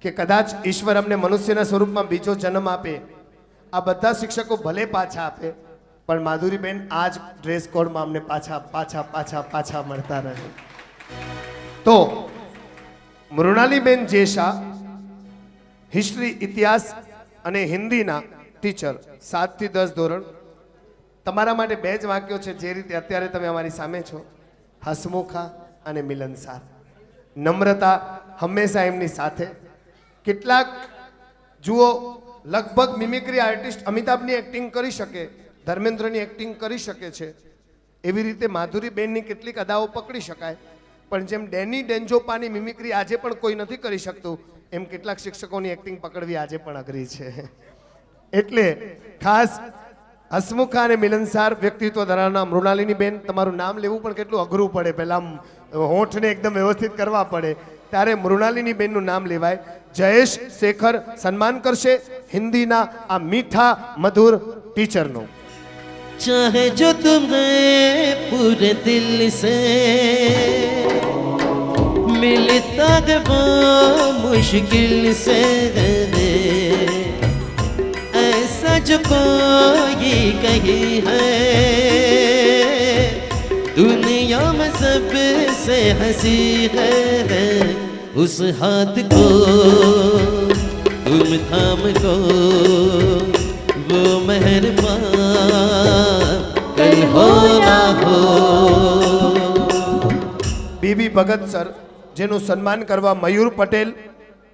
કે કદાચ ઈશ્વર અમને મનુષ્યના સ્વરૂપમાં બીજો જન્મ આપે. આ બધા શિક્ષકો ભલે પાછા આપે પણ માધુરીબેન આ જ ડ્રેસ કોડમાં અમને પાછા પાછા પાછા પાછા મળતા રહે. તો મૃણાલીબેન જે શાહ હિસ્ટ્રી, ઇતિહાસ અને હિન્દીના ટીચર, 7 થી 10 ધોરણ. તમારા માટે 2 જ વાક્યો છે જે રીતે અત્યારે તમે અમારી સામે છો. હસમુખા અને મિલનસાર. નમ્રતા હંમેશા એમની સાથે. કેટલાક જુઓ, લગભગ મિમિક્રી આર્ટિસ્ટ અમિતાભની એક્ટિંગ કરી શકે, ધર્મેન્દ્રની એક્ટિંગ કરી શકે છે, એવી રીતે માધુરીબેનની કેટલીક અદાઓ પકડી શકાય. પણ જેમ ડેની ડેન્જોપાની મિમિક્રી આજે પણ કોઈ નથી કરી શકતું એમ કેટલાક શિક્ષકોની એક્ટિંગ પકડવી આજે પણ અઘરી છે. એટલે ખાસ હસમુખા અને મિલનસાર વ્યક્તિત્વ ધરાવનાર મૃણાલિની બેન, તમારું નામ લેવું પણ કેટલું અઘરું પડે. પહેલા હોઠને એકદમ વ્યવસ્થિત કરવા પડે, ત્યારે મૃણાલિની બેનનું નામ લેવાય. જયેશ શેખર સન્માન કરશે હિન્દીના આ મીઠા મધુર ટીચરનું. चाहे जो तुम्हें पूरे दिल से मिलता है वो मुश्किल से है, ऐसा जो कोई कहीं है दुनिया में सबसे हंसी है, उस हाथ को तुम थाम को वो मेहरबान कल हो ना हो. બીબી ભગત સર, જેનું સન્માન કરવા મયુર પટેલ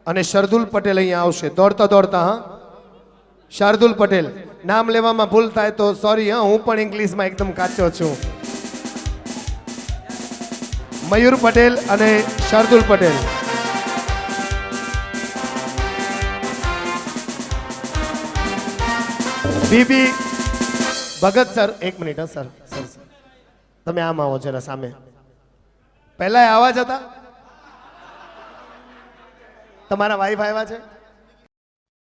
અને શાર્દુલ પટેલ અહીંયા આવશે. દોડતા દોડતા. હા, શાર્દુલ પટેલ. નામ લેવામાં ભૂલ થાય તો સોરી. હા, હું પણ ઇંગ્લિશમાં એકદમ કાચો છું. મયુર પટેલ અને શાર્દુલ પટેલ. બીબી ભગત સર, 1 મિનિટ. હા સર, સર સર તમે આમ આવો જરા સામે. પહેલા આવા જ હતા? તમારા વાઈફ આવ્યા છે?